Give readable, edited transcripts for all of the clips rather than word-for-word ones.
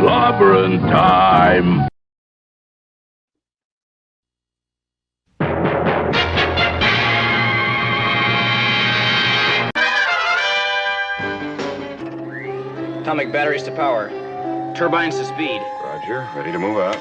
Clobberin time! Atomic batteries to power. Turbines to speed. Roger. Ready to move out.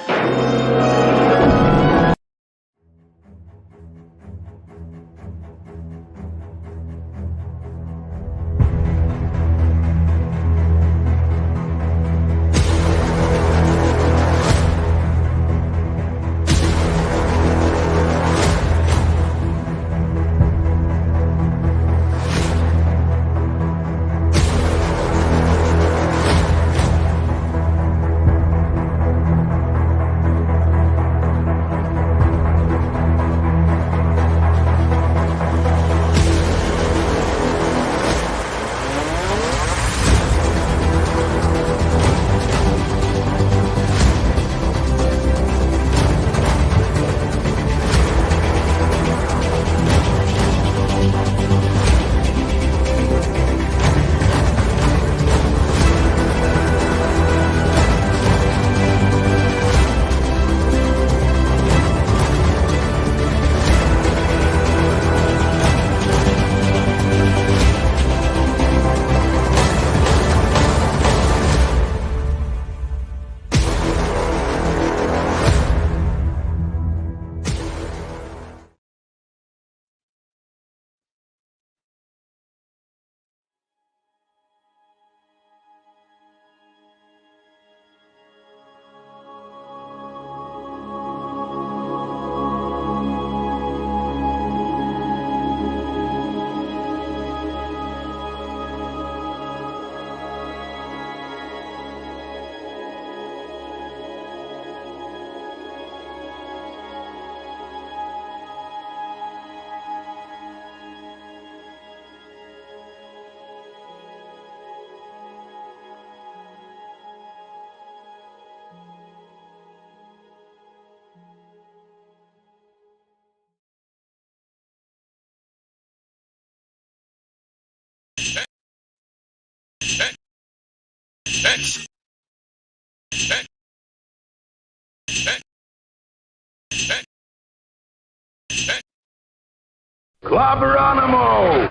Clobberanimo!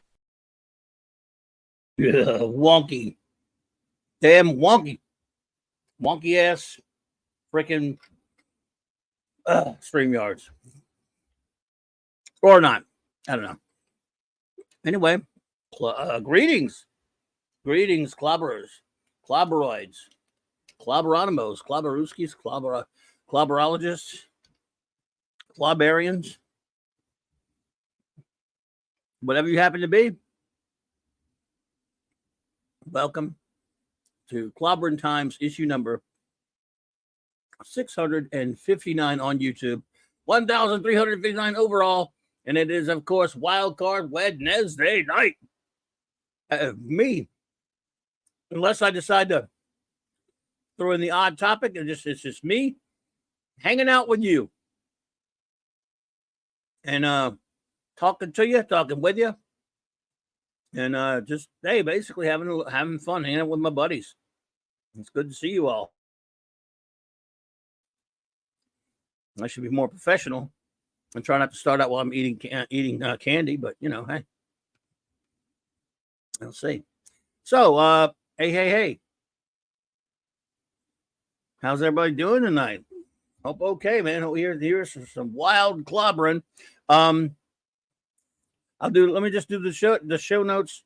Yeah, wonky. Damn wonky. Wonky ass freaking StreamYards. Or not. I don't know. Anyway, greetings. Greetings, clobberers, clobberoids, clobberanimos, clobberuskis, clobberologists, clobberians, whatever you happen to be. Welcome to Clobberin Times, issue number 659 on YouTube, 1,359 overall, and it is, of course, Wild Card Wednesday night. Me, unless I decide to throw in the odd topic, it's just me hanging out with you and talking to you, talking with you, and just basically having fun, hanging out with my buddies. It's good to see you all. I should be more professional and try not to start out while I'm eating candy, but hey, I'll see. So, hey, how's everybody doing tonight? Hope okay, man. Here's some wild clobbering. Let me just do the show notes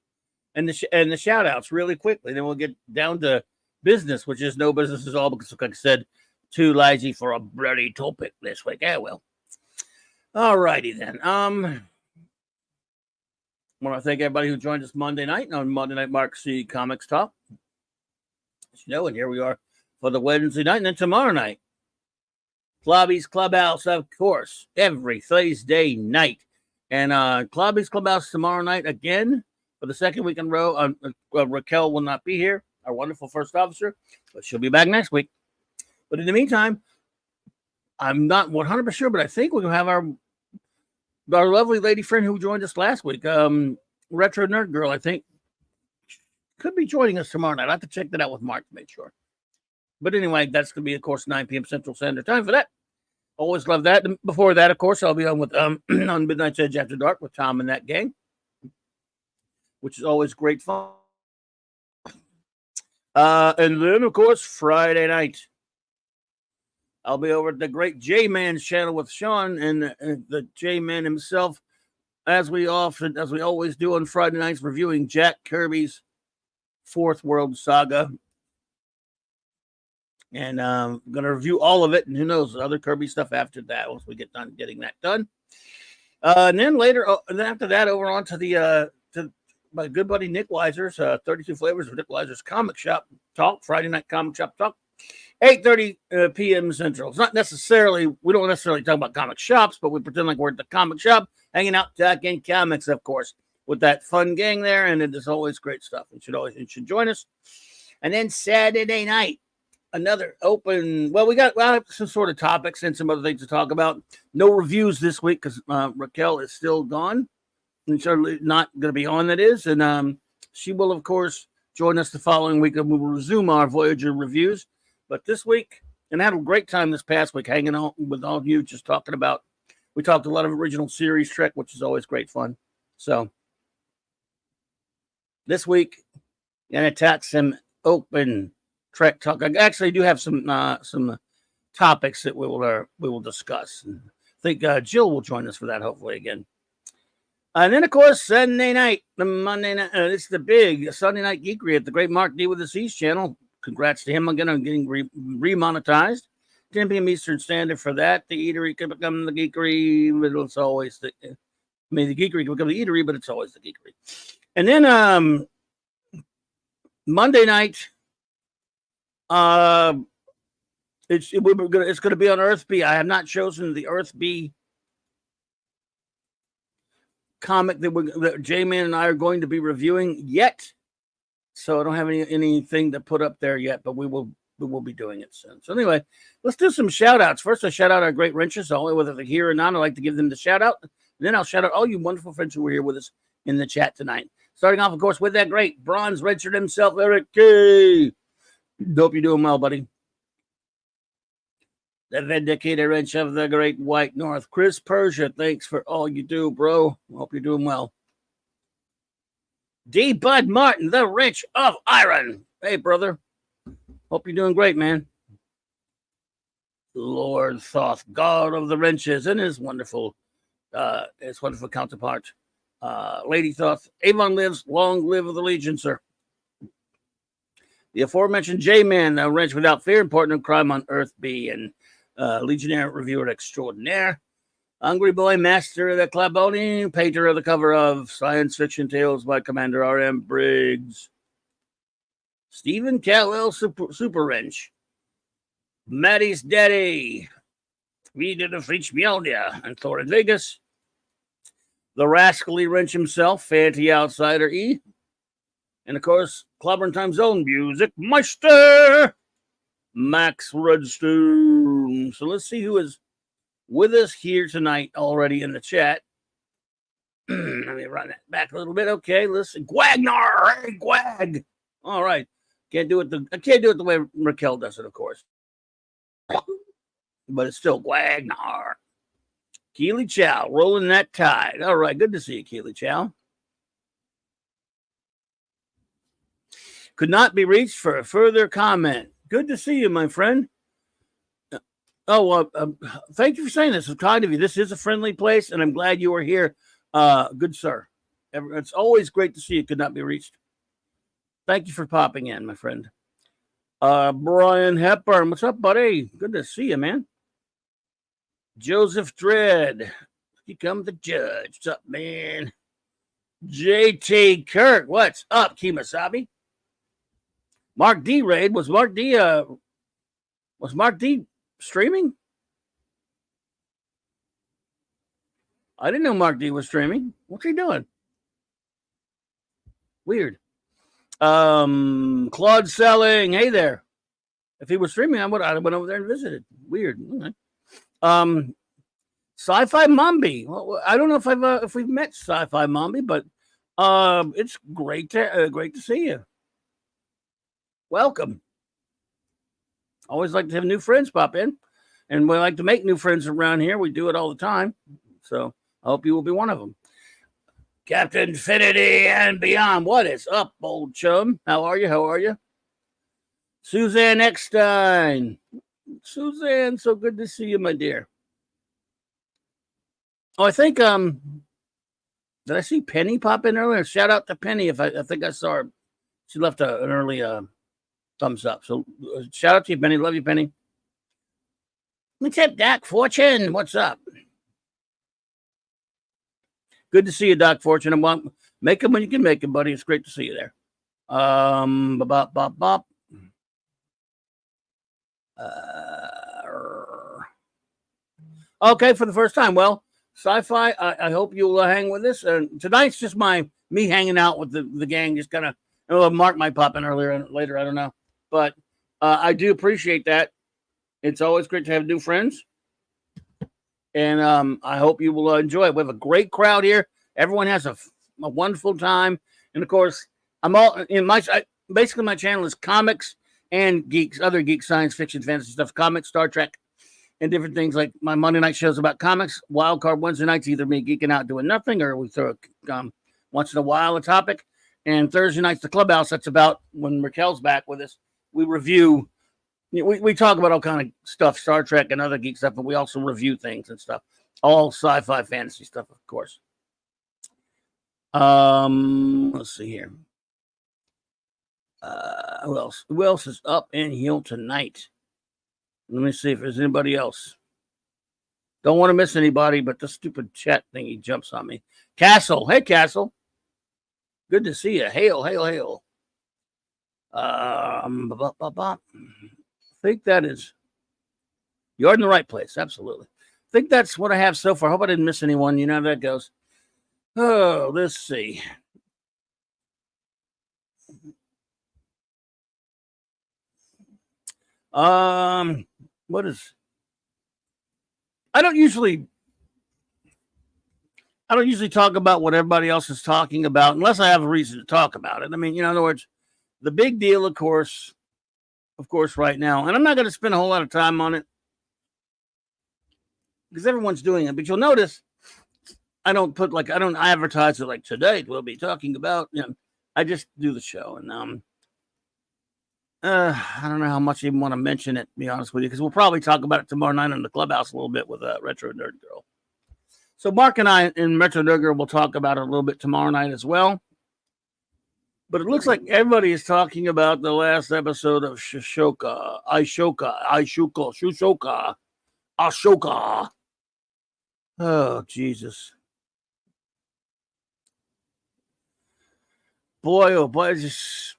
and the shout outs really quickly. Then we'll get down to business, which is no business at all because, like I said, too lazy for a bloody topic this week. Yeah, well. All righty then. I want to thank everybody who joined us Monday night on Monday Night Mark C Comics Talk. As you know, and here we are for the Wednesday night, and then tomorrow night, Clobby's Clubhouse, of course, every Thursday night. And Clobby's Clubhouse tomorrow night again for the second week in a row. Raquel will not be here, our wonderful first officer, but she'll be back next week. But in the meantime, I'm not 100% sure, but I think we're going to have our lovely lady friend who joined us last week, Retro Nerd Girl, I think, could be joining us tomorrow night. I have to check that out with Mark to make sure. But anyway, that's going to be, of course, 9 p.m. Central Standard Time for that. Always love that. And before that, of course, I'll be on with on Midnight's Edge After Dark with Tom and that gang, which is always great fun. And then, of course, Friday night, I'll be over at the great J-Man's channel with Sean and the J-Man himself, as we always do on Friday nights, reviewing Jack Kirby's Fourth World Saga. And I'm going to review all of it, and who knows, other Kirby stuff after that, once we get done getting that done. And then later, and then after that, over on to the to my good buddy Nick Weiser's 32 Flavors of Nick Weiser's Comic Shop Talk, Friday Night Comic Shop Talk, 8:30 p.m. Central. It's not necessarily, we don't necessarily talk about comic shops, but we pretend like we're at the comic shop, hanging out, talking comics, of course, with that fun gang there, and it is always great stuff. You should join us. And then Saturday night, another open, well, we have some sort of topics and some other things to talk about. No reviews this week because Raquel is still gone and certainly not going to be on, that is. And she will, of course, join us the following week, and we will resume our Voyager reviews. But this week, and I had a great time this past week hanging out with all of you, just talking about, we talked a lot of original series Trek, which is always great fun. So this week, going to talk some open Trek talk. I actually do have some topics that we will discuss. And I think Jill will join us for that, hopefully, again. And then, of course, Sunday night, the Monday night, it's the big Sunday Night Geekery at the great Mark D with the C's channel. Congrats to him again on getting remonetized. 10 p.m. Eastern Standard for that. The Eatery can become the Geekery, but it's always the Geekery can become the Eatery, but it's always the Geekery. And then Monday night, it's going to be on Earth B. I have not chosen the Earth B comic that J-Man and I are going to be reviewing yet. So I don't have anything to put up there yet, but we will be doing it soon. So anyway, let's do some shout outs. First, I shout out our great wrenches, whether they're here or not. I'd like to give them the shout out. And then I'll shout out all you wonderful friends who were here with us in the chat tonight. Starting off, of course, with that great bronze redshirt himself, Eric K. Hope you're doing well, buddy. The Vindicator wrench of the Great White North, Chris Persia. Thanks for all you do, bro. Hope you're doing well. D. Bud Martin, the wrench of iron. Hey, brother. Hope you're doing great, man. Lord Thoth, God of the wrenches, and his wonderful counterpart, Lady Thoth. Avon lives, long live the Legion, sir. The aforementioned J-Man, a wrench without fear, partner in crime on Earth B, and Legionnaire reviewer extraordinaire. Hungry Boy, master of the Clobberin, painter of the cover of Science Fiction Tales by Commander R.M. Briggs. Stephen Callell, Super Wrench. Maddie's Daddy. We did a French Mjolnir and Thor in Vegas. The rascally wrench himself, Fanty Outsider E. And of course, Clobberin Time's own music meister, Max Redstone. So let's see who is with us here tonight already in the chat. Let me run that back a little bit. Okay, listen. Gwagnar! Hey, Gwag! All right. I can't do it the way Raquel does it, of course. But it's still Gwagnar. Keely Chow, rolling that tide. All right, good to see you, Keely Chow. Could not be reached for a further comment. Good to see you, my friend. Thank you for saying this. It's kind of you. This is a friendly place, and I'm glad you are here. Good sir. It's always great to see you. Could not be reached. Thank you for popping in, my friend. Brian Hepburn, what's up, buddy? Good to see you, man. Joseph Dredd, here comes the judge. What's up, man? JT Kirk, what's up, Kimasabi? Mark D raid. Was Mark D streaming? I didn't know Mark D was streaming. What's he doing? Weird. Claude Selling. Hey there. If he was streaming, I would have went over there and visited. Weird. Okay. Sci-Fi Mombi. Well, I don't know if we've met Sci-Fi Mombi, but it's great to see you. Welcome. Always like to have new friends pop in. And we like to make new friends around here. We do it all the time. So I hope you will be one of them. Captain Infinity and beyond. What is up, old chum? How are you? How are you? Suzanne Eckstein. Suzanne, so good to see you, my dear. Oh, I think did I see Penny pop in earlier? Shout out to Penny if I think I saw her. She left an early thumbs up. So shout out to you, Penny. Love you, Penny. What's up, Doc Fortune? What's up? Good to see you, Doc Fortune. Make them when you can make them, buddy. It's great to see you there. Bop, bop, bop. Okay, for the first time. Well, Sci-Fi, I hope you'll hang with us. And tonight's just me hanging out with the gang. Just kind of, Mark might pop in earlier and later. I don't know. But I do appreciate that. It's always great to have new friends. And I hope you will enjoy it. We have a great crowd here. Everyone has a wonderful time. And, of course, basically my channel is comics and geeks, other geek, science fiction, fantasy stuff, comics, Star Trek, and different things. Like my Monday night shows about comics. Wildcard Wednesday nights, either me geeking out doing nothing, or we throw once in a while a topic. And Thursday nights, the Clubhouse, that's about when Raquel's back with us. We review, we talk about all kind of stuff, Star Trek and other geek stuff, but we also review things and stuff. All sci-fi fantasy stuff, of course. Let's see here. Who else is up and here tonight? Let me see if there's anybody else. Don't want to miss anybody, but the stupid chat thingy jumps on me. Castle. Hey, Castle. Good to see you. Hail, hail, hail. I think that is. You're in the right place. Absolutely. I think that's what I have so far. I hope I didn't miss anyone. You know how that goes. Oh, let's see. What is? I don't usually talk about what everybody else is talking about unless I have a reason to talk about it. I mean, in other words, the big deal, of course, right now, and I'm not going to spend a whole lot of time on it because everyone's doing it. But you'll notice I don't advertise it like today we'll be talking about. I just do the show, and I don't know how much I even want to mention it, to be honest with you, because we'll probably talk about it tomorrow night in the Clubhouse a little bit with Retro Nerd Girl. So Mark and I in Retro Nerd Girl will talk about it a little bit tomorrow night as well. But it looks like everybody is talking about the last episode of Ashoka. Oh, Jesus. Boy, oh boy, it's just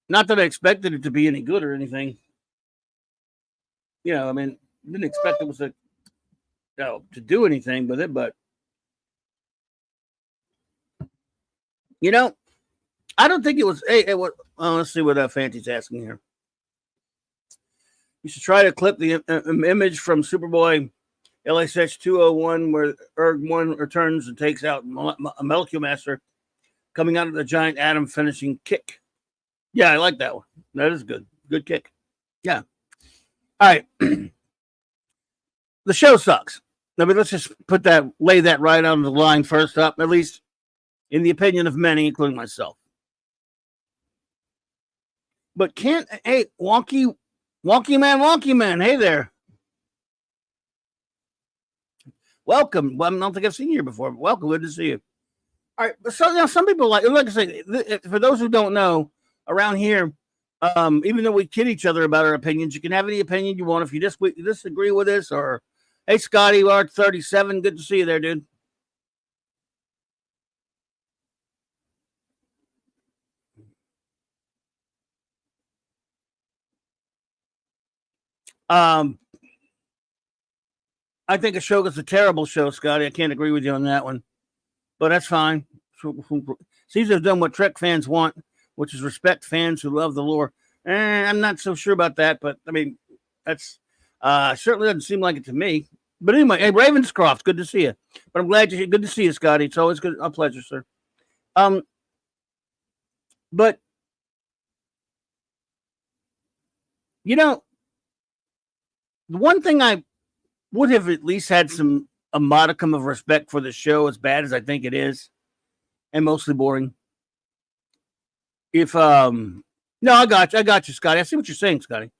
not that I expected it to be any good or anything. I mean, didn't expect it was to do anything with it, but I don't think it was. Hey, what? Let's see what Fancy's asking here. You should try to clip the image from Superboy LSH 201 where Erg-1 returns and takes out a Molecule Master coming out of the giant atom finishing kick. Yeah, I like that one. That is good. Good kick. Yeah. All right. The show sucks. I mean, let's just lay that right on the line first up, at least in the opinion of many, including myself. But hey, Wonky Man, hey there. Welcome. Well, I don't think I've seen you here before, but welcome. Good to see you. All right. So some people like I say, for those who don't know, around here, even though we kid each other about our opinions, you can have any opinion you want. If you disagree with us, or hey, Scotty, R37, good to see you there, dude. I think Ashoka's a terrible show, Scotty. I can't agree with you on that one, but that's fine. Caesar's done what Trek fans want, which is respect fans who love the lore. I'm not so sure about that, but I mean, that's certainly doesn't seem like it to me. But anyway, hey, Ravenscroft, good to see you. But I'm glad you're good to see you, Scotty. It's always good, a pleasure, sir. But You know, the one thing I would have at least had a modicum of respect for the show, as bad as I think it is, and mostly boring. If no, I got you, Scotty. I see what you're saying, Scotty.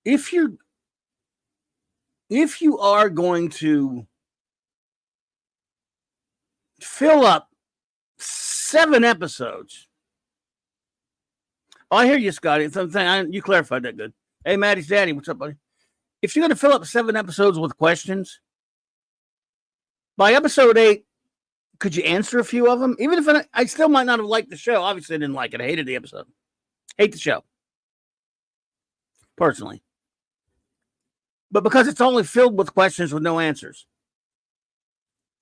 If you are going to fill up 7 episodes, I hear you, Scotty. You clarified that good. Hey, Maddie's daddy, what's up, buddy? If you're going to fill up 7 episodes with questions, by episode 8, could you answer a few of them? Even if I still might not have liked the show. Obviously, I didn't like it. I hated the episode. Hate the show. Personally. But because it's only filled with questions with no answers.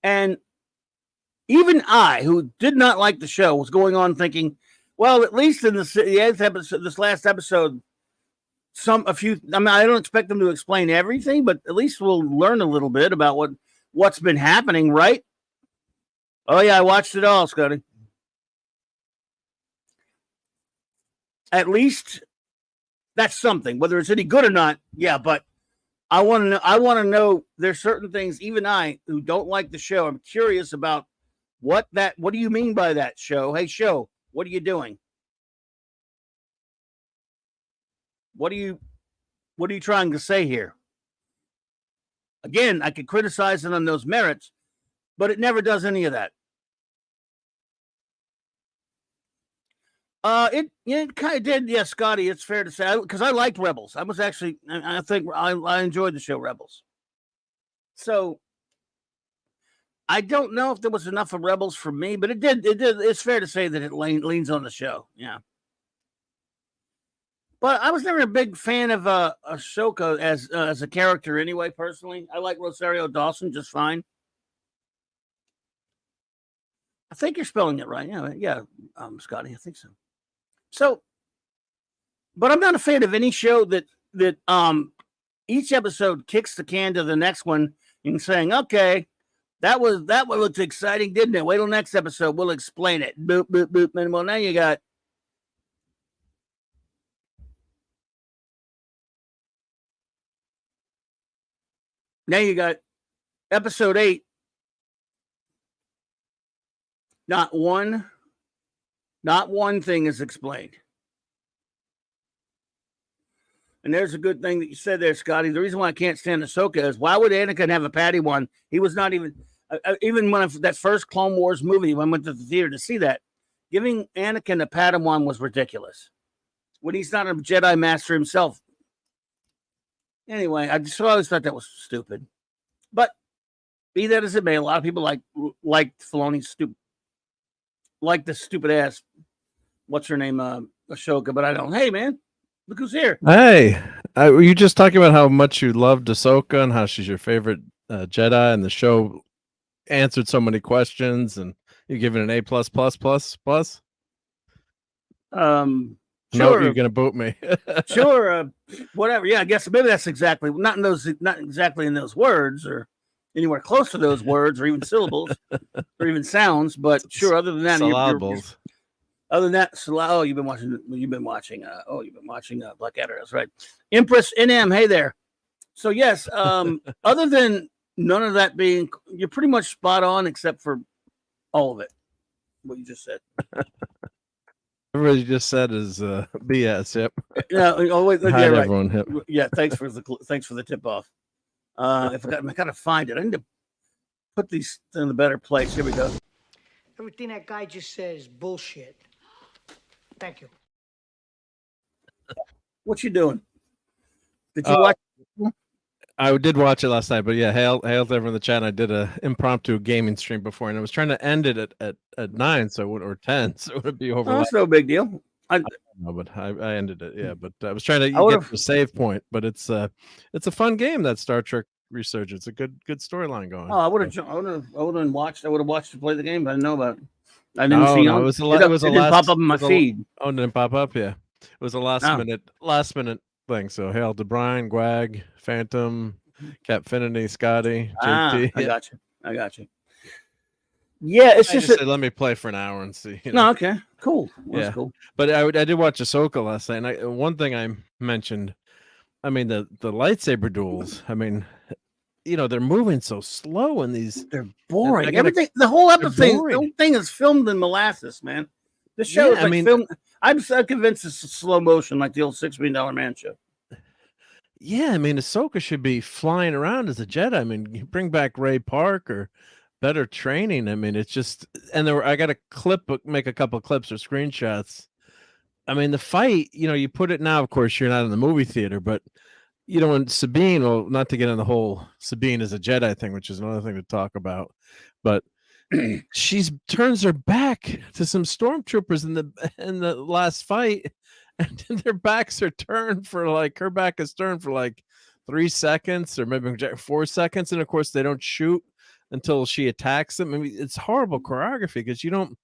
And even I, who did not like the show, was going on thinking, well, at least in the 8th episode, this last episode, I mean, I don't expect them to explain everything, but at least we'll learn a little bit about what's been happening, right? Oh, yeah, I watched it all, Scotty. At least that's something. Whether it's any good or not, yeah, but I want to know there's certain things, even I, who don't like the show, I'm curious about what do you mean by that, show? Hey, show, what are you doing? What are you trying to say here? Again, I could criticize it on those merits, but it never does any of that. It kind of did, yeah, Scotty. It's fair to say, because I liked Rebels. I think I enjoyed the show Rebels. So I don't know if there was enough of Rebels for me, but it did. It's fair to say that it leans on the show, yeah. But I was never a big fan of Ahsoka as a character anyway. Personally, I like Rosario Dawson just fine. I think you're spelling it right. Yeah, Scotty, I think so. So, but I'm not a fan of any show that each episode kicks the can to the next one and saying, okay, that one looked exciting, didn't it? Wait till next episode, we'll explain it. Boop, boop, boop. And well, now you got episode 8. Not one thing is explained. And there's a good thing that you said there, Scotty. The reason why I can't stand Ahsoka is, why would Anakin have a Padawan? He was not even when that first Clone Wars movie, when I went to the theater to see that, giving Anakin a Padawan was ridiculous. When he's not a Jedi Master himself. Anyway, I just always thought that was stupid. But be that as it may, a lot of people like Filoni's like the stupid ass, what's her name, Ahsoka, but I don't. Hey, man, look who's here. Hey, were you just talking about how much you loved Ahsoka and how she's your favorite Jedi, and the show answered so many questions, and you're giving an A+++++? Sure. No, you're gonna boot me. Sure, whatever. Yeah, I guess maybe that's exactly not exactly in those words or anywhere close to those words or even syllables or even sounds, but sure. Other than that, syllables. Other than that, you've been watching Blackadder. That's right. Empress NM. Hey there. So yes, other than none of that being, you're pretty much spot on except for all of it. What you just said. Everybody just said is BS. Yep. Yeah. Oh wait. Yeah, Hide right. everyone. Yep. Yeah. Thanks for the tip off. If I gotta find it, I need to put these in a better place. Here we go. Everything that guy just says is bullshit. Thank you. What you doing? Did you watch? I did watch it last night, but yeah, hail to everyone in the chat. I did a impromptu gaming stream before, and I was trying to end it at 9, or 10, so it would be over. Oh, that's no big deal. I don't know, but I ended it. Yeah, but I was trying to get to the save point. But it's a fun game, that Star Trek Resurgence. It's a good storyline going. Oh, I would have watched to play the game, but I didn't know about it. I didn't see it. It didn't pop up in my feed. Oh, it didn't pop up. Yeah, it was a last minute thing. So hail to Brian, Gwag, Phantom, Capfinity, Scotty, JT. I got you. Yeah, it's I just just said, let me play for an hour and see. no. Okay, cool. That's Yeah. cool. But I did watch Ahsoka last night, and one thing I mentioned, I mean, the lightsaber duels. I mean, they're moving so slow in these. They're boring. I gotta- Everything, the whole they're episode, the boring. whole thing is filmed in molasses, man. The show is Yeah, I like mean- filmed. I'm so convinced it's slow motion, like the old $6 Million Man show. Yeah, I mean, Ahsoka should be flying around as a Jedi. I mean, you bring back Ray Park or better training. I mean, it's just, and I got a make a couple clips or screenshots. I mean, the fight, you put it now, of course, you're not in the movie theater, but when Sabine, well, not to get on the whole Sabine as a Jedi thing, which is another thing to talk about, but she turns her back to some stormtroopers in the last fight, and their backs are turned for like, her back is turned for like 3 seconds or maybe 4 seconds, and of course they don't shoot until she attacks them. I mean, it's horrible choreography because you don't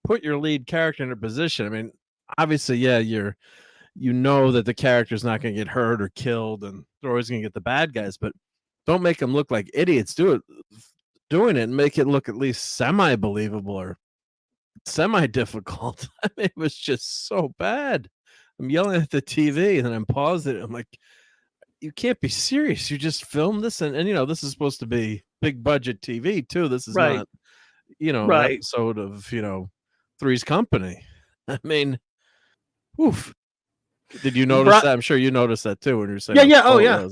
put your lead character in a position. I mean, obviously, yeah, you know that the character's not going to get hurt or killed, and they're always going to get the bad guys, but don't make them look like idiots. Doing it and make it look at least semi-believable or semi-difficult. I mean, it was just so bad. I'm yelling at the TV and then I'm pausing it. I'm like, you can't be serious. You just filmed this, and this is supposed to be big budget TV too. This is Right. not, Right. an episode of Three's Company. I mean, oof. Did you notice that? I'm sure you noticed that too when you were saying. Yeah. Oh, yeah.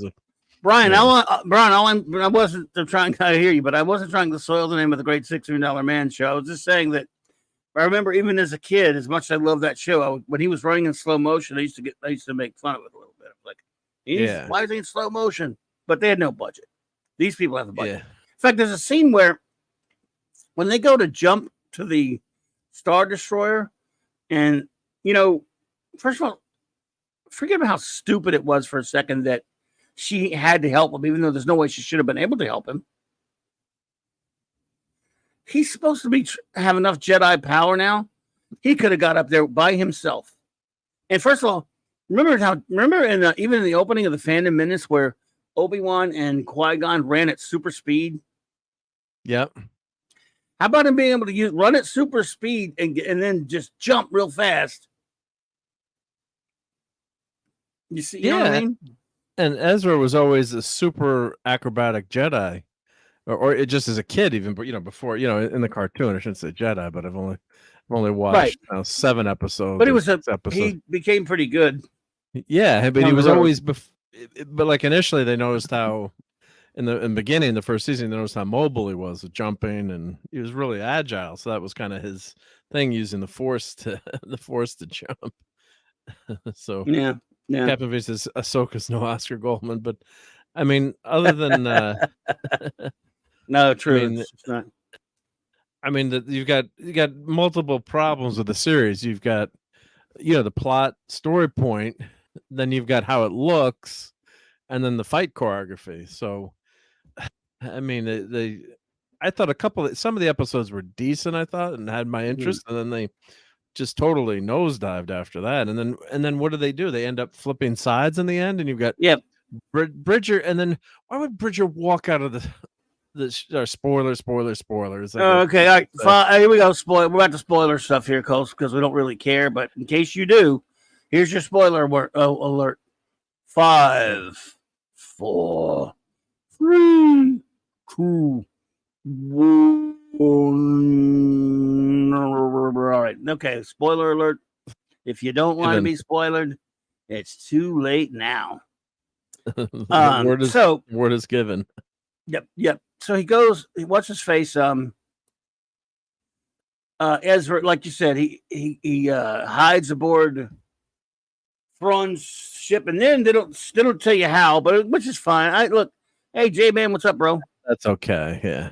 Brian, Yeah. I wasn't trying to hear you, but I wasn't trying to soil the name of the great $6 Million Man show. I was just saying that I remember even as a kid, as much as I loved that show, when he was running in slow motion, I used to make fun of it a little bit. Like, why is he in slow motion? But they had no budget. These people have a budget. Yeah. In fact, there's a scene where when they go to jump to the Star Destroyer, and first of all, forget about how stupid it was for a second that she had to help him, even though there's no way she should have been able to help him. He's supposed to have enough Jedi power now. He could have got up there by himself. And first of all, remember even in the opening of the Phantom Menace where Obi-Wan and Qui-Gon ran at super speed? Yep. How about him being able to run at super speed and then just jump real fast? You see, you know what I mean? And Ezra was always a super acrobatic Jedi, or it just as a kid, even, but before, in the cartoon, I shouldn't say Jedi, but I've only watched 7 episodes. But he became pretty good. Yeah, but he was always, but like initially they noticed how in the beginning, the first season, they noticed how mobile he was with jumping, and he was really agile. So that was kind of his thing, using the force to jump. So yeah. Captain V says Ahsoka's no Oscar Goldman, but I mean, other than no, true. It's not. I mean, you got multiple problems with the series. You've got the plot, story point, then you've got how it looks, and then the fight choreography. So, I mean, I thought some of the episodes were decent, I thought, and had my interest, and then they just totally nosedived after that. And then what do? They end up flipping sides in the end, and you've got Bridger, and then why would Bridger walk out of the spoilers? Okay, all right, here we go. We're about to spoiler stuff here, Coles, because we don't really care. But in case you do, here's your spoiler alert. 5, 4, 3, 2, 1. All right. Okay. Spoiler alert. If you don't want to be spoiled, it's too late now. Word is given. Yep. So he goes, what's his face? Ezra, like you said, he hides aboard Thrawn's ship, and then they don't tell you how, but which is fine. Hey J-Man, what's up, bro? That's okay. Yeah.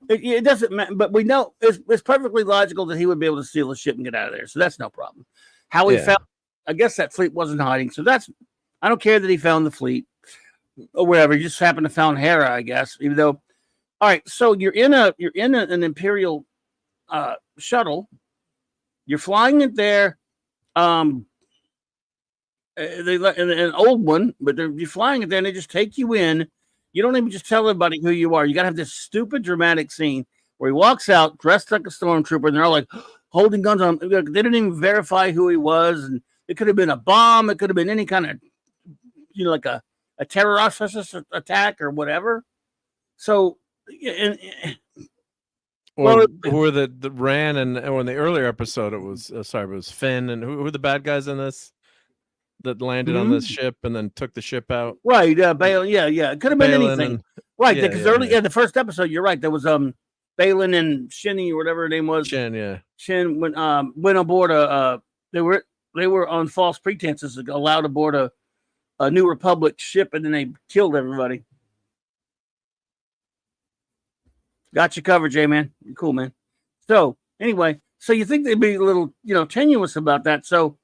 It doesn't matter, but we know it's perfectly logical that he would be able to steal the ship and get out of there. So that's no problem. How he found, I guess that fleet wasn't hiding. So I don't care that he found the fleet or whatever. He just happened to found Hera, I guess. Even though, all right. So you're in an Imperial shuttle. You're flying it there. They let an old one, but you're flying it there, and they just take you in. You don't even just tell everybody who you are. You got to have this stupid dramatic scene where he walks out dressed like a stormtrooper, and they're all like holding guns on him. They didn't even verify who he was, and it could have been a bomb. It could have been any kind of, like a terrorist attack or whatever. So, who were the Ran and in the earlier episode it was it was Finn, and who were the bad guys in this that landed on this ship and then took the ship out? Right, Balin. Yeah, it could have been anything. Right, because the first episode, you're right. There was Balin and Shinny or whatever her name was. Shin went aboard they were on false pretenses allowed aboard a New Republic ship, and then they killed everybody. Got you covered, J-Man. You're cool, man. So anyway, so you think they'd be a little, tenuous about that. So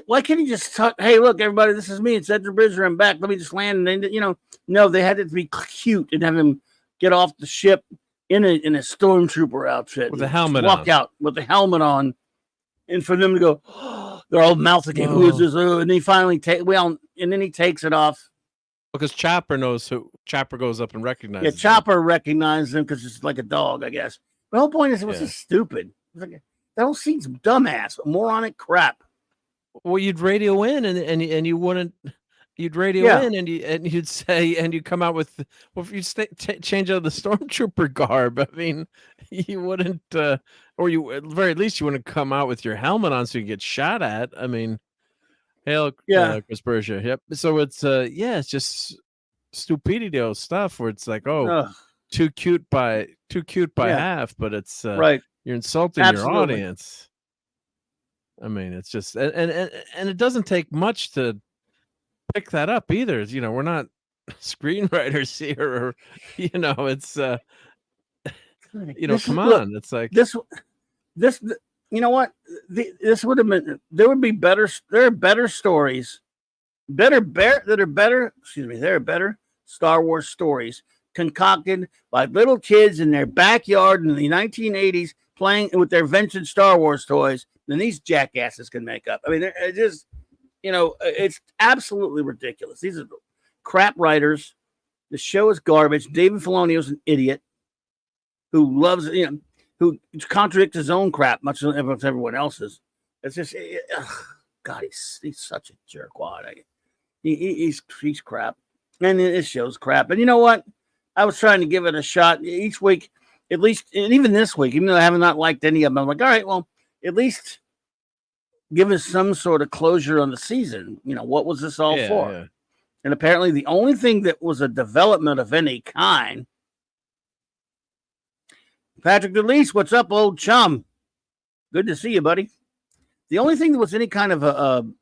why can't he just talk, hey, look, everybody, this is me. It's Edgar Bridger. I'm back. Let me just land. And then, no, they had it to be cute and have him get off the ship in a stormtrooper outfit. With a helmet walk out with the helmet on. And for them to go, oh, they're all mouthing, who is this? And he finally and then he takes it off. Because Chopper knows who. Chopper goes up and recognizes. Yeah, Chopper recognizes him because it's like a dog, I guess. The whole point is it was just stupid. That whole scene's dumbass, moronic crap. Well, you'd radio in and you wouldn't. You'd radio in and you'd say and you'd come out with. Well, if you change out the stormtrooper garb, I mean, you wouldn't, or you at the very least you wouldn't come out with your helmet on so you get shot at. I mean. Hail, Chris Berger. Yep. So it's it's just stupidity stuff where it's like, too cute by half, but it's right. You're insulting your audience. I mean, it's just and it doesn't take much to pick that up either. We're not screenwriters here, or it's come on. It's like this. You know what? This would have been. There would be better. There are better stories, There are better Star Wars stories concocted by little kids in their backyard in the 1980s playing with their vintage Star Wars toys than these jackasses can make up. I mean, they're just, it's absolutely ridiculous. These are crap writers. The show is garbage. David Filoni is an idiot who loves, who contradicts his own crap much as everyone else's. It's just, God, he's such a jerkwad. He's crap, and this show's crap. And you know what? I was trying to give it a shot each week, at least, and even this week, even though I have not liked any of them. I'm like, all right, well, at least give us some sort of closure on the season. What was this all for? Yeah. And apparently, the only thing that was a development of any kind. Patrick DeLeese, what's up, old chum? Good to see you, buddy. The only thing that was any kind of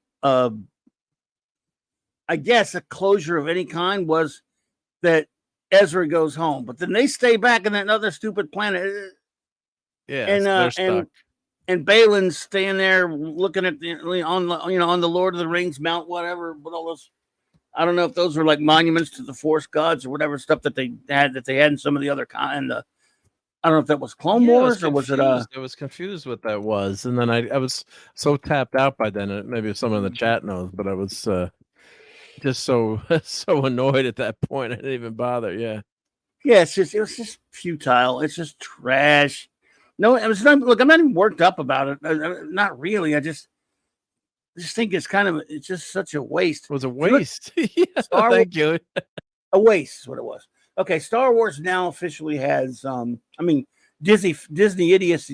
I guess, a closure of any kind was that Ezra goes home, but then they stay back in that other stupid planet. Yeah, and Balin's staying there looking at on the Lord of the Rings mount, whatever. But all those, I don't know if those were like monuments to the Force gods or whatever stuff that they had in some of the other kind. I don't know if that was Clone Wars or was it? I was confused what that was, and then I was so tapped out by then. And maybe someone in the chat knows, but I was just so annoyed at that point. I didn't even bother. Yeah, it was just futile. It's just trash. No, it was not. Look, I'm not even worked up about it. Not really. I just think it's just such a waste. It was a waste. Yeah, thank you. A waste is what it was. Okay, Star Wars now officially has. Disney idiots.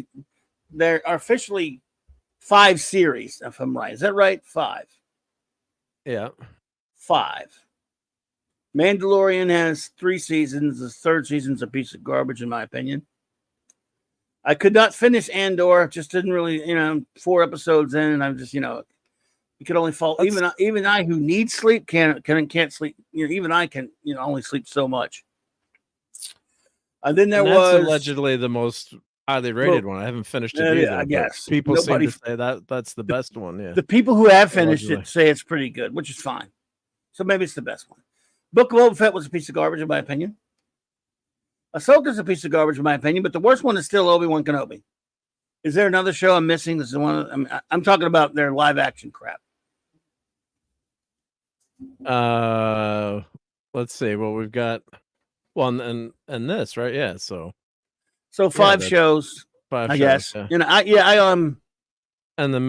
There are officially 5 series, if I'm right. Is that right? 5. Yeah. 5. Mandalorian has 3 seasons. The 3rd season's a piece of garbage, in my opinion. I could not finish Andor. Just didn't really, 4 episodes in, and I'm just, you could only fall. Even I who need sleep can't sleep. Even I can, only sleep so much. And then that's was allegedly the most highly rated one. I haven't finished it either. I guess people seem to say that's the best one. Yeah, the people who have finished it say it's pretty good, which is fine. So maybe it's the best one. Book of Boba Fett was a piece of garbage, in my opinion. Ahsoka's a piece of garbage, in my opinion, but the worst one is still Obi-Wan Kenobi. Is there another show I'm missing? This is one. I'm talking about their live action crap. Let's see. Well, we've got. Well, and this, right? Yeah. So So 5 shows, 5 I shows, guess. yeah. You know, I And the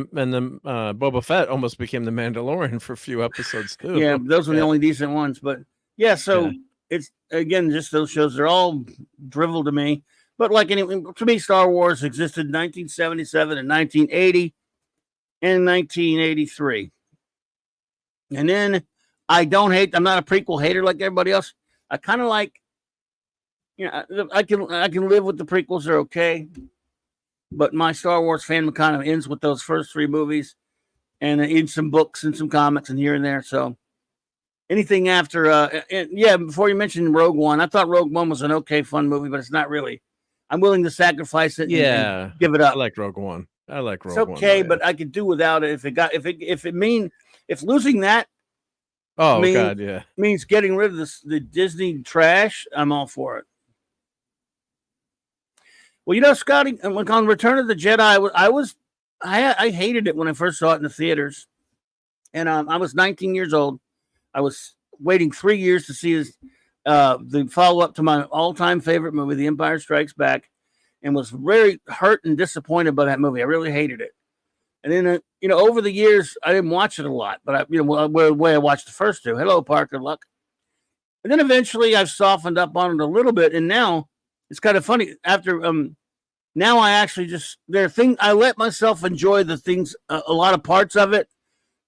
Boba Fett almost became the Mandalorian for a few episodes too. yeah, those were the only decent ones. But yeah, so it's again just those shows. They're all drivel to me. But like anyway, to me, Star Wars existed in 1977 and 1980 and 1983. And then I'm not a prequel hater like everybody else. I kind of like, I can live with the prequels. They're okay. But my Star Wars fandom kind of ends with those first 3 movies and in some books and some comics and here and there. So anything after, before you mentioned Rogue One, I thought Rogue One was an okay, fun movie, but it's not really. I'm willing to sacrifice it and give it up. I like Rogue One. It's okay, but I could do without it if losing that means getting rid of the Disney trash, I'm all for it. Well, Scotty, on Return of the Jedi, I hated it when I first saw it in the theaters, and I was 19 years old. I was waiting 3 years to see the follow up to my all time favorite movie, The Empire Strikes Back, and was very hurt and disappointed by that movie. I really hated it. And then over the years, I didn't watch it a lot, but the way I watched the first 2. Hello, Parker Luck. And then eventually, I've softened up on it a little bit, and now it's kind of funny after. Now I actually I let myself enjoy the things, a lot of parts of it,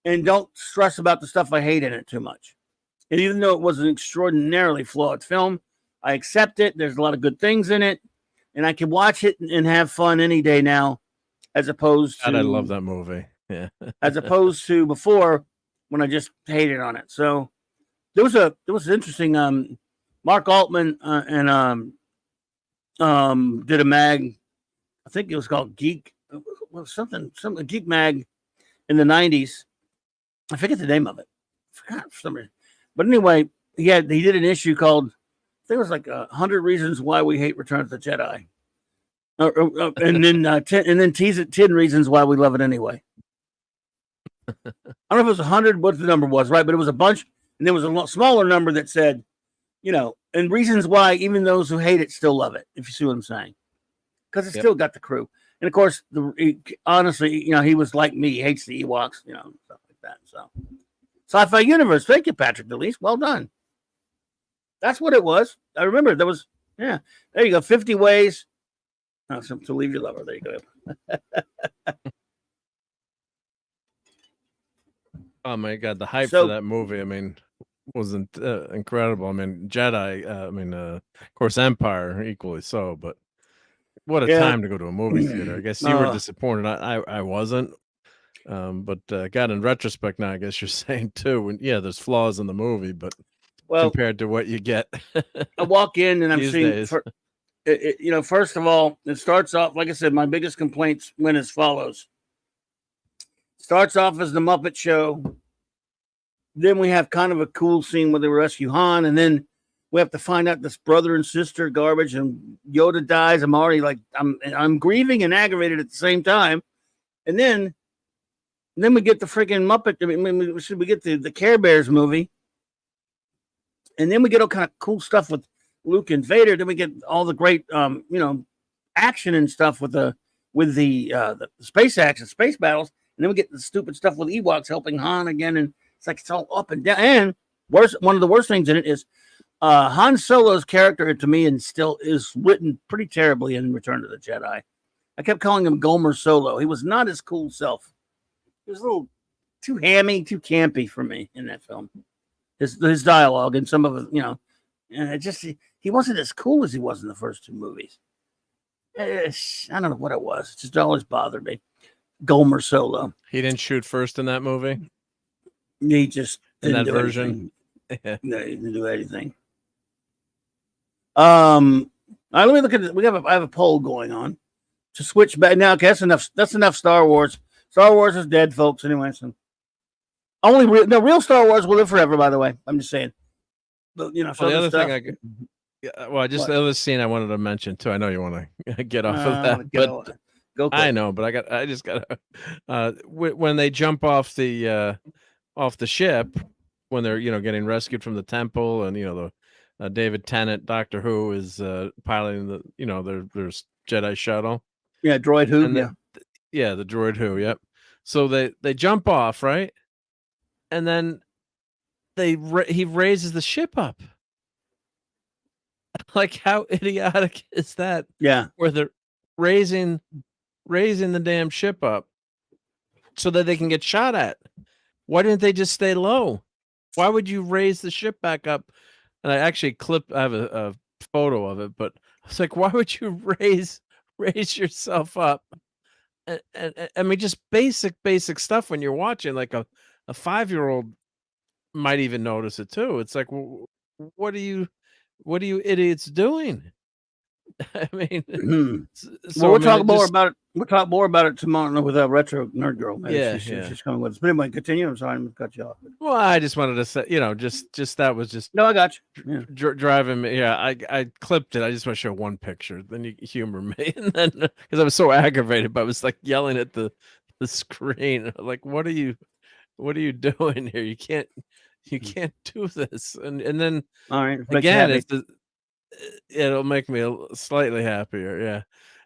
and don't stress about the stuff I hate in it too much. And even though it was an extraordinarily flawed film, I accept it. There's a lot of good things in it, and I can watch it and have fun any day now, as opposed to. God, I love that movie. Yeah. As opposed to before when I just hated on it. So there was interesting. Mark Altman did a mag. I think it was called Geek, something Geek Mag in the 90s. I forget the name of it. I forgot for some reason. But anyway, he did an issue called, I think it was like 100 Reasons Why We Hate Return of the Jedi. And then tease it 10 reasons why we love it anyway. I don't know if it was 100, what the number was, right? But it was a bunch, and there was a smaller number that said, and reasons why even those who hate it still love it, if you see what I'm saying. Because it's still got the crew. And of course, honestly, he was like me. He hates the Ewoks, stuff like that. So, Sci-Fi Universe. Thank you, Patrick DeLeese. Well done. That's what it was. I remember there was, there you go. 50 ways to leave your lover. There you go. Oh my God, the hype for that movie, wasn't incredible. Jedi, of course, Empire equally so, but what a time to go to a movie theater. I guess you were disappointed. I wasn't. But God, in retrospect now, I guess you're saying too, and there's flaws in the movie, but compared to what you get. I walk in and I'm seeing, first of all, it starts off, like I said, my biggest complaints went as follows. Starts off as the Muppet Show. Then we have kind of a cool scene where they rescue Han, and then we have to find out this brother and sister garbage, and Yoda dies. I'm already like, I'm grieving and aggravated at the same time. And then we get the freaking Muppet. We get the Care Bears movie, and then we get all kind of cool stuff with Luke and Vader. Then we get all the great, action and stuff with the space action, space battles, and then we get the stupid stuff with Ewoks helping Han again, and it's all up and down. And one of the worst things in it is Han Solo's character, to me, and still is written pretty terribly in Return of the Jedi. I kept calling him Gomer Solo. He was not his cool self. He was a little too hammy, too campy for me in that film. His dialogue and some of it, and he wasn't as cool as he was in the first 2 movies. I don't know what it was. It just always bothered me. Gomer Solo. He didn't shoot first in that movie? He just in didn't that version? Yeah. No, he didn't do anything. All right, let me look at it. I have a poll going on to switch back now. Okay, that's enough Star Wars. Star Wars is dead, folks. Anyway, so real Star Wars will live forever. By the way, I'm just saying. But the other thing the other scene I wanted to mention too. I know you want to get off of that, but go. I know, but I just gotta. When they jump off the ship, when they're getting rescued from the temple, and David Tennant, Doctor Who, is piloting the there's Jedi shuttle. Yeah, droid Who. And the droid Who. Yep. So they jump off, right, and then he raises the ship up. Like, how idiotic is that? Yeah, where they're raising the damn ship up so that they can get shot at. Why didn't they just stay low? Why would you raise the ship back up? And I actually I have a photo of it, but it's like, why would you raise yourself up? And I mean, just basic stuff when you're watching, like a 5-year-old might even notice it too. It's like, well, what are you idiots doing? I mean, so we'll talk more about it. We'll talk more about it tomorrow with Retro Nerd Girl. Maybe she's coming with us. But anyway, continue. I'm sorry, I'm cut you off. Well, I just wanted to say, just that was just. No, I got you. Yeah. Driving me. Yeah, I clipped it. I just want to show one picture. Then you humor me, and then because I was so aggravated, but I was like yelling at the screen, like, what are you doing here? You can't do this. And then all right, again, it'll make me slightly happier. Yeah.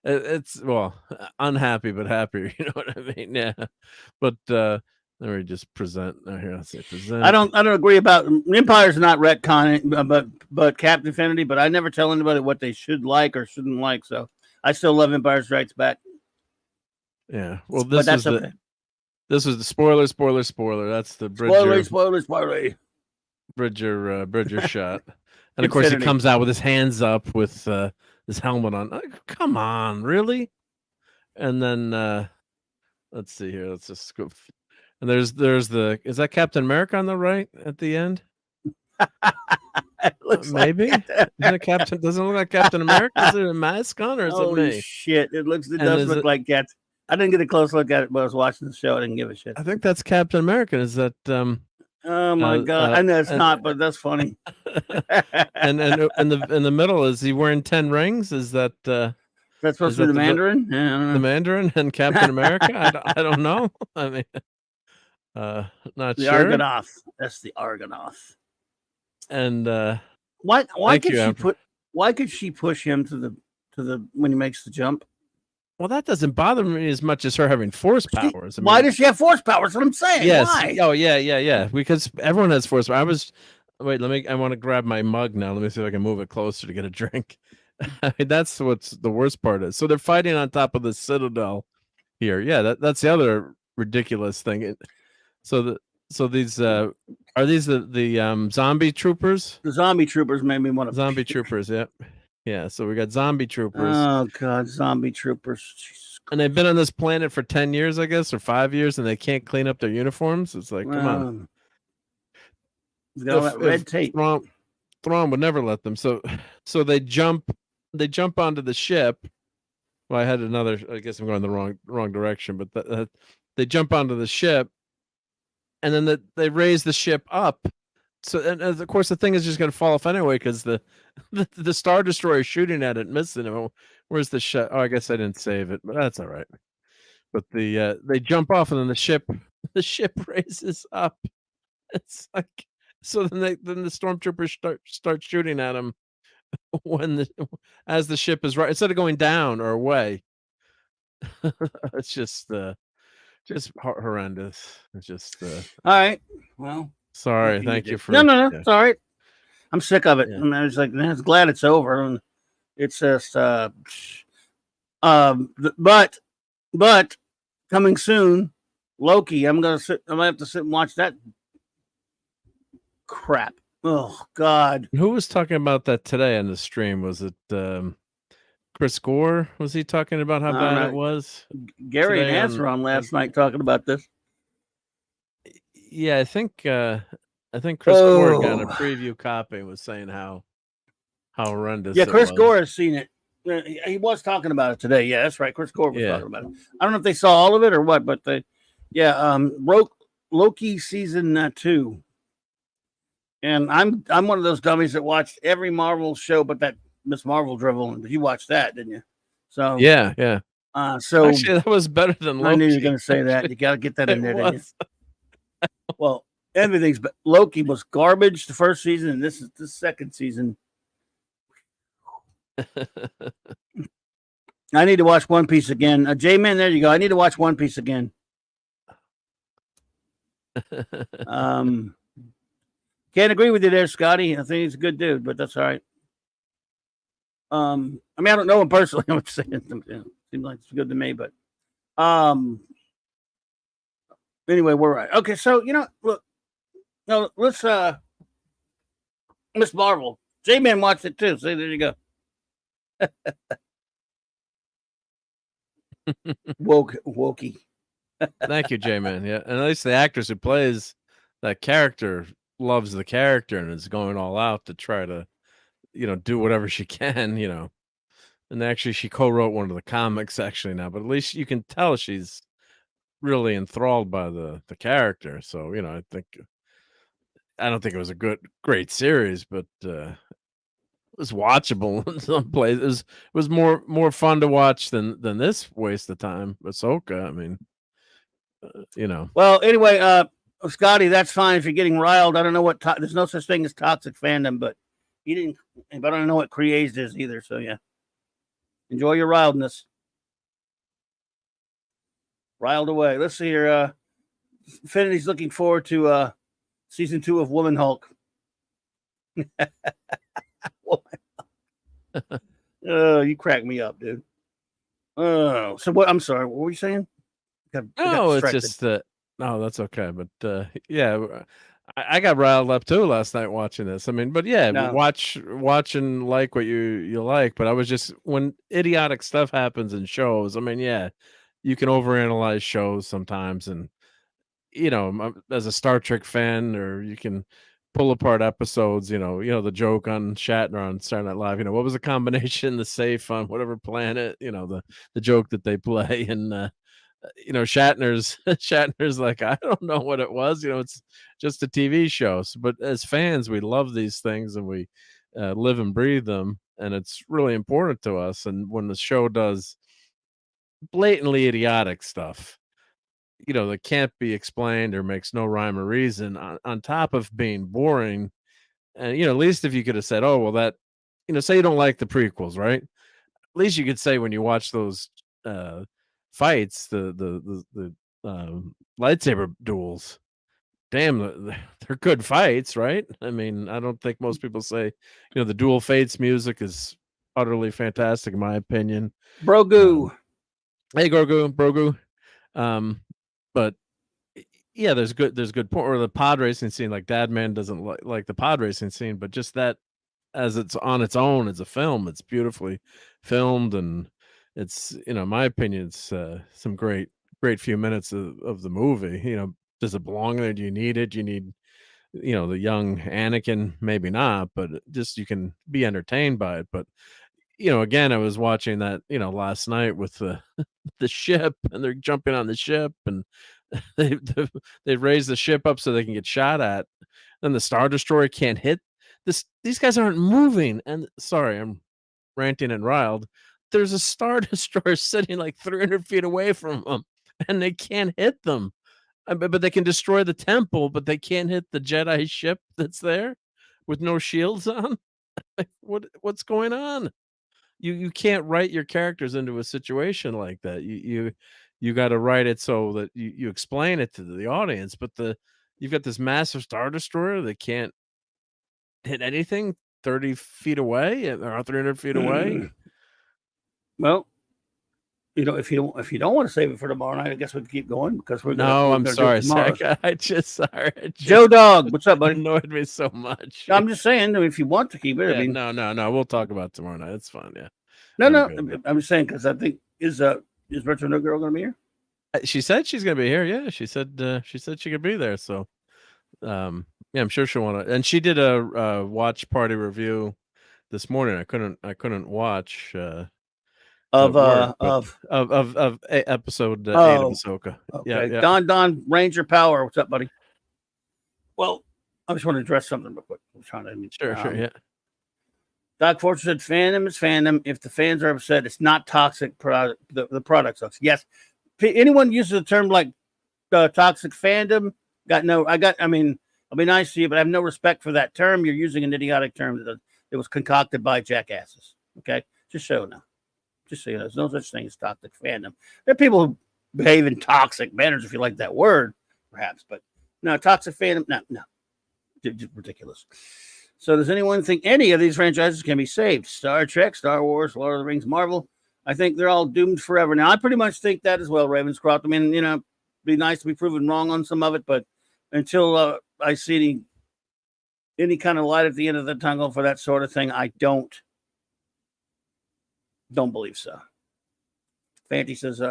It's unhappy but happier, you know what I mean? Yeah. But let me just present here. Let's say present. I don't agree about Empire's not retconning, but Captain Infinity, but I never tell anybody what they should like or shouldn't like. So I still love Empire Strikes Back. Yeah. Well, this was the spoiler. That's the Bridger. Spoiler. Bridger shot. And of course, he comes out with his hands up with his helmet on. Come on, really? And then let's see here. Let's just go. And there's is that Captain America on the right at the end? Maybe. Doesn't look like Captain America. Is it a mask on, or is it me? Shit! It does look like Captain. I didn't get a close look at it, but I was watching the show. I didn't give a shit. I think that's Captain America. Is that? Oh my god! I know it's not, but that's funny. and in the middle, is he wearing 10 rings? Is that that's supposed to be the Mandarin? Yeah, I don't know. The Mandarin and Captain America? I don't know. I mean, not the sure. Argonath. That's the Argonath. And why could she push him to the when he makes the jump? Well, that doesn't bother me as much as her having force powers. Why does she have force powers? That's what I'm saying. Yes. Why? Oh, yeah. Because everyone has force powers. I want to grab my mug now. Let me see if I can move it closer to get a drink. I mean, that's what's the worst part is. So they're fighting on top of the Citadel here. Yeah, that's the other ridiculous thing. So these are these the zombie troopers? The zombie troopers made me want to. Zombie troopers, yep. Yeah, so we got zombie troopers. Oh god, zombie troopers. And they've been on this planet for 10 years, I guess, or 5 years, and they can't clean up their uniforms. It's like, come on. Got all that red tape. Thrawn would never let them. So they jump onto the ship. Well, I guess I'm going the wrong direction, but they jump onto the ship, and then they raise the ship up. So, and of course, the thing is just going to fall off anyway because the Star Destroyer is shooting at it, missing him. Where's the shot? Oh, I guess I didn't save it, but that's all right. But they jump off, and then the ship raises up. It's like, so then the stormtroopers start shooting at him as the ship is right instead of going down or away. It's just horrendous. It's just all right. Well. Sorry, thank you for no. Yeah. It's all right. I'm sick of it. Yeah. And I was like, man, I'm glad it's over. And it's just but coming soon, Loki. I'm gonna have to sit and watch that crap. Oh God. Who was talking about that today on the stream? Was it Chris Gore? Was he talking about how bad it was? Gary and Hans were on last night talking about this. Yeah, I think Chris Gore got a preview copy and was saying how horrendous. Yeah, Chris Gore has seen it. He was talking about it today. Yeah, that's right. Chris Gore was talking about it. I don't know if they saw all of it or what, but Loki season 2. And I'm one of those dummies that watched every Marvel show, but that Miss Marvel drivel. You watched that, didn't you? So yeah. So actually, that was better than Loki. I knew you were going to say that. You got to get that in there, didn't you? Well, everything's. Loki was garbage the first season, and this second season I need to watch One Piece again. J-Man, there you go. I need to watch One Piece again. Can't agree with you there, Scotty. I think he's a good dude, but that's all right. I mean, I don't know him personally. I'm saying, seems like it's good to me, but anyway, we're right. Okay, so look, no, let's Miss Marvel. J-Man watched it too. So there you go. Wokey. Thank you, J-Man. Yeah, and at least the actress who plays that character loves the character and is going all out to try to, do whatever she can, And actually, she co-wrote one of the comics actually now, but at least you can tell she's really enthralled by the character. So I don't think it was a great series, but it was watchable in some places. It was more fun to watch than this waste of time. Ahsoka, I mean, Well, anyway, Scotty, that's fine if you're getting riled. I don't know what there's no such thing as toxic fandom, but he didn't. But I don't know what crazed is either. So yeah, enjoy your riledness. Riled away. Let's see here. Infinity's looking forward to season 2 of Woman Hulk. Oh, you crack me up, dude. Oh, so what? I'm sorry. What were you saying? No, it's just that. No, that's okay. But yeah, I got riled up too last night watching this. I mean, but yeah, watch and like what you like. But I was just, when idiotic stuff happens in shows, I mean, yeah, you can overanalyze shows sometimes, and as a Star Trek fan, or you can pull apart episodes. The joke on Shatner on Saturday Night Live. What was the combination? The safe on whatever planet. The joke that they play, and Shatner's like, I don't know what it was. It's just a TV show. But as fans, we love these things, and we live and breathe them, and it's really important to us. And when the show does blatantly idiotic stuff, that can't be explained or makes no rhyme or reason, on top of being boring, and at least if you could have said, oh well, that, say you don't like the prequels, right? At least you could say, when you watch those fights, the lightsaber duels, damn, they're good fights, right? I mean, I don't think most people say, the Duel Fates music is utterly fantastic in my opinion. Brogu. Hey, Brogu. But yeah, there's good point. Or the pod racing scene, like Dadman doesn't like the pod racing scene, but just that, as it's on its own as a film, it's beautifully filmed, and it's, in my opinion, it's some great few minutes of the movie. Does it belong there? Do you need it? Do you need, the young Anakin? Maybe not, but just, you can be entertained by it. But again, I was watching that, last night with the ship, and they're jumping on the ship, and they raise the ship up so they can get shot at, and the Star Destroyer can't hit these guys aren't moving. And sorry, I'm ranting and riled. There's a Star Destroyer sitting like 300 feet away from them, and they can't hit them. But they can destroy the temple, but they can't hit the Jedi ship that's there with no shields on. What's going on? You can't write your characters into a situation like that. You got to write it so that you explain it to the audience. But you've got this massive Star Destroyer that can't hit anything 30 feet away or 300 feet away. Well, if you don't want to save it for tomorrow night, I guess we can keep going, because we're I'm sorry, Zach. Joe Dog, what's up, buddy? Annoyed me so much. I'm just saying, if you want to keep it, yeah, I mean, no, we'll talk about it tomorrow night. It's fine. Yeah. No, I'm just saying, because I think is Retro No Girl going to be here? She said she's going to be here. Yeah, she said she could be there. So, yeah, I'm sure she'll want to. And she did a watch party review this morning. I couldn't watch of episode 8 of Ahsoka. Okay. Yeah. Don Ranger Power, what's up, buddy? Well, I just want to address something real quick. I'm trying to Sure, yeah. Doc Fortune said, "Fandom is fandom. If the fans are upset, it's not toxic. The product sucks." Yes. Anyone uses the term like toxic fandom, I mean, I'll be nice to you, but I have no respect for that term. You're using an idiotic term that was concocted by jackasses. Okay, just so you know. Just so you know, there's no such thing as toxic fandom. There are people who behave in toxic manners, if you like that word, perhaps. But no, toxic fandom, no. Ridiculous. So does anyone think any of these franchises can be saved? Star Trek, Star Wars, Lord of the Rings, Marvel? I think they're all doomed forever. Now, I pretty much think that as well, Ravenscroft. I mean, it'd be nice to be proven wrong on some of it, but until I see any kind of light at the end of the tunnel for that sort of thing, I don't believe so. Fanty says,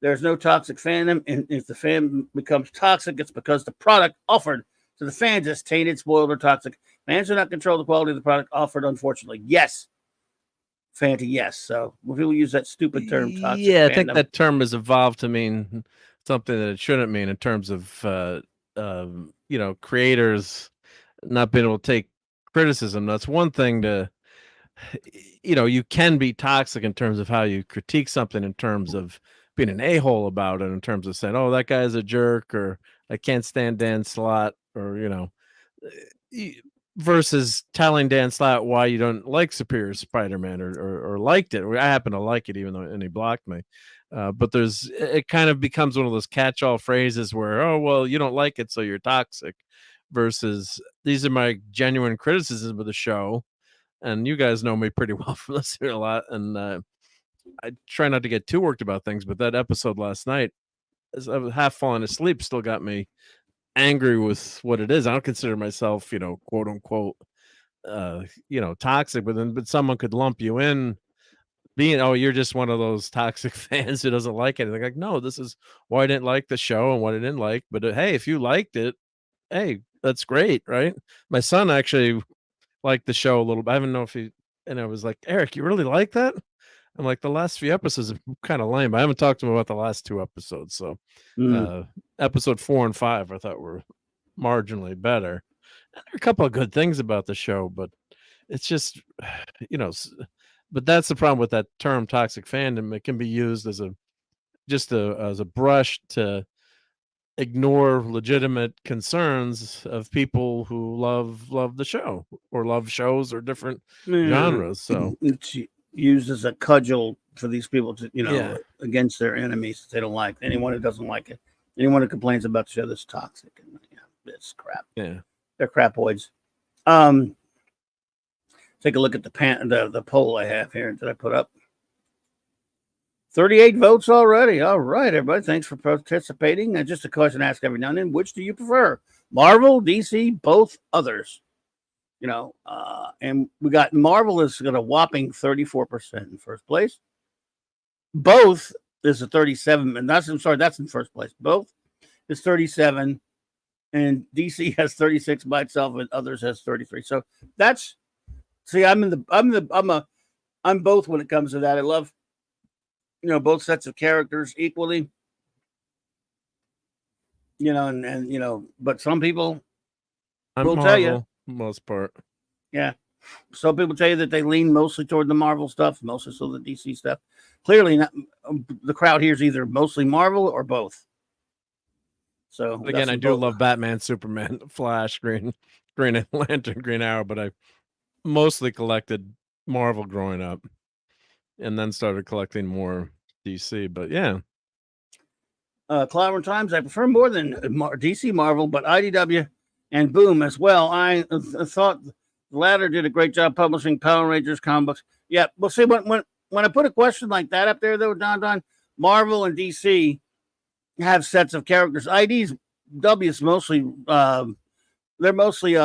there's no toxic fandom, and if the fan becomes toxic, it's because the product offered to the fans is tainted, spoiled, or toxic. Fans do not control the quality of the product offered, unfortunately. Yes. Fanty, yes. So when people use that stupid term, toxic yeah, fandom, I think that term has evolved to mean something that it shouldn't mean in terms of creators not being able to take criticism. That's one thing to, you can be toxic in terms of how you critique something, in terms of being an a-hole about it, in terms of saying, oh, that guy's a jerk, or I can't stand Dan Slott, or versus telling Dan Slott why you don't like Superior Spider-Man, or liked it. I happen to like it, even though and he blocked me. But it kind of becomes one of those catch-all phrases where, oh, well, you don't like it, so you're toxic, versus these are my genuine criticisms of the show. And you guys know me pretty well from listening a lot. And I try not to get too worked about things, but that episode last night, as I was half falling asleep, still got me angry with what it is. I don't consider myself, quote unquote, toxic, but someone could lump you in being, oh, you're just one of those toxic fans who doesn't like anything. Like, no, this is why I didn't like the show and what I didn't like. But hey, if you liked it, hey, that's great, right? My son actually liked the show a little bit. I don't know if and I was like, Eric, you really like that? I'm like, the last few episodes are kind of lame. I haven't talked to him about the last 2 episodes. So episode 4 and 5, I thought were marginally better. And there are a couple of good things about the show, but it's just, but that's the problem with that term toxic fandom. It can be used as a brush to ignore legitimate concerns of people who love the show or love shows or different genres. So it's used as a cudgel for these people to, against their enemies that they don't like. Anyone who doesn't like it, anyone who complains about the show that's toxic, and it's crap. Yeah, they're crapoids. Take a look at the poll I have here that I put up. 38 votes already. All right, everybody. Thanks for participating. Just a question asked every now and then. Which do you prefer? Marvel, DC, both others? And we got Marvel is got a whopping 34% in first place. Both is a 37, and that's in first place. Both is 37, and DC has 36 by itself, and others has 33. So I'm both when it comes to that. I love both sets of characters equally. But some people will tell you most part. Yeah. Some people tell you that they lean mostly toward the Marvel stuff, mostly so the DC stuff. Clearly, not the crowd here is either mostly Marvel or both. So again, I do love Batman, Superman, Flash, Green Lantern, Green Arrow, but I mostly collected Marvel growing up, and then started collecting more DC. But yeah, Clobberin Times, I prefer more than DC Marvel, but IDW and Boom as well. I thought the latter did a great job publishing Power Rangers comic books. Yeah, well, see, when I put a question like that up there, though, Don, Marvel and DC have sets of characters. IDW is mostly they're mostly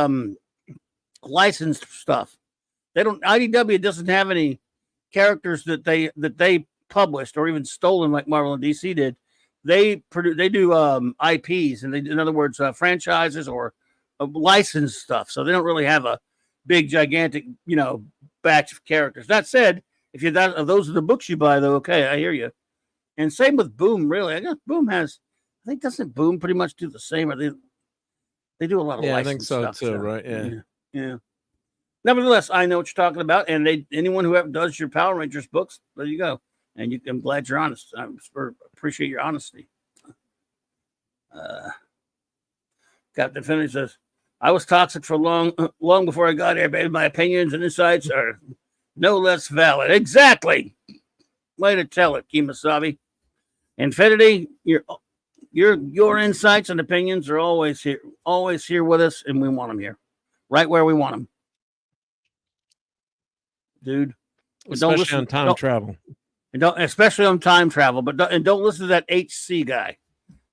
licensed stuff. IDW doesn't have any characters that they published or even stolen like Marvel and DC did. They do IPs, and in other words, franchises or licensed stuff. So they don't really have a big, gigantic, batch of characters. That said, if those are the books you buy, though, okay, I hear you. And same with Boom, really. I guess Boom doesn't Boom pretty much do the same? Or they do a lot of licensed stuff. I think so too, right? Yeah. Nevertheless, I know what you're talking about, and anyone who does your Power Rangers books, there you go. And I'm glad you're honest. I appreciate your honesty. Captain Finley says, I was toxic for long before I got here, baby. My opinions and insights are no less valid. Exactly. Way to tell it, Kimasabi. Infinity, your insights and opinions are always here with us, and we want them here, right where we want them, dude. Especially on time travel. Especially on time travel, but don't listen to that HC guy.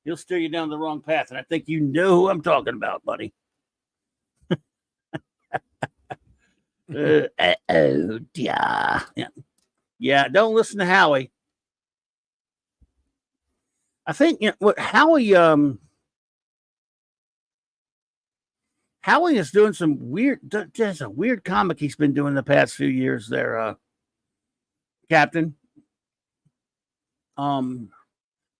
He'll steer you down the wrong path, and I think you know who I'm talking about, buddy. Yeah. Don't listen to Howie. I think what Howie is doing some weird. There's a weird comic he's been doing the past few years. There, Captain.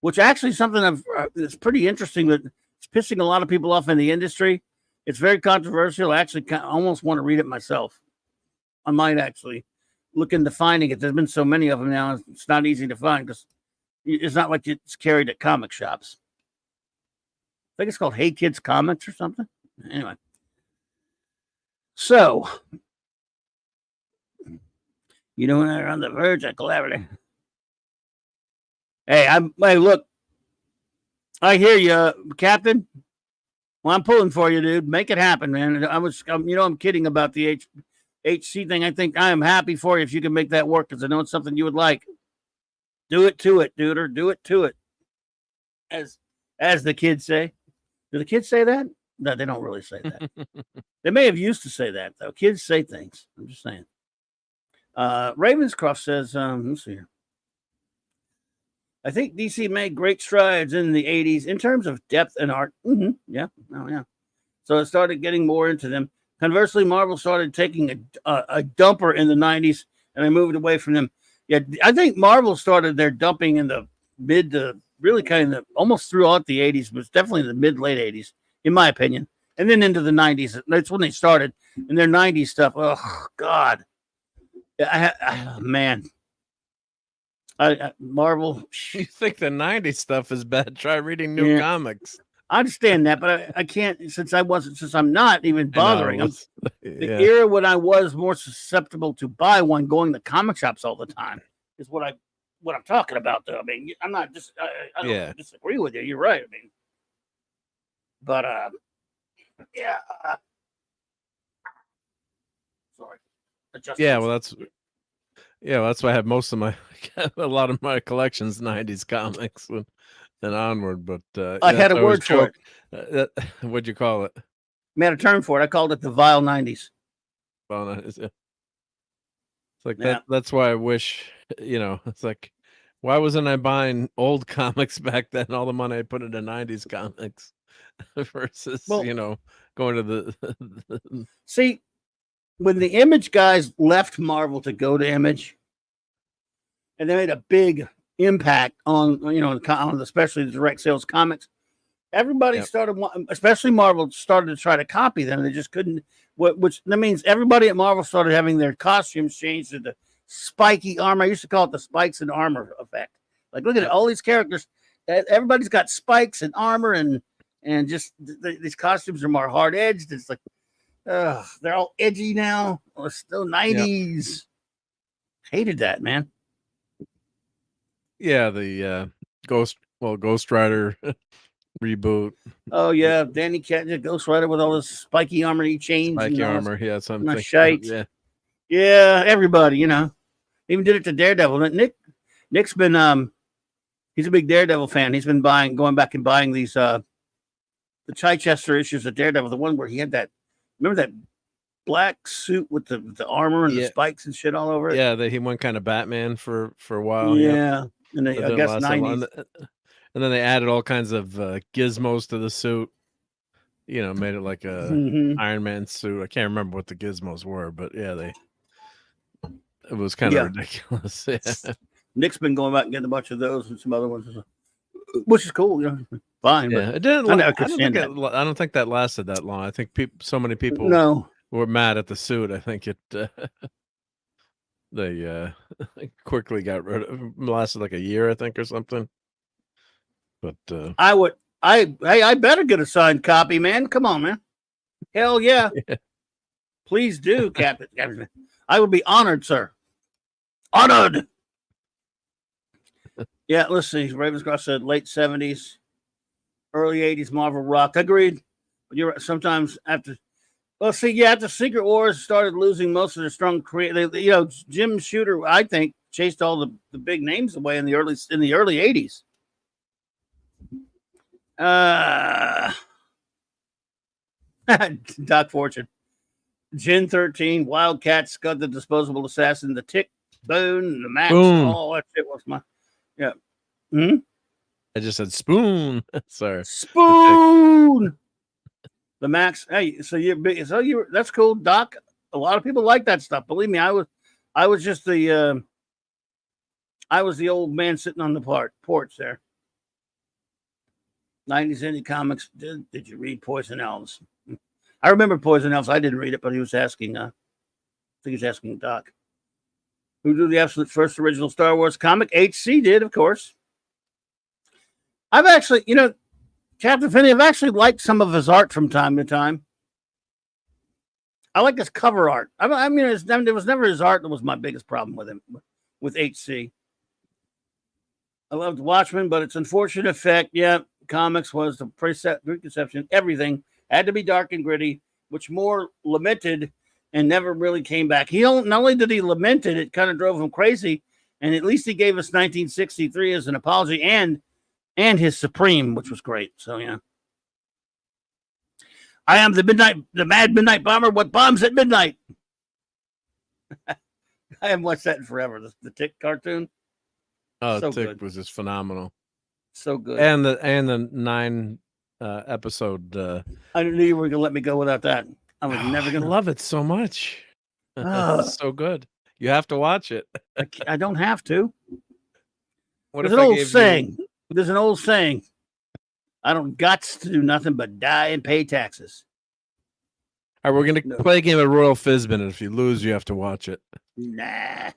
Which actually something it's pretty interesting that it's pissing a lot of people off in the industry. It's very controversial. I actually almost want to read it myself. I might actually look into finding it. There's been so many of them now. It's not easy to find because it's not like it's carried at comic shops. I think it's called Hey Kids Comics or something. Anyway. So, they're on the verge of collaborating. Hey, look. I hear you, Captain. Well, I'm pulling for you, dude. Make it happen, man. I'm kidding about the HC thing. I think I am happy for you if you can make that work because I know it's something you would like. Do it to it, dude, or do it to it. As the kids say. Do the kids say that? No, they don't really say that. They may have used to say that, though. Kids say things. I'm just saying. Ravenscroft says, let's see here. I think DC made great strides in the 80s in terms of depth and art. Mm-hmm. Yeah. Oh, yeah. So it started getting more into them. Conversely, Marvel started taking a dumper in the 90s, and I moved away from them. Yeah, I think Marvel started their dumping in the mid to really kind of almost throughout the 80s, but it's definitely the mid-late 80s, in my opinion. And then into the 90s. That's when they started. And their 90s stuff, oh, God. Man. Marvel. You think the 90s stuff is bad? Try reading new comics. I understand that, but I can't since I'm not even bothering. The era when I was more susceptible to buy one going to comic shops all the time is what I'm talking about, though. I mean, I'm not just I don't disagree with you. You're right. I mean, but sorry. That's why I have most of my a lot of my collections 90s comics and onward. But I had a word for it. What'd you call it? I had a term for it. I called it the vile 90s. Vile 90s. Yeah. It's like that. That's why I wish it's like, why wasn't I buying old comics back then? All the money I put into 90s comics versus going to the see. When the Image guys left Marvel to go to Image, and they made a big impact on especially the direct sales comics, everybody started, especially Marvel, started to try to copy them. They just couldn't. Which that means everybody at Marvel started having their costumes changed to the spiky armor. I used to call it the spikes and armor effect. Like, look at all these characters. Everybody's got spikes and armor, and just these costumes are more hard edged. It's like. They're all edgy now. It's still 90s. Yep. Hated that, man. Yeah, the Ghost Rider reboot. Oh yeah, Danny Cat, Ghost Rider with all this spiky armor he changed. Spiky armor, something. Shite. Yeah, everybody, even did it to Daredevil. Nick's been he's a big Daredevil fan. He's been going back and buying these the Chichester issues of Daredevil, the one where he had that. Remember that black suit with the armor and the spikes and shit all over it? Yeah, he went kind of Batman for a while. Yeah, and I guess 90s. And then they added all kinds of gizmos to the suit. Made it like a Iron Man suit. I can't remember what the gizmos were, but it was kind of ridiculous. Yeah. Nick's been going back and getting a bunch of those and some other ones, which is cool. Fine, but it didn't. I don't think that lasted that long. I think so many people were mad at the suit. I think it they quickly got rid of. It lasted like a year, I think, or something. But I better get a signed copy, man. Come on, man. Hell yeah. Please do, Captain. I would be honored, sir. Honored. Yeah, let's see. Ravenscroft said late 70s, early 80s Marvel rocked. Agreed. But you're right. Sometimes after, well, see, yeah, after Secret Wars started losing most of their strong creative, you know, Jim Shooter, I think, chased all the big names away in the early 80s. Doc Fortune. Gen 13, Wildcat, Scud the Disposable Assassin, the Tick, Boone, the Max, all that shit was my. Yeah. I just said spoon. Sorry. Spoon. The Max. Hey, so you're big. So you. That's cool, Doc. A lot of people like that stuff. Believe me, I was just the. I was the old man sitting on the porch there. 90s indie comics. Did you read Poison Elves? I remember Poison Elves. I didn't read it, but he was asking. I think he was asking Doc. Who drew the absolute first original Star Wars comic? HC did, of course. I've actually, you know, Captain Finney, I've actually liked some of his art from time to time. I like his cover art. I mean, it was never his art that was my biggest problem with him, with HC. I loved Watchmen, but its unfortunate effect, yeah, comics was the preconception. Everything had to be dark and gritty, which Moore lamented and never really came back. Not only did he lament it, it kind of drove him crazy, and at least he gave us 1963 as an apology and his Supreme, which was great. So yeah. I am the mad midnight bomber. What bombs at midnight? I haven't watched that in forever. The Tick cartoon. Oh, so Tick good. was just phenomenal. So good. And the 9 episode. I knew you were gonna let me go without that. I was never gonna. I love it so much. It's so good. You have to watch it. I don't have to. What There's an old saying. There's an old saying. I don't guts to do nothing but die and pay taxes. All right, we're gonna play a game of Royal Fizbin, and if you lose, you have to watch it. Nah. Have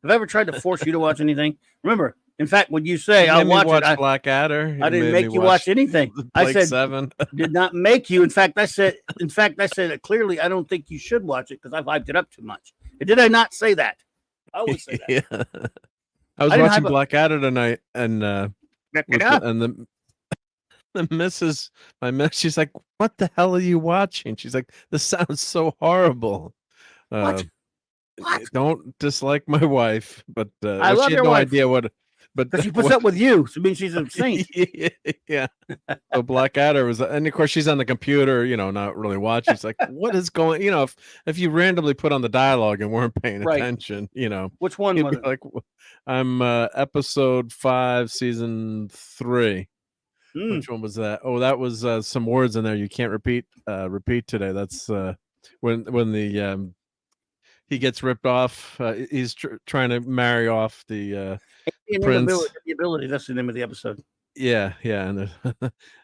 I ever tried to force you to watch anything? Remember, in fact, when you say I'll watch it, Blackadder. I didn't make you watch anything. I said 7. Did not make you. In fact, I said that clearly I don't think you should watch it because I've hyped it up too much. Did I not say that? I always say that. Yeah. I was watching Blackadder tonight, and the missus, she's like, "What the hell are you watching?" She's like, "This sounds so horrible." What? Don't dislike my wife, but I love she had your no wife. idea what. But she puts up with you, so it means she's a saint. Yeah. So Blackadder was, and of course she's on the computer, you know, not really watching. She's like, "What is going?" You know, if you randomly put on the dialogue and weren't paying attention, you know, which one was it? Like, I'm episode 5, season 3. Which one was that? Oh, that was some words in there you can't repeat today. That's when the he gets ripped off. He's trying to marry off the prince. The ability. That's the name of the episode. Yeah, and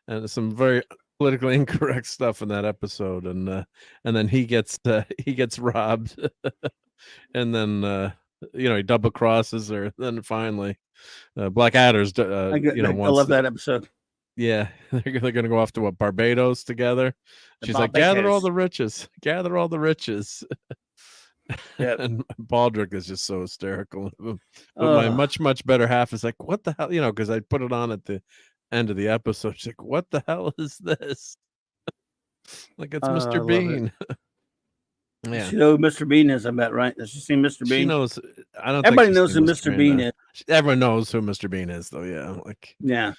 there's some very politically incorrect stuff in that episode, and then he gets robbed, and then you know, he double crosses her. Then finally, Blackadder's I love that episode. Yeah, they're gonna go off to Barbados together. She's like, gather all the riches. Yep. And Baldrick is just so hysterical. But my much better half is like, "What the hell?" You know, because I put it on at the end of the episode. She's like, "What the hell is this?" Like, it's Mr. Bean. Yeah, you know who Mr. Bean is. I bet, right? Does she see Mr. Bean? She knows. I don't. Everybody knows who Mr. Bean is. Everyone knows who Mr. Bean is, though. Yeah, like yeah.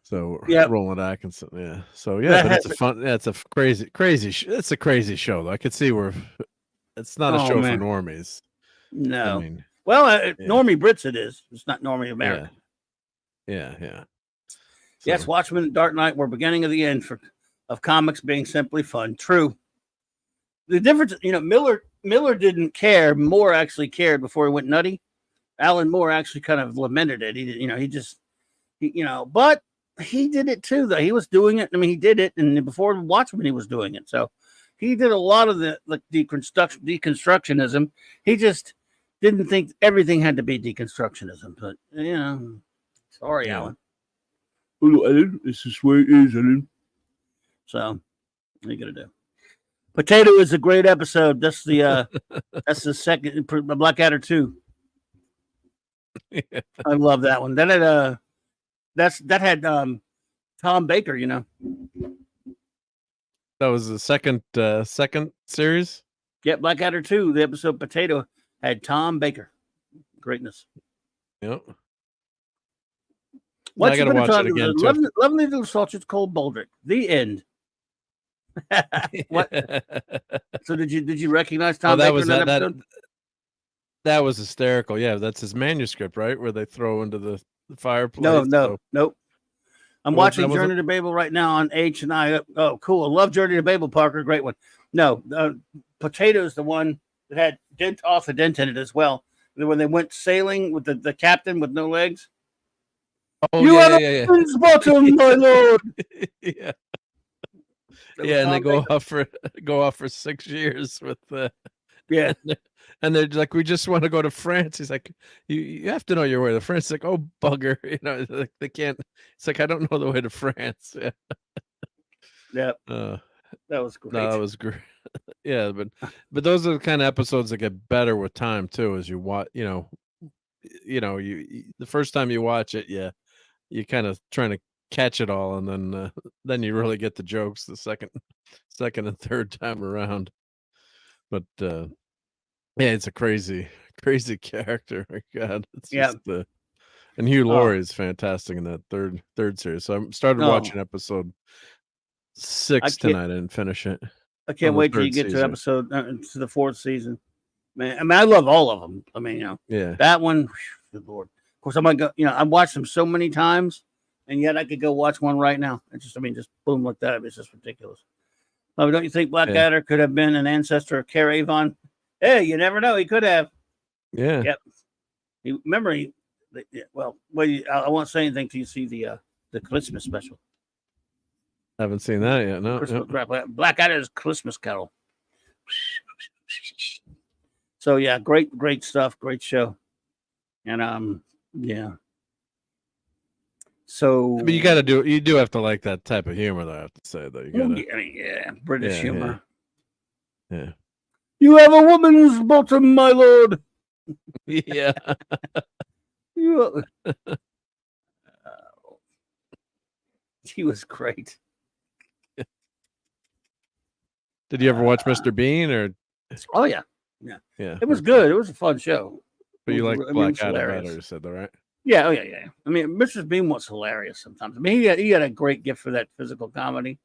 So Roland Atkinson, yeah. So yeah, but it's a fun. Yeah, it's a crazy. It's a crazy show. Though. I could see where it's not a show for normies. No. I mean, normie Brits it is. It's not normie American. Yeah. So, yes, Watchmen and Dark Knight were beginning of the end of comics being simply fun. True. The difference, you know, Miller didn't care. Moore actually cared before he went nutty. Alan Moore actually kind of lamented it. But he did it too, though. He was doing it. I mean, he did it, and before Watchmen, he was doing it. So he did a lot of the deconstructionism. He just didn't think everything had to be deconstructionism. But sorry, Alan. Hello, Alan. This is where it is, Alan. So what are you gonna do? Potato is a great episode. That's the second Blackadder 2. Yeah. I love that one. That had Tom Baker, you know. That was the second series. Yeah, Blackadder 2, the episode Potato had Tom Baker. Greatness. Yep. Once I gotta upon a watch time, it again. lovely little sausage called Baldrick. The end. What? So did you recognize Tom Baker in that episode? That was hysterical. Yeah, that's his manuscript, right? Where they throw into the fireplace. Nope. I'm watching Journey to Babel right now on H&I. Oh, cool. I love Journey to Babel, Parker. Great one. No, Potato's the one that had Arthur Dent in it as well. When they went sailing with the captain with no legs. Oh, you are the bottom, my lord. Yeah. Yeah, and they go off for 6 years with yeah. And they're like, we just want to go to France. He's like, you have to know your way to France. It's like, oh bugger, you know, like they can't. It's like, I don't know the way to France. Yeah. Yep. That was great. No, that was great. Yeah, but those are the kind of episodes that get better with time too, as you watch. You the first time you watch it, yeah, you kind of trying to catch it all, and then you really get the jokes the second and third time around. But yeah, it's a crazy character. My God, it's just and Hugh Laurie is fantastic in that third series. So I started watching episode 6 tonight. I didn't finish it. I can't wait till you get to episode to the 4th season. Man, I mean, I love all of them. I mean, that one, good Lord. Of course, I'm gonna go. I've watched them so many times, and yet I could go watch one right now. It's just boom like that. It's just ridiculous. Don't you think Blackadder could have been an ancestor of Care Avon? Hey, you never know. He could have. Yeah. Yep. I won't say anything till you see the Christmas special. I haven't seen that yet. No. Blackadder's Christmas Carol. So yeah, great stuff, great show, and yeah. So, but you do have to like that type of humor, though. I have to say, though, British humor. Yeah. You have a woman's bottom, my lord. Yeah. He was great. Did you ever watch Mr. Bean or? Oh yeah. It was good. It was a fun show. But you like Blackadder better, you said, though, right? Yeah. Oh yeah. I mean, Mr. Bean was hilarious sometimes. I mean, he had a great gift for that physical comedy.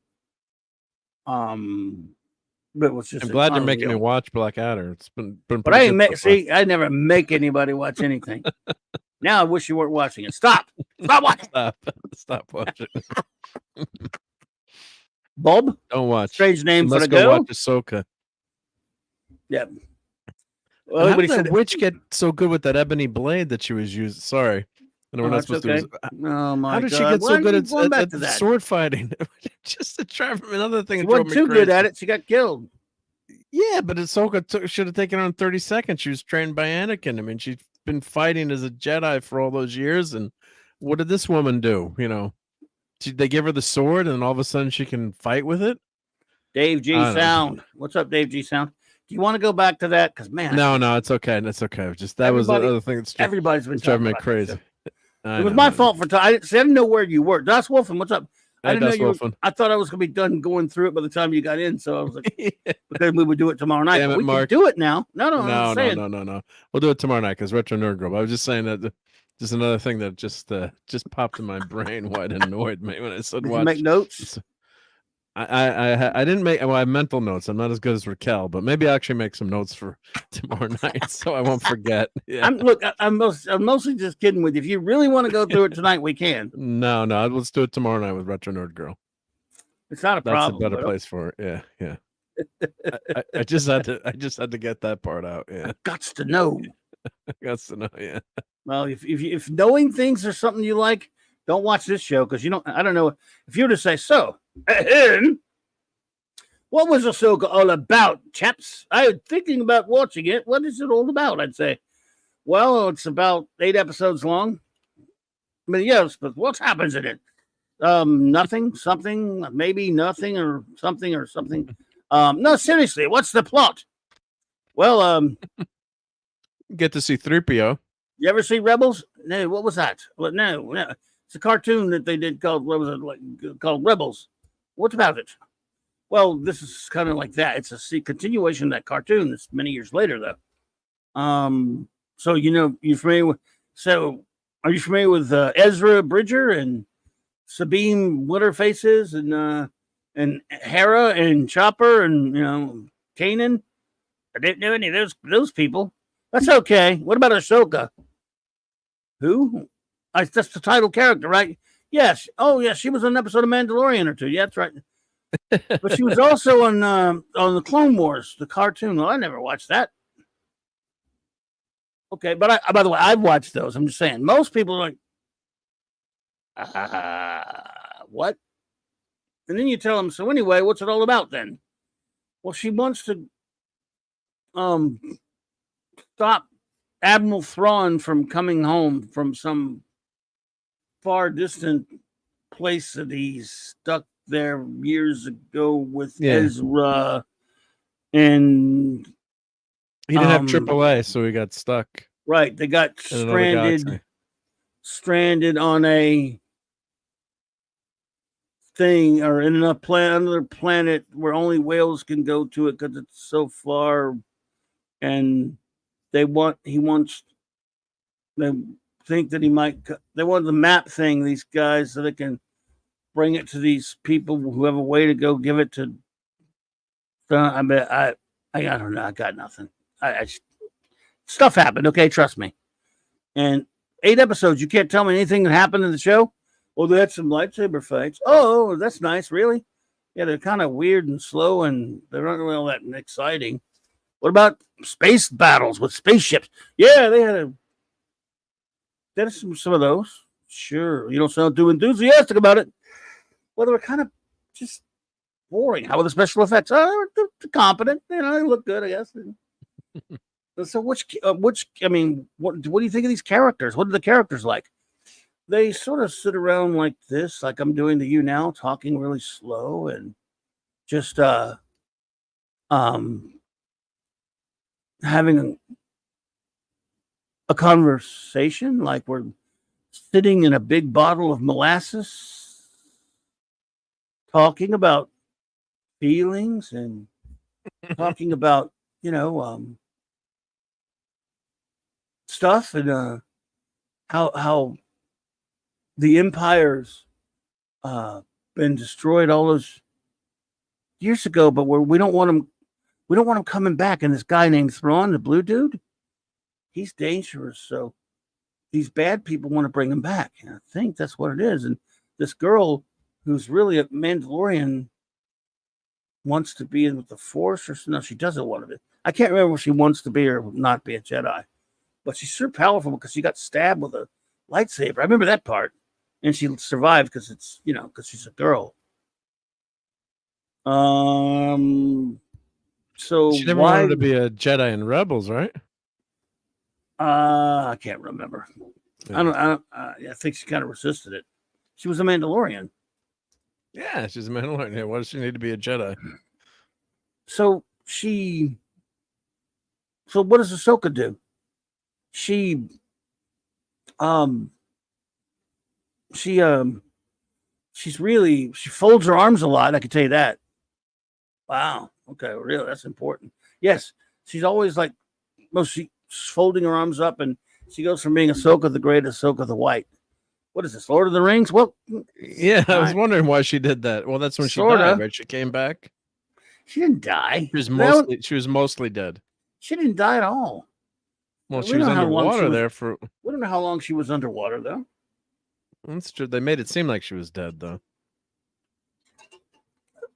But it was just. I'm glad you're making me watch Blackadder. It's been. But I never make anybody watch anything. Now I wish you weren't watching it. Stop watching. Stop watching. Bob? Don't watch. Strange name for the go girl. Watch Ahsoka. Yeah. Well, how did that witch get so good with that ebony blade that she was using? Sorry. We're not supposed to. Oh my God. How did she get so good at sword fighting? Just to try from another thing. She wasn't too good at it. She got killed. Yeah, but Ahsoka should have taken her in 30 seconds. She was trained by Anakin. I mean, she's been fighting as a Jedi for all those years. And what did this woman do? They give her the sword, and all of a sudden she can fight with it. Dave G Sound. What's up, Dave G Sound? Do you want to go back to that? Because man, no, it's okay. That's okay. Just that was the other thing that's everybody's been driving me crazy. It was my fault for I didn't know where you were. Das Wolfen, what's up? I didn't know you were, I thought I was gonna be done going through it by the time you got in. So I was like, because we would do it tomorrow night. Damn it, we Mark. can do it now. No. We'll do it tomorrow night because Retro Nerd Group. I was just saying that. Just another thing that just popped in my brain. Why it annoyed me when I said, "Watch." Make notes. I didn't make. Well, I have mental notes. I'm not as good as Raquel, but maybe I'll actually make some notes for tomorrow night so I won't forget. Yeah. I'm mostly just kidding with you. If you really want to go through it tonight, we can. No, let's do it tomorrow night with Retro Nerd Girl. It's not a problem. That's a better place for it. Yeah. I just had to get that part out. Yeah. I gots to know. Yeah. Well, if knowing things are something you like, don't watch this show because you don't. I don't know if you were to say so. What was Ahsoka all about, chaps? I'm thinking about watching it. What is it all about? I'd say. Well, it's about 8 episodes long. But yes, but what happens in it? Nothing, something, maybe nothing, or something. No, seriously, what's the plot? Well, Get to see 3PO. you ever see Rebels? No, what was that? Well, no. It's a cartoon that they did called, what was it, like, called Rebels. What about it? Well, this is kind of like that. It's a continuation of that cartoon. It's many years later, though. So you're familiar with. So, are you familiar with Ezra Bridger and Sabine Whatherfaces and Hera and Chopper and Kanan? I didn't know any of those people. That's okay. What about Ahsoka? Who? That's the title character, right? Yes. Oh, yes. She was on an episode of Mandalorian or two. Yeah, that's right. But she was also on the Clone Wars, the cartoon. Well, I never watched that. Okay, but by the way, I've watched those. I'm just saying, most people are like, what? And then you tell them, so anyway, what's it all about then? Well, she wants to stop Admiral Thrawn from coming home from some far distant place that he's stuck there years ago with Ezra, and he didn't have AAA, so he got stuck. Right, they got stranded on a thing or in another planet where only whales can go to it because it's so far, and they think that he might. They want the map thing. These guys so they can bring it to these people who have a way to go give it to. I don't know. I got nothing. Stuff happened. Okay, trust me. And 8 episodes. You can't tell me anything that happened in the show. Well, they had some lightsaber fights. Oh, that's nice. Really? Yeah, they're kind of weird and slow, and they're not really all that exciting. What about space battles with spaceships? Yeah, they had some of those. Sure. You don't sound too enthusiastic about it. Well, they were kind of just boring. How were the special effects? Oh, they're competent. They look good, I guess. So what do you think of these characters? What are the characters like? They sort of sit around like this, like I'm doing to you now, talking really slow and just having a conversation, like we're sitting in a big bottle of molasses, talking about feelings and talking about stuff and how the empire's been destroyed all those years ago, but we don't want him coming back. And this guy named Thrawn, the blue dude, he's dangerous. So these bad people want to bring him back. And I think that's what it is. And this girl who's really a Mandalorian wants to be in with the Force, or no, she doesn't want to be. I can't remember if she wants to be or not be a Jedi, but she's super powerful because she got stabbed with a lightsaber. I remember that part, and she survived because because she's a girl. So she never wanted to be a Jedi in Rebels, right? I can't remember. Yeah. I think she kind of resisted it. She was a Mandalorian. Yeah, she's a Mandalorian. Why does she need to be a Jedi? So what does Ahsoka do? She folds her arms a lot. I can tell you that. Wow. Okay. Really, that's important. Yes, she's always like she's folding her arms up, and she goes from being Ahsoka the Great to Ahsoka the White. What is this, Lord of the Rings? Well, yeah, I was wondering why she did that. Well, that's when she died, right? She came back. She didn't die. She was mostly dead. She didn't die at all. Well, she was underwater there for. We don't know how long she was underwater, though. That's true. They made it seem like she was dead, though.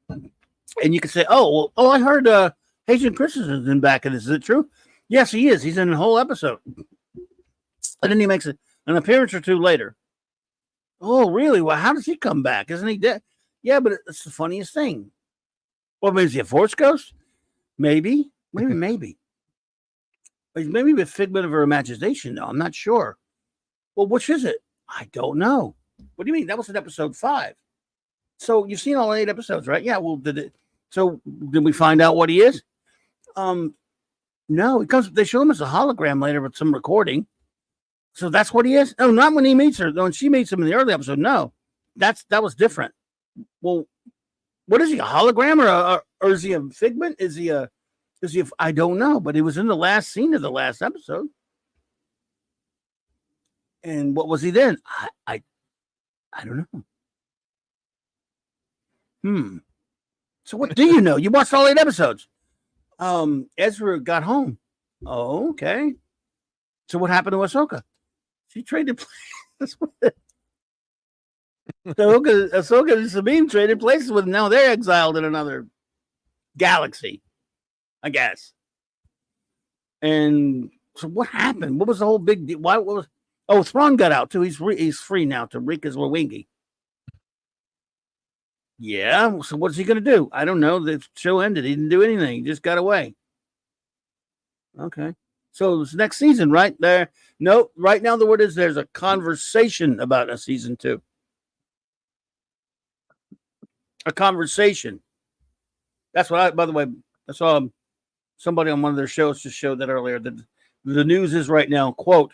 And you could say, I heard Hayden Christensen's in back in this. Is it true? Yes, he is. He's in the whole episode. And then he makes an appearance or two later. Oh, really? Well, how does he come back? Isn't he dead? Yeah, but it's the funniest thing. Well, maybe is he a Force ghost? Maybe. Maybe a figment of her imagination, though. I'm not sure. Well, which is it? I don't know. What do you mean? That was in episode 5. So you've seen all 8 episodes, right? Yeah. Well, So did we find out what he is? No, it comes. They show him as a hologram later with some recording. So that's what he is. No, not when he meets her. When she meets him in the early episode. No, that was different. Well, what is he? A hologram or is he a figment? Is he a? I don't know. But he was in the last scene of the last episode. And what was he then? I don't know. So what do you know? You watched all 8 episodes. Ezra got home. Oh, okay. So what happened to Ahsoka? She traded places with it. Ahsoka and Sabine traded places with him. Now they're exiled in another galaxy, I guess. And so what happened? What was the whole big deal? What was? Oh, Thrawn got out too. He's free now to Rika's Wawingi. Yeah. So what's he going to do? I don't know. The show ended. He didn't do anything. He just got away. Okay. So it's next season, right there. No, right now the word is there's a conversation about a season 2. A conversation. That's what by the way, I saw somebody on one of their shows just showed that earlier. That the news is right now, quote,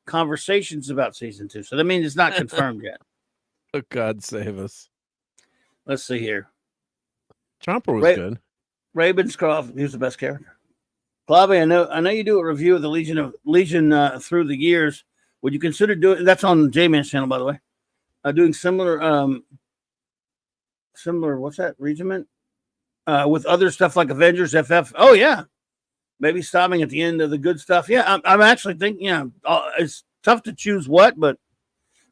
conversations about season 2. So that means it's not confirmed yet. Oh, God save us. Let's see here. Chomper was good. Ravenscroft, he was the best character. Clobberin, I know you do a review of the Legion through the years. Would you consider doing that's on J-Man's channel, by the way? Doing similar what's that regiment? With other stuff like Avengers, FF. Oh yeah. Maybe stopping at the end of the good stuff. Yeah, I'm actually thinking, it's tough to choose what, but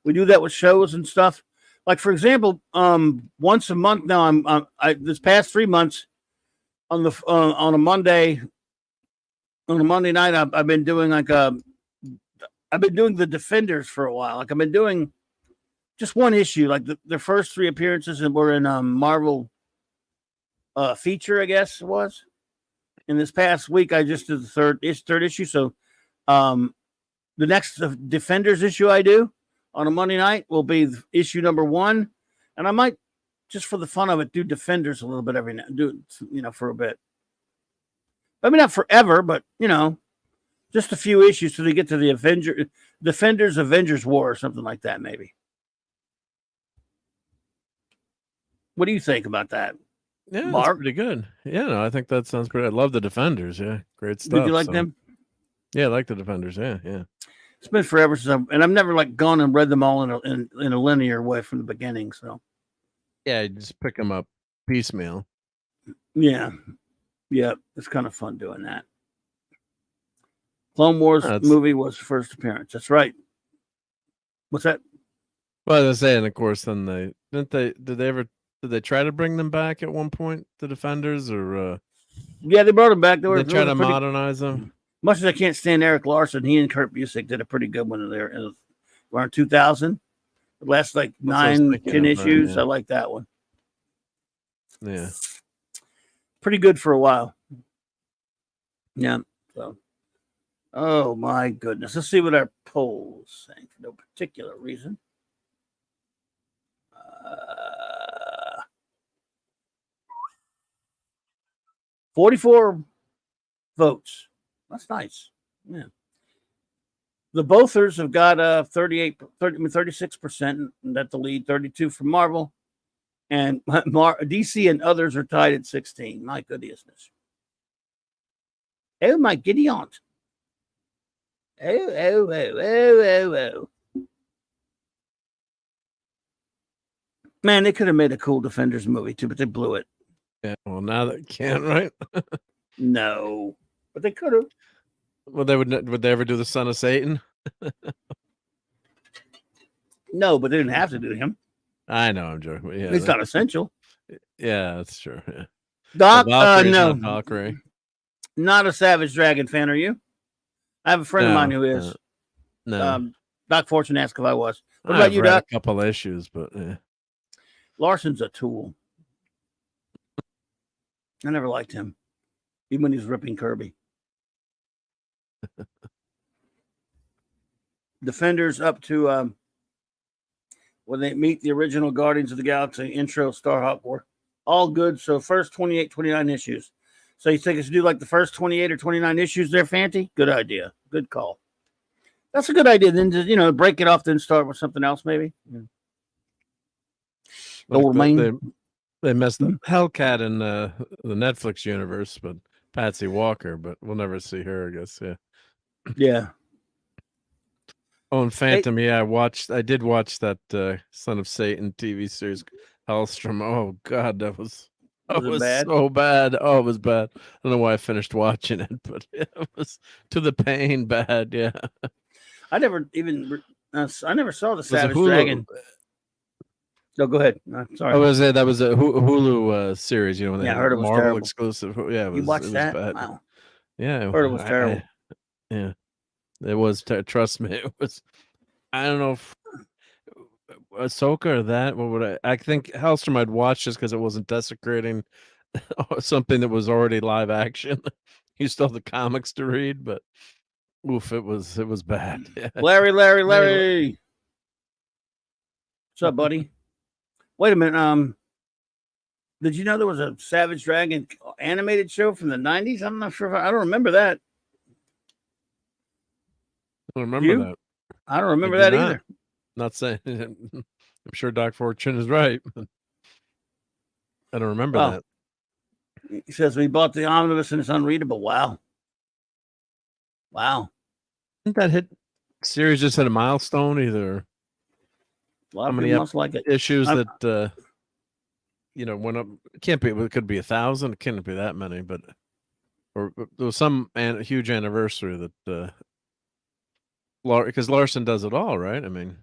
we do that with shows and stuff. Like for example, once a month now. This past 3 months on a Monday night, I've been doing I've been doing the Defenders for a while. Like I've been doing just one issue. Like the first 3 appearances were in Marvel feature, I guess it was. And this past week, I just did the third issue. So, the next Defenders issue I do on a Monday night will be issue number 1, and I might just for the fun of it do Defenders a little bit every now, for a bit. I mean, not forever, but just a few issues till they get to the Defenders Avengers War or something like that, maybe. What do you think about that? Yeah, Mark? that's pretty good. Yeah, no, I think that sounds pretty. I love the Defenders. Yeah, great stuff. Did you like them? Yeah, I like the Defenders. Yeah. It's been forever since I've never gone and read them all in a linear way from the beginning. So yeah, you just pick them up piecemeal. Yeah, it's kind of fun doing that. Clone Wars movie was first appearance. That's right. What's that? Well, I was saying, of course, then did they try to bring them back at one point, the Defenders, or yeah, they brought them back. They try to modernize them. Much as I can't stand Eric Larson, he and Kurt Busiek did a pretty good one there around 2000. The last 9-10 issues. Right, yeah. I like that one. Yeah, pretty good for a while. Yeah. So, oh my goodness. Let's see what our polls saying for no particular reason. 44 votes. That's nice. Yeah. The Bothers have got 36%. That's the lead. 32 from Marvel. And DC and others are tied at 16. My goodness. Oh, my giddy aunt. Oh. Man, they could have made a cool Defenders movie too, but they blew it. Yeah, well, now they can't, right? No, but they could have. Well, would they ever do the Son of Satan? No, but they didn't have to do him. I know, I'm joking. But yeah, it's not essential. Yeah, that's true. Yeah. Doc, no, Valkyrie. Not a Savage Dragon fan, are you? I have a friend of mine who is. No. Doc Fortune asked if I was. What about you, Doc? A couple issues, but yeah. Larson's a tool. I never liked him, even when he was ripping Kirby. Defenders up to when they meet the original Guardians of the Galaxy intro Starhawk War. All good. So first 28, 29 issues. So you think it's do like the first 28 or 29 issues there, Fanty? Good idea. Good call. That's a good idea. Then just, break it off, then start with something else, maybe. Yeah. They messed up Hellcat in the Netflix universe, but Patsy Walker, but we'll never see her, I guess. Yeah. Yeah. Oh, and Phantom, I did watch that Son of Satan TV series, Hellstrom. Oh God, that was bad? so bad. Oh, it was bad. I don't know why I finished watching it, but it was to the pain bad. Yeah. I never saw the Savage Dragon. No, go ahead. Sorry. That was a Hulu series. You know, when they I heard it was Marvel terrible. exclusive. Yeah, You watched that? bad. Wow. Yeah, heard it was terrible. Yeah, it was. Trust me, it was. I don't know if Ahsoka or that. What would I think Hellstrom I'd watch just because it wasn't desecrating something that was already live action. You still have the comics to read, but oof, it was bad. Yeah. Larry. What's up, buddy? Wait a minute. Did you know there was a Savage Dragon animated show from the 90s? I'm not sure I don't remember that. I don't remember that. I don't remember that either. Not saying I'm sure Doc Fortune is right. But I don't remember that. He says we bought the omnibus and it's unreadable. Wow. Didn't that hit series just hit a milestone either? A lot of people must like it. Issues that went up. It could be 1,000. It can't be that many, but or there was some huge anniversary that because Larson does it all, right? I mean,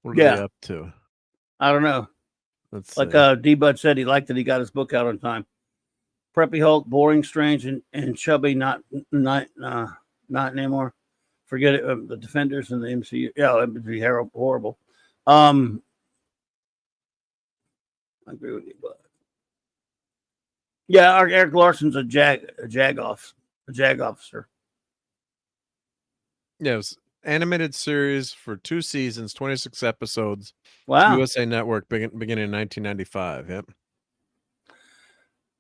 what are they up to? I don't know. D-Bud said he liked that he got his book out on time. Preppy Hulk, boring, strange, and chubby, not anymore. Forget it. The Defenders and the MCU. Yeah, it would be horrible. I agree with you, but yeah, Eric Larson's a JAG officer. Yeah, it was animated series for 2 seasons, 26 episodes. Wow. USA Network beginning in 1995. Yep.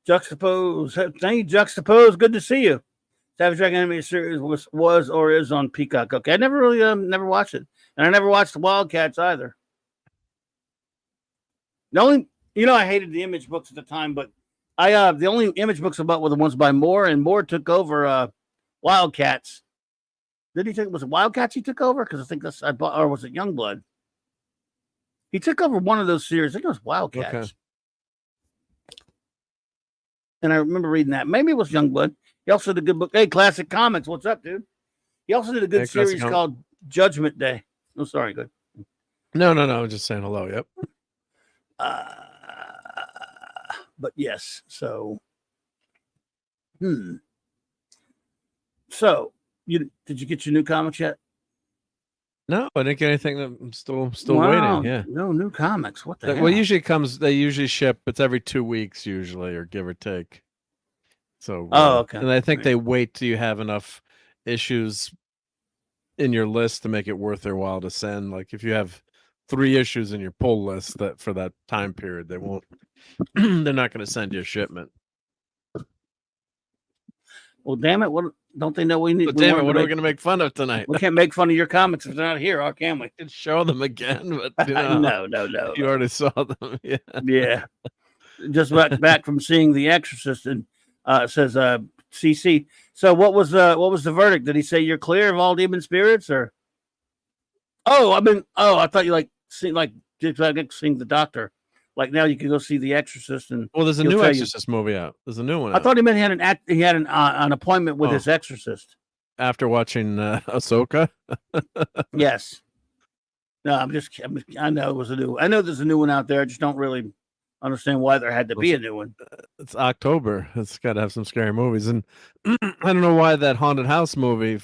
Juxtapose. Thank you, Juxtapose. Good to see you. Savage Dragon animated series was or is on Peacock. Okay, I never really never watched it, and I never watched the Wildcats either. The only, I hated the Image books at the time, but the only Image books about were the ones by Moore, and Moore took over Wildcats. Did he take? Was it Wildcats he took over? Because I think or was it Youngblood? He took over one of those series. I think it was Wildcats. Okay. And I remember reading that. Maybe it was Youngblood. He also did a good book. Hey, Classic Comics, what's up, dude? He also did a good series called Judgment Day. Oh, sorry, good. No. I'm just saying hello. Yep. But yes, so. So, did you get your new comics yet? No, I didn't get anything. I'm still waiting. Yeah. No new comics. What the hell? Well, they usually ship. It's every 2 weeks usually, or give or take. So, okay. And I think they wait till you have enough issues in your list to make it worth their while to send. Like if you have 3 issues in your pull list that for that time period, they won't. They're not going to send you a shipment. Well, damn it! What don't they know we need? What are we going to make fun of tonight? We can't make fun of your comics if they're not here, can we? Can show them again, but no. You already saw them. Yeah. Yeah. Just back from seeing The Exorcist, and says CC. So what was the verdict? Did he say you're clear of all demon spirits, or? I thought you seeing the doctor. Like now you can go see The Exorcist, and there's a new Exorcist movie out. There's a new one. I thought he meant he had an appointment with his exorcist after watching Ahsoka. Yes. No, I know it was a new. I know there's a new one out there. I just don't really understand why there had to be a new one. It's October. It's got to have some scary movies, and I don't know why that haunted house movie,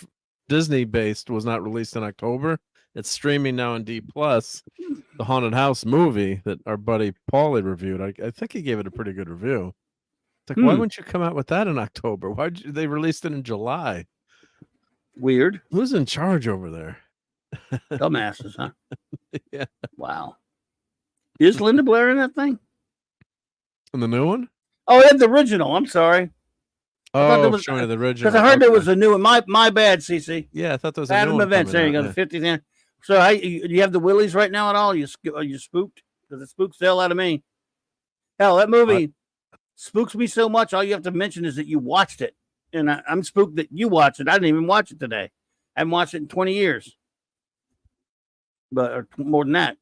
Disney based, was not released in October. It's streaming now on D+. The haunted house movie that our buddy Paulie reviewed. I think he gave it a pretty good review. It's like, why wouldn't you come out with that in October? Why they released it in July? Weird. Who's in charge over there? Dumbasses, huh? Yeah. Wow. Is Linda Blair in that thing? In the new one? Oh, in the original. I'm sorry. Oh, showing the original. Because I heard there was a new one. My bad, CC. Yeah, I thought there was a Adam new one. Events. There you go. Yeah. The 50th anniversary. So, you have the willies right now at all? You spooked? Because it spooks the hell out of me. Hell, that movie spooks me so much. All you have to mention is that you watched it. And I'm spooked that you watched it. I didn't even watch it today. I haven't watched it in 20 years. Or more than that.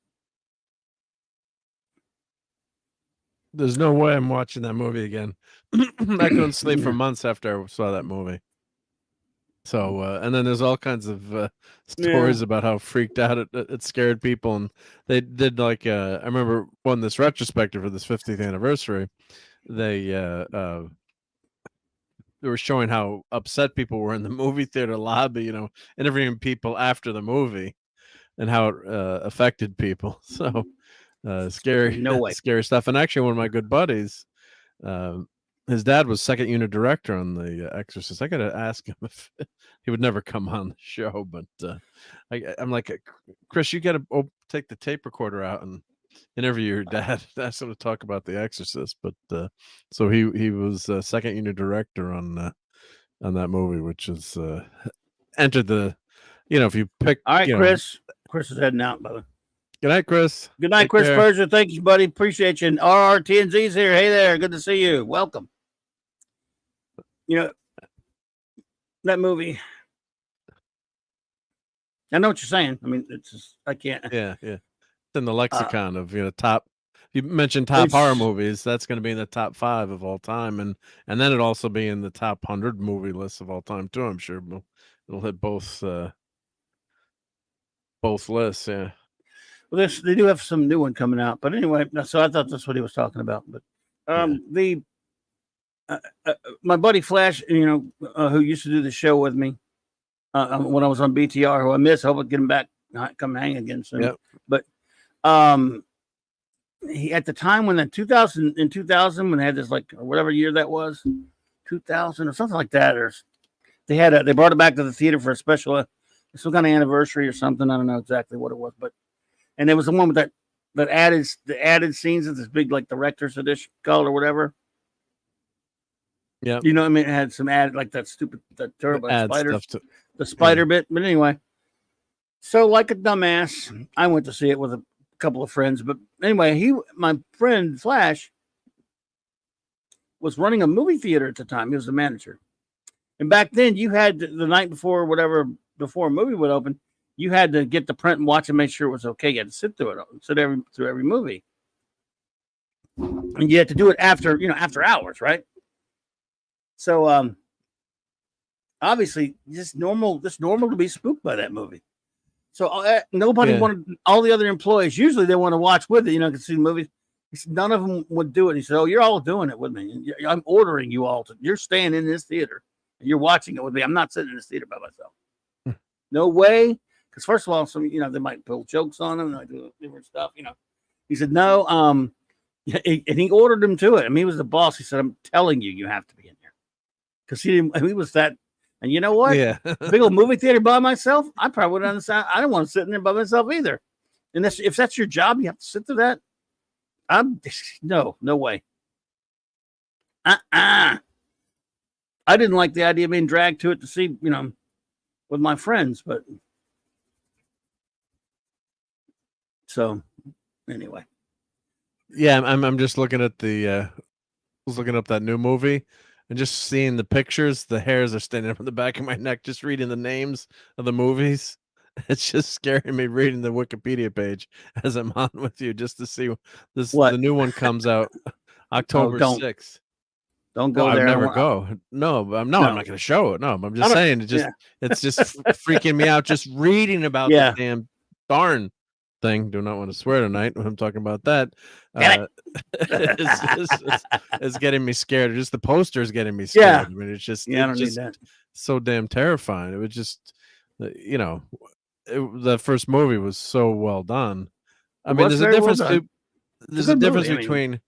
There's no way I'm watching that movie again. I couldn't sleep for months after I saw that movie. So, and then there's all kinds of stories about how freaked out it scared people. And they did like, I remember on this retrospective for this 50th anniversary, they were showing how upset people were in the movie theater lobby, interviewing people after the movie and how it affected people. So, scary, no way. Scary stuff. And actually, one of my good buddies, his dad was second unit director on The Exorcist. I gotta ask him if he would never come on the show, but I'm like, Chris, you gotta take the tape recorder out and interview your dad. Ask him to talk about The Exorcist. But so he was second unit director on that movie, which is entered the, if you pick. All right, Chris. Chris is heading out, brother. Good night, Chris. Good night, Chris Persia. Thank you, buddy. Appreciate you. And RRTNZ's here. Hey there. Good to see you. Welcome. That movie. I know what you're saying. I mean, it's just, I can't. Yeah. It's in the lexicon of, top. You mentioned top horror movies. That's going to be in the top 5 of all time. And then it'll also be in the top 100 movie lists of all time, too, I'm sure. It'll hit both lists, yeah. Well, they do have some new one coming out, but anyway, so I thought that's what he was talking about. But my buddy Flash, who used to do the show with me when I was on BTR, who I miss. I hope I get him back, come hang again soon. Yep. But he at the time when in 2000 when they had this or whatever year that was, 2000 or something like that, or they brought it back to the theater for a special some kind of anniversary or something. I don't know exactly what it was, but. And there was the one with that added scenes of this big director's edition called or whatever. Yeah. It had some added that terrible spider, the spider bit. But anyway, so like a dumbass, I went to see it with a couple of friends. But anyway, my friend Flash was running a movie theater at the time. He was the manager. And back then you had the night before before a movie would open, you had to get the print and watch and make sure it was okay. You had to sit through it, through every movie, and you had to do it after hours, right? So, obviously, just normal to be spooked by that movie. So nobody wanted. All the other employees usually they want to watch with it, can see the movies. He said none of them would do it. He said, "Oh, you're all doing it with me. I'm ordering you all you're staying in this theater and you're watching it with me. I'm not sitting in this theater by myself. No way." Because first of all, some they might pull jokes on him, and do different stuff. He said no. And he ordered him to it. I mean, he was the boss. He said, "I'm telling you, you have to be in here." Because he was that. And you know what? Yeah, big old movie theater by myself. I probably wouldn't understand. I don't want to sit in there by myself either. And if that's your job, you have to sit through that. No way. I didn't like the idea of being dragged to it to see, with my friends, but. So, anyway, yeah, I'm just looking at was looking up that new movie and just seeing the pictures. The hairs are standing up on the back of my neck just reading the names of the movies. It's just scaring me reading the Wikipedia page as I'm on with you just to see this. What? The new one comes out October 6th. Don't go there. I never go. No, I'm not going to show it. No, I'm just saying it's just freaking me out just reading about the damn darn thing. Do not want to swear tonight when I'm talking about that. It's getting me scared. Just the poster is getting me scared. Yeah. I mean, it's just I don't need that. So damn terrifying. It was just, the first movie was so well done. I mean, there's a difference. There's a difference between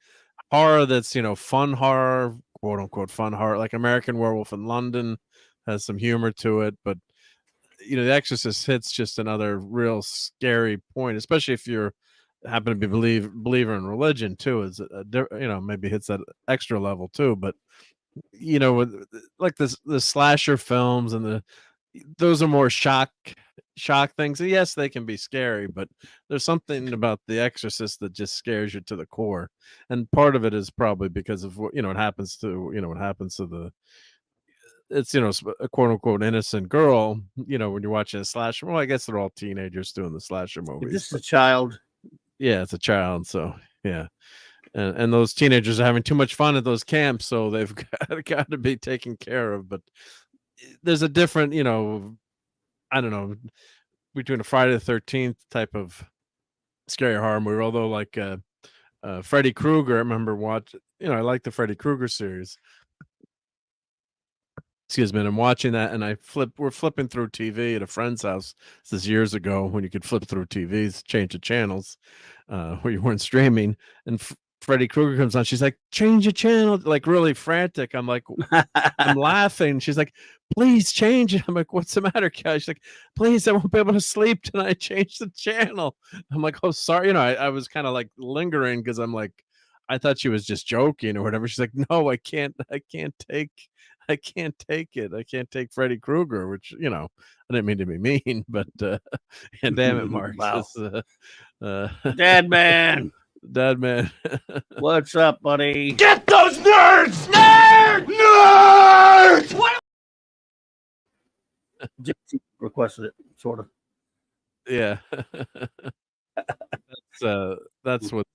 horror that's fun horror, quote unquote fun horror, like American Werewolf in London has some humor to it, but The Exorcist hits just another real scary point, especially if you're happen to be believer in religion too is maybe hits that extra level too. But with like the slasher films and those are more shock things. Yes, they can be scary, but there's something about The Exorcist that just scares you to the core. And part of it is probably because of what what happens to the it's a quote unquote innocent girl. When you're watching a slasher, well, I guess they're all teenagers doing the slasher movies. This is a child. Yeah, it's a child, so yeah. And those teenagers are having too much fun at those camps, so they've got to be taken care of. But there's a different, I don't know, between a Friday the 13th type of scary horror movie, although like Freddy Krueger, I remember I like the Freddy Krueger series. Excuse me, and I'm watching that, and we're flipping through TV at a friend's house. This is years ago when you could flip through TVs, change the channels, where you weren't streaming, and Freddy Krueger comes on. She's like, change the channel, like really frantic. I'm like, I'm laughing. She's like, please change it. I'm like, what's the matter, guys? She's like, please, I won't be able to sleep tonight. Change the channel. I'm like, oh, sorry. I was kind of like lingering because I'm like, I thought she was just joking or whatever. She's like, no, I can't take it. I can't take Freddy Krueger, which, I didn't mean to be mean, but and damn it, Mark. Wow. Dad man. What's up, buddy? Get those nerds! Nerds! What? JT requested it, sort of. Yeah. That's what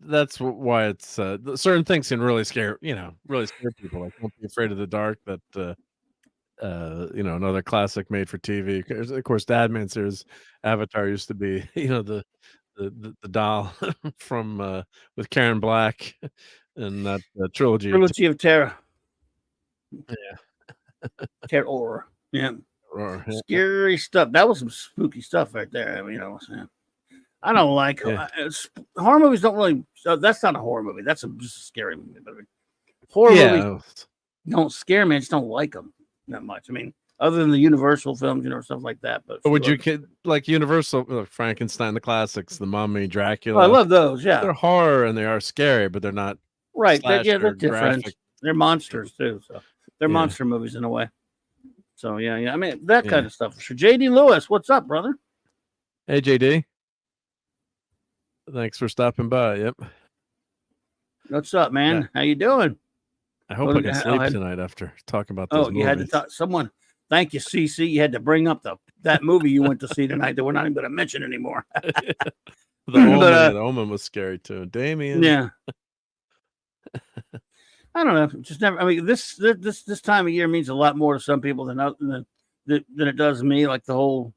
that's why it's certain things can really scare people. Like, don't be afraid of the dark. That another classic made for TV. Of course, Dadman series Avatar used to be the doll from with Karen Black and that trilogy of terror. Yeah. Terror. Yeah. Yeah. Scary stuff. That was some spooky stuff right there. I mean, I don't like horror movies. Don't really. That's not a horror movie. That's just a scary movie. But horror movies don't scare me. I just don't like them that much. I mean, other than the Universal films, stuff like that. But would you like Universal, Frankenstein, the classics, The Mummy, Dracula? I love those. Yeah, they're horror and they are scary, but they're not right. They're different. Graphic. They're monsters too. So they're monster movies in a way. So yeah. I mean, that kind of stuff. For JD Lewis, what's up, brother? Hey, JD. Thanks for stopping by. Yep. What's up, man? Yeah. How you doing? I hope I can sleep tonight after talking about those movies. You had to talk. Someone, thank you, CC. You had to bring up that movie you went to see tonight that we're not even going to mention anymore. The Omen was scary too. Damien. Yeah. I don't know. Just never. I mean, this time of year means a lot more to some people than it does to me. Like the whole,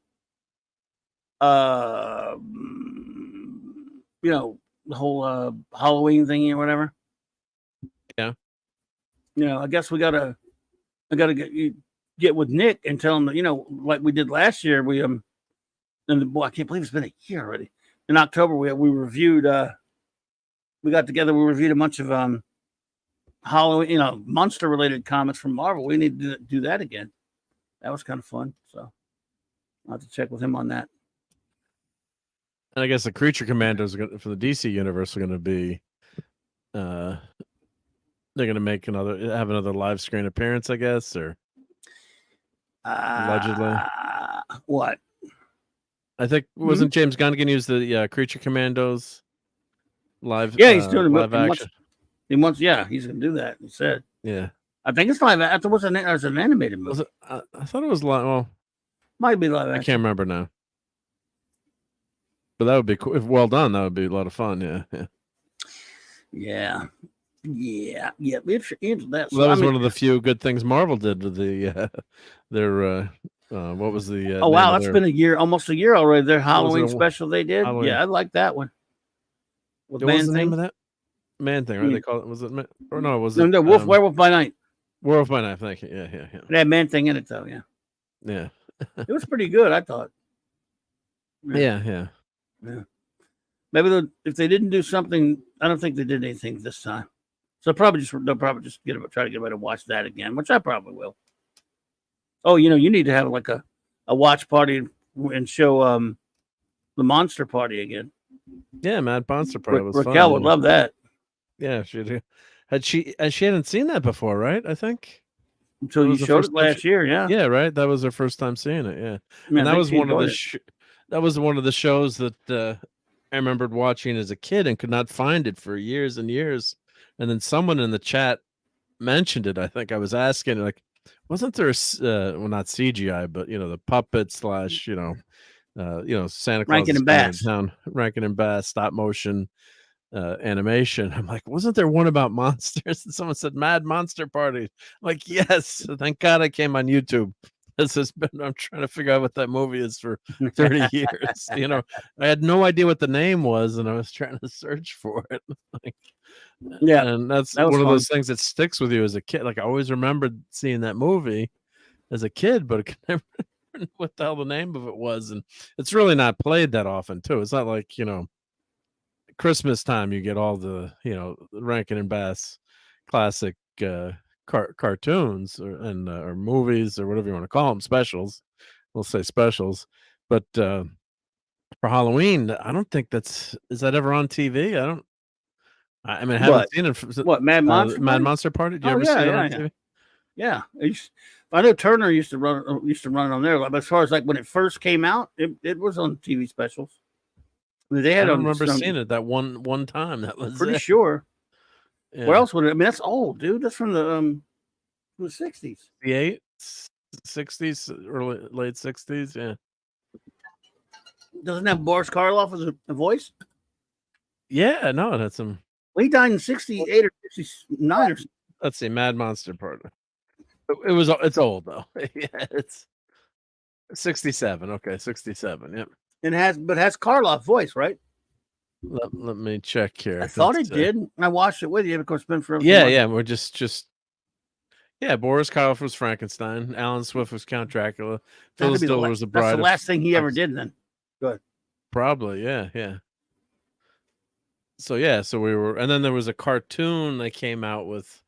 the whole Halloween thing or whatever. Yeah. I guess I gotta get with Nick and tell him that, like we did last year. We and I can't believe it's been a year already. In October, we reviewed. We got together. We reviewed a bunch of Halloween, monster related comics from Marvel. We need to do that again. That was kind of fun. So I'll have to check with him on that. And I guess the Creature Commandos for the DC universe are going to be, they're going to have another live screen appearance, I guess, or allegedly. What? I think wasn't James Gunn going to use the Creature Commandos live? Yeah, he's doing live action. He's going to do that. He said. Yeah. I think it's live. It was an animated movie. I thought it was live. Well, might be live action. I can't remember now. But that would be cool. If well done, that would be a lot of fun. Yeah. That was one of the few good things Marvel did with their what was the oh wow, that's been a year, almost a year already. Their Halloween special they did. Halloween. Yeah, I like that one. What was the name of that? Man Thing, right? They call it. Was it Man? Or no? Was it? No, Werewolf by Night. Werewolf by Night. Thank you. Yeah. It had Man Thing in it though. Yeah. Yeah. It was pretty good, I thought. Yeah. Maybe if they didn't do something, I don't think they did anything this time. So they'll probably just try to get ready to watch that again, which I probably will. Oh, you need to have like a watch party and show the Monster Party again. Yeah, Mad Monster Party was Raquel fun. would love that. Yeah, she hadn't seen that before, right? I think Until you showed it last year, yeah. Yeah, right. That was her first time seeing it. Yeah, Yeah, and I that think was she one of the enjoyed that was one of the shows that I remembered watching as a kid and could not find it for years and years. And then someone in the chat mentioned it. I think I was asking, like, wasn't there well, not CGI, but the puppet slash Santa Claus Rankin is and coming Bass. to town, Rankin and Bass stop motion animation. I'm like, wasn't there one about monsters? And someone said Mad Monster Party. I'm like, yes, thank God I came on YouTube. This has been, I'm trying to figure out what that movie is for 30 years. I had no idea what the name was, and I was trying to search for it. Yeah, and that's that was one of fun. those things that sticks with you as a kid. Like, I always remembered seeing that movie as a kid, but I could never remember what the hell the name of it was. And it's really not played that often too. It's not like Christmas time you get all the Rankin and Bass classic cartoons or movies or whatever you want to call them, specials. We'll say specials, but for Halloween, I don't think is that ever on TV? I mean, I haven't seen it. What, Mad Monster Mad Party? Monster Party? Did you Oh, ever yeah, see it yeah, on yeah. TV? Yeah, I know Turner used to run it on there. But as far as like when it first came out, it was on TV specials. I mean, they I had don't remember seeing it that one time. That was pretty sure. Yeah. Where else would it? I mean, that's old, dude. That's from the 60s. The 60s, early late 60s. Yeah. Doesn't have Boris Karloff as a voice? Yeah, no, it had some. Well, he died in 68 or 69 or something. Let's see, Mad Monster Party. It's old though. Yeah, it's 67. Okay, 67. Yep. And has Karloff voice, right? Let me check here. I thought it did. I watched it with you because it's been forever. Yeah. We're just Boris Karloff was Frankenstein. Alan Swift was Count Dracula. Phyllis Diller was the bride. That's the last thing he ever did. Then, good. Probably, yeah. So we were, and then there was a cartoon they came out with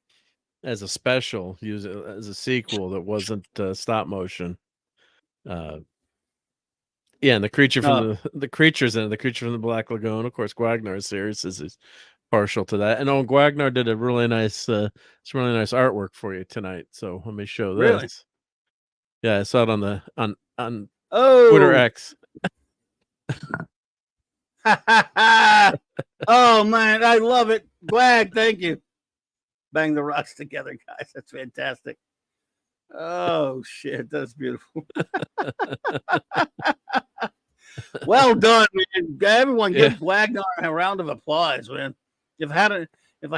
as a special, use it as a sequel that wasn't stop motion. And the creature from the creatures in the creature from the Black Lagoon, of course, Guagnar's series is partial to that. And Guagnar did a really nice artwork for you tonight. So let me show this. Really? Yeah, I saw it on Twitter Twitter X. Oh man, I love it. Gwag, thank you. Bang the rocks together, guys. That's fantastic. Oh shit, that's beautiful. Well done, man. Everyone give Gwagnar a round of applause, man. If I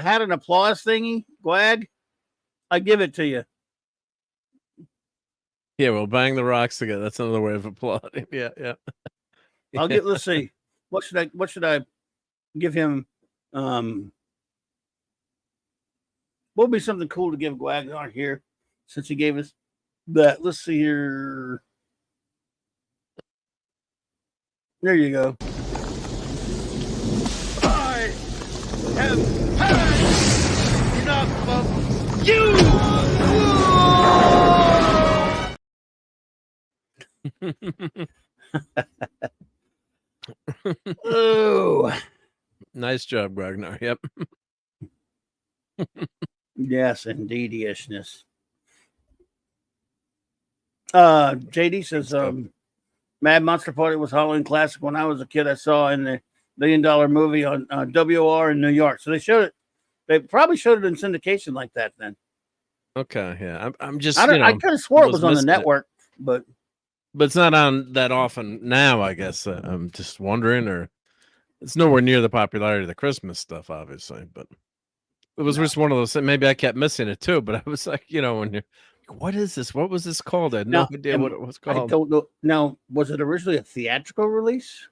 had an applause thingy, Gwag, I give it to you. Yeah, well, bang the rocks together. That's another way of applauding. Yeah. Let's see. What should I give him? What would be something cool to give Gwagnar here since he gave us that? Let's see here. There you go. I have had enough of you! Oh, Nice job, Ragnar. Yep. yes, indeed-ishness. JD says, Mad Monster Party was Halloween classic when I was a kid. I saw in the $1 Million movie on WOR in New York. So they showed it. They probably showed it in syndication like that then. Okay, yeah. I'm just. I kind of swore it was on the network, but it's not on that often now. I guess I'm just wondering, or it's nowhere near the popularity of the Christmas stuff, obviously. But it was just one of those. Maybe I kept missing it too. But I was like, when you're. What is this? What was this called? I had no idea what it was called. I don't know. Now, was it originally a theatrical release?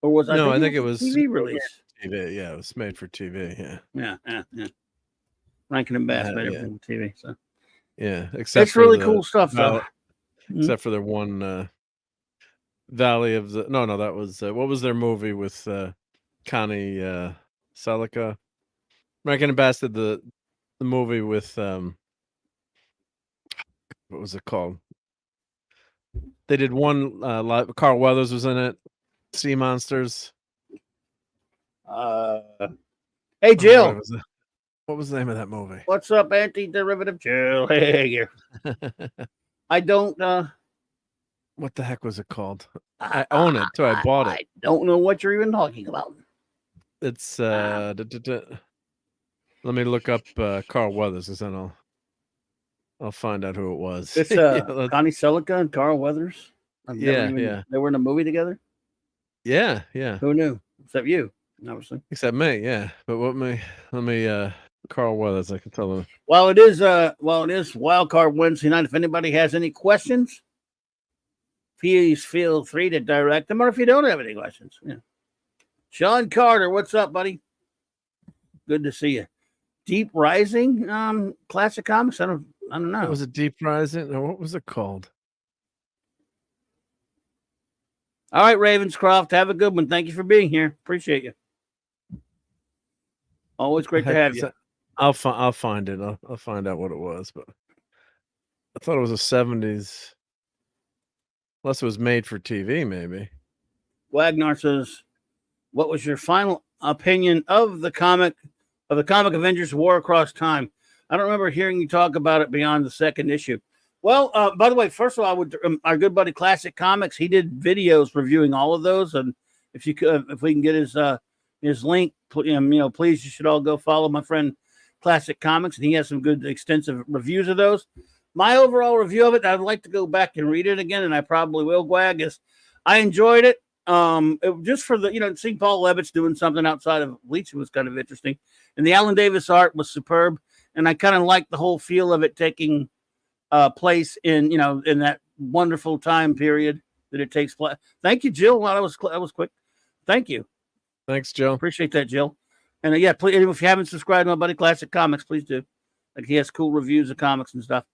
Or was I think it was TV release? TV, yeah, it was made for TV, yeah. Rankin and Bass made it for TV. So yeah, except it's really cool stuff though. Except for their one Valley of the that was what was their movie with Connie Selica? Rankin and Bass did the movie with what was it called? They did one live. Carl Weathers was in it. sea monsters. Hey, Jill. What was the name of that movie? What's up, anti-derivative Jill? Hey, here. I don't. What the heck was it called? I own it too. I bought it. I don't know what you're even talking about. It's let me look up Carl Weathers, because then I'll find out who it was. It's Connie Selica and Carl Weathers. Yeah. They were in a movie together. Yeah. Who knew? Except you, obviously. Except me, yeah. But let me Carl Weathers, I can tell him. Well, it is Wild Card Wednesday night. If anybody has any questions, please feel free to direct them, or if you don't have any questions, yeah. Sean Carter, what's up, buddy? Good to see you. Deep Rising, classic comics. I don't know. Was it Deep Rising? No, what was it called? All right, Ravenscroft, have a good one. Thank you for being here. Appreciate you. Always great to have you. I'll find it. I'll find out what it was, but I thought it was a 70s. Unless it was made for TV, maybe. Wagner says, "What was your final opinion of the comic Avengers: War Across Time?" I don't remember hearing you talk about it beyond the second issue. Well, by the way, first of all, our good buddy Classic Comics, he did videos reviewing all of those, and if we can get his link, please, you should all go follow my friend Classic Comics, and he has some good extensive reviews of those. My overall review of it, I'd like to go back and read it again, and I probably will, Gwag, is I enjoyed it. Just for the, seeing Paul Levitz doing something outside of Bleach was kind of interesting. And the Alan Davis art was superb. And I kind of liked the whole feel of it taking place in that wonderful time period that it takes place. Thank you, Jill. Wow, that was quick. Thank you. Thanks, Jill. Appreciate that, Jill. And yeah, please, if you haven't subscribed to my buddy Classic Comics, please do. Like, he has cool reviews of comics and stuff.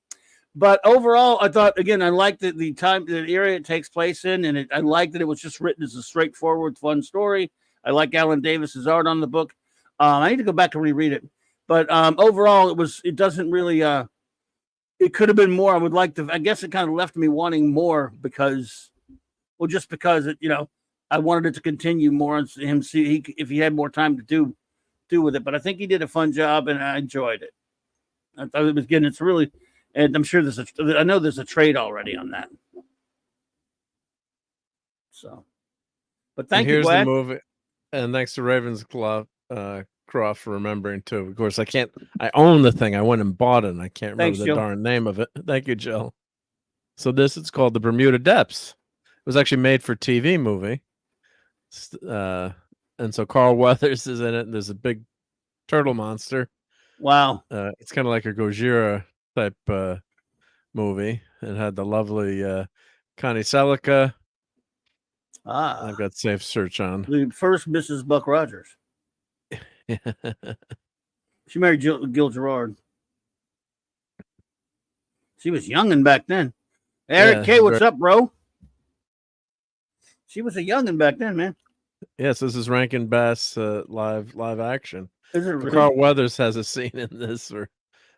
But overall, I thought, again, I liked the time, the area it takes place in, and I liked that it was just written as a straightforward, fun story. I like Alan Davis's art on the book. I need to go back and reread it. But overall, it doesn't really, it could have been more. I would like to, I guess it kind of left me wanting more because I wanted it to continue more and him see if he had more time to do with it. But I think he did a fun job, and I enjoyed it. I thought it was good. It's really, and I'm sure I know there's a trade already on that. So, but thank you, Here's Gwag. the movie, and thanks to Ravenscroft for remembering too. Of course, I own the thing. I went and bought it, and I can't remember the darn name of it. Thank you, Jill. So it's called The Bermuda Depths. It was actually made for TV movie. And so Carl Weathers is in it, and there's a big turtle monster. Wow. It's kind of like a Gojira type movie. It had the lovely Connie Selica. I've got Safe Search on. The first Mrs. Buck Rogers. She married Gil Gerard. She was youngin' back then. Eric K, what's up, bro? She was a youngin' back then, man. Yes, this is Rankin Bass live action. Is it really? Carl Weathers has a scene in this, or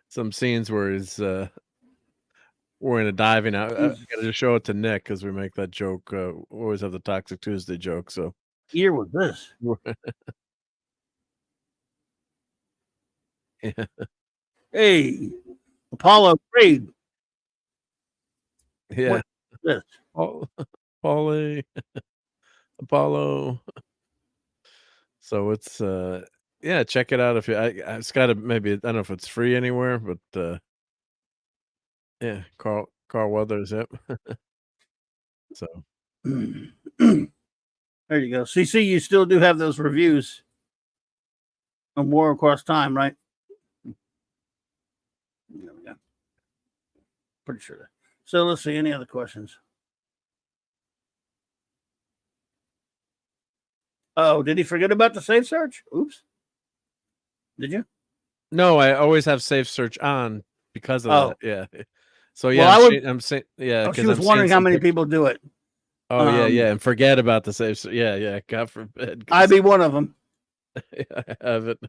some scenes where he's wearing a diving out. I got to just show it to Nick because we make that joke. We always have the Toxic Tuesday joke. So, year was this? Yeah. Hey, Apollo Creed. Yeah. This? Apollo. So it's check it out if you. It's got to maybe, I don't know if it's free anywhere, but yeah, Carl Weathers. Yep. So there you go. CC, you still do have those reviews on War Across Time, right? There we go. Pretty sure. So let's see. Any other questions? Oh, did he forget about the safe search? Oops. Did you? No, I always have Safe Search on because of that. Yeah. So yeah, well, I'm saying yeah. She was wondering how many people do it. Oh yeah, and forget about the safe. Yeah. God forbid. I'd be one of them. I have it.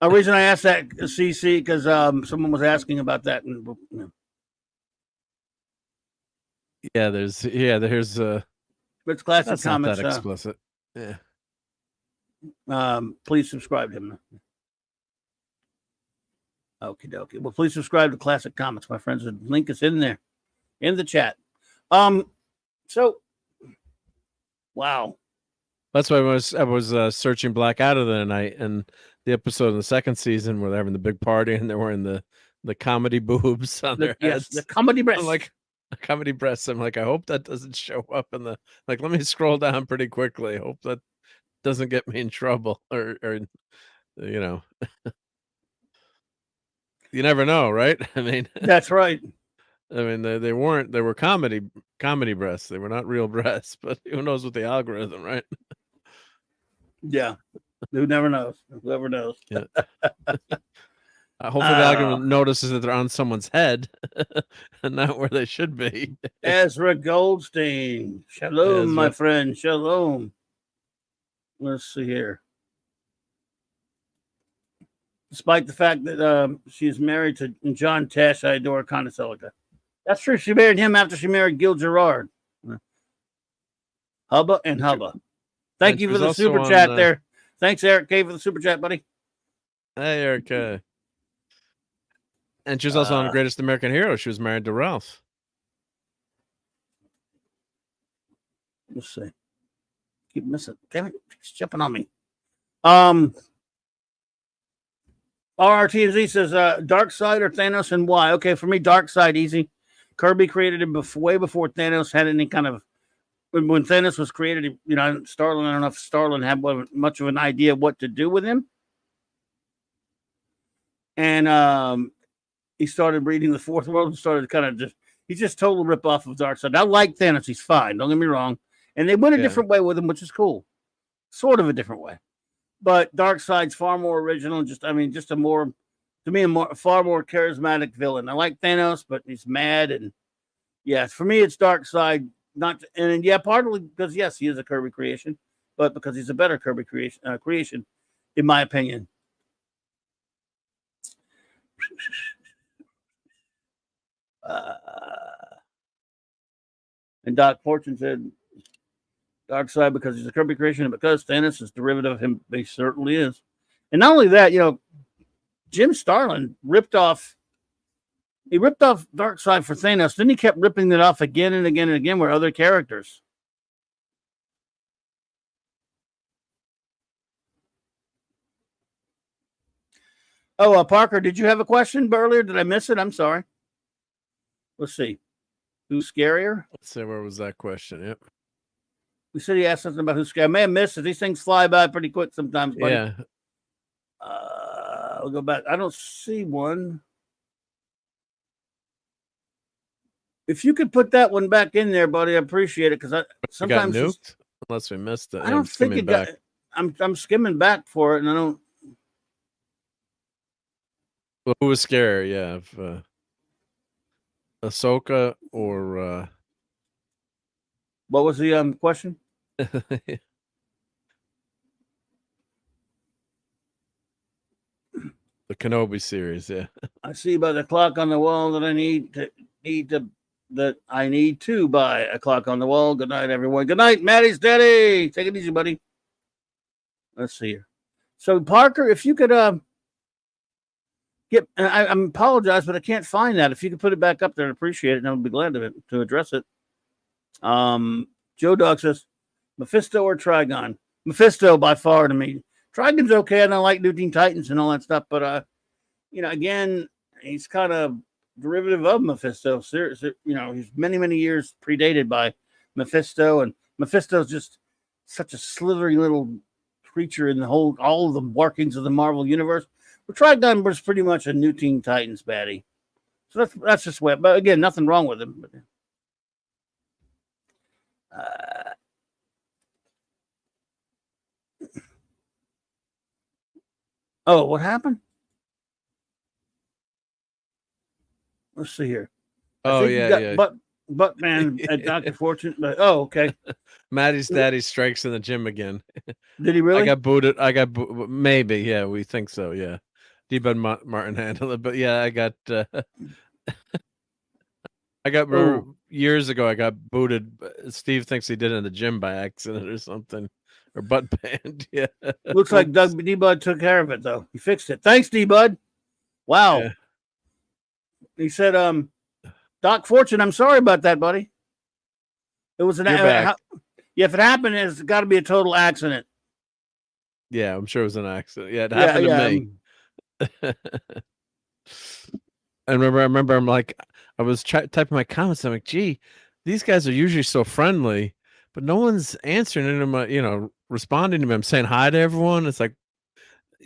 The reason I asked that, CC, because someone was asking about that. And, there's It's Classic That's not Comics. that explicit. Yeah. Please subscribe to him. Okie dokie. Well, please subscribe to Classic Comics, my friends. The link is in there, in the chat. So, wow. That's why I was searching Black out of the other night, and the episode in the second season where they're having the big party and they're wearing the comedy boobs on their heads. Yes, the comedy breasts. I'm like, comedy breasts. I'm like, I hope that doesn't show up in the, like, let me scroll down pretty quickly. Hope that doesn't get me in trouble, or you know. You never know, right? I mean, that's right. I mean, they were comedy breasts. They were not real breasts, but who knows with the algorithm, right? Yeah. Who never knows? Whoever knows. Yeah. Hopefully the algorithm notices that they're on someone's head and not where they should be. Ezra Goldstein. Shalom, my friend. Shalom. Let's see here. Despite the fact that she's married to John Tesh, I adore Conoselica. That's true. She married him after she married Gil Gerard. Hubba and Hubba. Thank you for the super chat there. Thanks, Eric K, for the super chat, buddy. Hey, Eric K. And she was also on Greatest American Hero. She was married to Ralph. Let's see. Keep missing. Damn it. It's jumping on me. RRTZ says Darkseid or Thanos and why? Okay, for me, Darkseid, easy. Kirby created him way before Thanos had any kind of. When Thanos was created, you know, Starlin, I don't know if Starlin had much of an idea of what to do with him. And he started reading the Fourth World and started kind of he's just total rip off of Darkseid. I like Thanos, he's fine, don't get me wrong. And they went a different way with him, which is cool. Sort of a different way. But Darkseid's far more original, just a more, to me, far more charismatic villain. I like Thanos, but he's mad. And yeah, for me, it's Darkseid. Partly because, yes, he is a Kirby creation, but because he's a better Kirby creation, in my opinion. And Doc Fortune said, Darkseid because he's a Kirby creation, and because Thanos is derivative of him, he certainly is. And not only that, you know, Jim Starlin ripped off Darkseid for Thanos. Then he kept ripping it off again and again and again with other characters. Oh, Parker, did you have a question earlier? Did I miss it? I'm sorry. Let's see. Who's scarier? Let's see, where was that question? Yep. We said he asked something about who's scarier. I may have missed it. These things fly by pretty quick sometimes, buddy. Yeah. I'll go back. I don't see one. If you could put that one back in there, buddy, I appreciate it, because sometimes it got nuked, unless we missed it. I don't think it got. I'm skimming back for it, and I don't. Well, who was scarier? Yeah, Ahsoka or what was the question? The Kenobi series. Yeah. I see by the clock on the wall that I need to buy a clock on the wall. Good night, everyone. Good night, Maddie's daddy. Take it easy, buddy. Let's see here. So, Parker, if you could I apologize, but I can't find that. If you could put it back up there, I'd appreciate it, and I'll be glad to address it. Joe Dog says, Mephisto or Trigon? Mephisto by far to me. Trigon's okay. I don't like New Teen Titans and all that stuff, but you know, again, he's kind of derivative of Mephisto. Seriously, you know, he's many years predated by Mephisto, and Mephisto's just such a slithery little creature in all of the workings of the Marvel universe. But Trigon was pretty much a New Teen Titans baddie. So that's just wet. But again, nothing wrong with him. Oh, what happened? Let's see here. Oh, yeah. But man, at Dr. Fortune. Oh, okay. Maddie's daddy strikes in the gym again. Did he really? I got booted. Maybe. Yeah, we think so. Yeah. D-Bud Martin handled it. But yeah, I got years ago I got booted. Steve thinks he did it in the gym by accident or something, or butt band. Yeah. Looks like Doug D Bud took care of it though. He fixed it. Thanks, D Bud. Wow. Yeah. He said, Doc Fortune, I'm sorry about that, buddy. It was an back. yeah, if it happened, it's got to be a total accident. Yeah, I'm sure it was an accident. Yeah, it happened to me. I remember I'm like, I was typing my comments. I'm like, gee, these guys are usually so friendly, but no one's answering them, responding to me. I'm saying hi to everyone. It's like,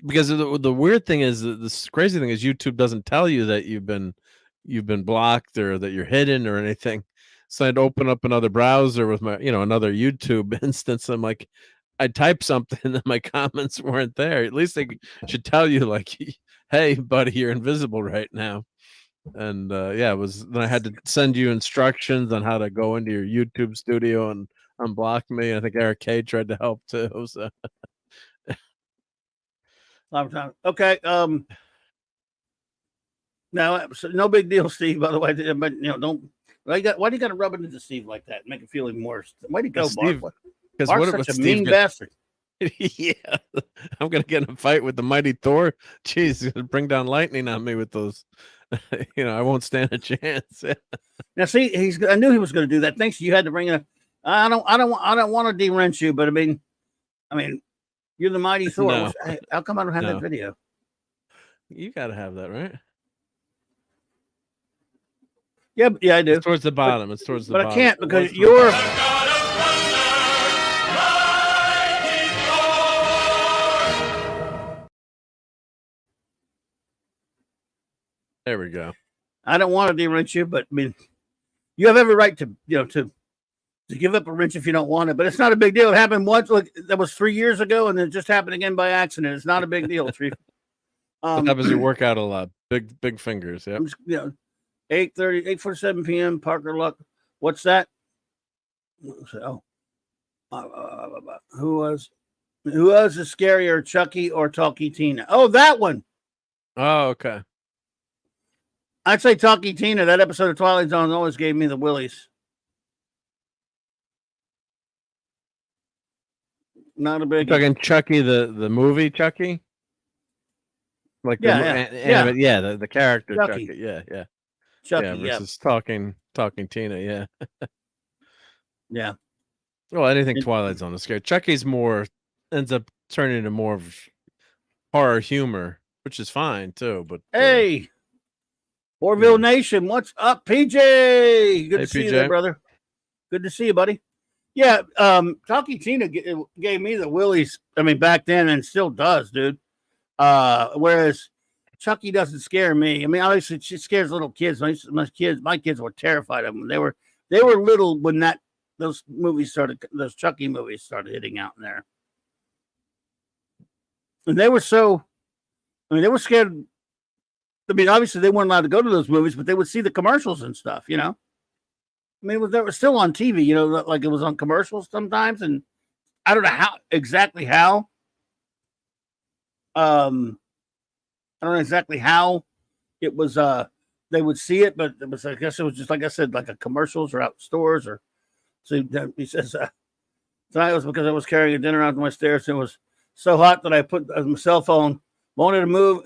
because the weird thing is, this crazy thing is YouTube doesn't tell you that you've been blocked or that you're hidden or anything. So I'd open up another browser with my, another YouTube instance. I'm like, I typed something and my comments weren't there. At least they should tell you, like, hey, buddy, you're invisible right now. And yeah, then I had to send you instructions on how to go into your YouTube studio and unblock me. I think Eric K tried to help too. So. Okay. Now, so no big deal, Steve. By the way, but don't. Why do you got to rub it into Steve like that? Make it feel even worse. Why'd he go, Steve? Bart? Because Bart's such a mean bastard. Yeah, I'm gonna get in a fight with the mighty Thor. Jeez, he's gonna bring down lightning on me with those. I won't stand a chance. Now, see, I knew he was going to do that. Thanks. You had to bring it up. I don't want to de-wrench you, but I mean, you're the mighty Thor. No. How come I don't have that video? You got to have that, right? Yeah, I do. It's towards the bottom. It's towards the bottom. But I can't because you're. There we go. I don't want to de-wrench you, but I mean, you have every right to to give up a wrench if you don't want it. But it's not a big deal. It happened once. Look, that was 3 years ago, and it just happened again by accident. It's not a big deal. It happens. You work out a lot. Big fingers. Yeah. 8:47 p.m. Parker Luck. What's that? Oh, who was the scarier, Chucky or Talkie Tina? Oh, that one. Oh, okay. I'd say Talkie Tina. That episode of Twilight Zone always gave me the willies. Not a big. Talking Chucky, the movie Chucky. Like the character Chucky. Yeah. Chucky, versus talking Tina. Yeah. Yeah. Well, anything Twilight Zone is scary. Chucky's ends up turning into more of horror humor, which is fine too. But hey. Orville Nation, what's up, PJ? Good to see you there, brother. Good to see you, buddy. Yeah, Talkie Tina gave me the willies. I mean, back then and still does, dude. Whereas Chucky doesn't scare me. I mean, obviously, she scares little kids. My kids were terrified of them. They were little when those Chucky movies started hitting out in there, and they were they were scared. I mean, obviously they weren't allowed to go to those movies, but they would see the commercials and stuff, I mean, they were still on TV, like it was on commercials sometimes. And I don't know exactly how. I don't know exactly how it was, they would see it, but it was, I guess it was just, like I said, like a commercials or out stores or, so he says, tonight was because I was carrying a dinner out to my stairs. And it was so hot that I put my cell phone, wanted to move.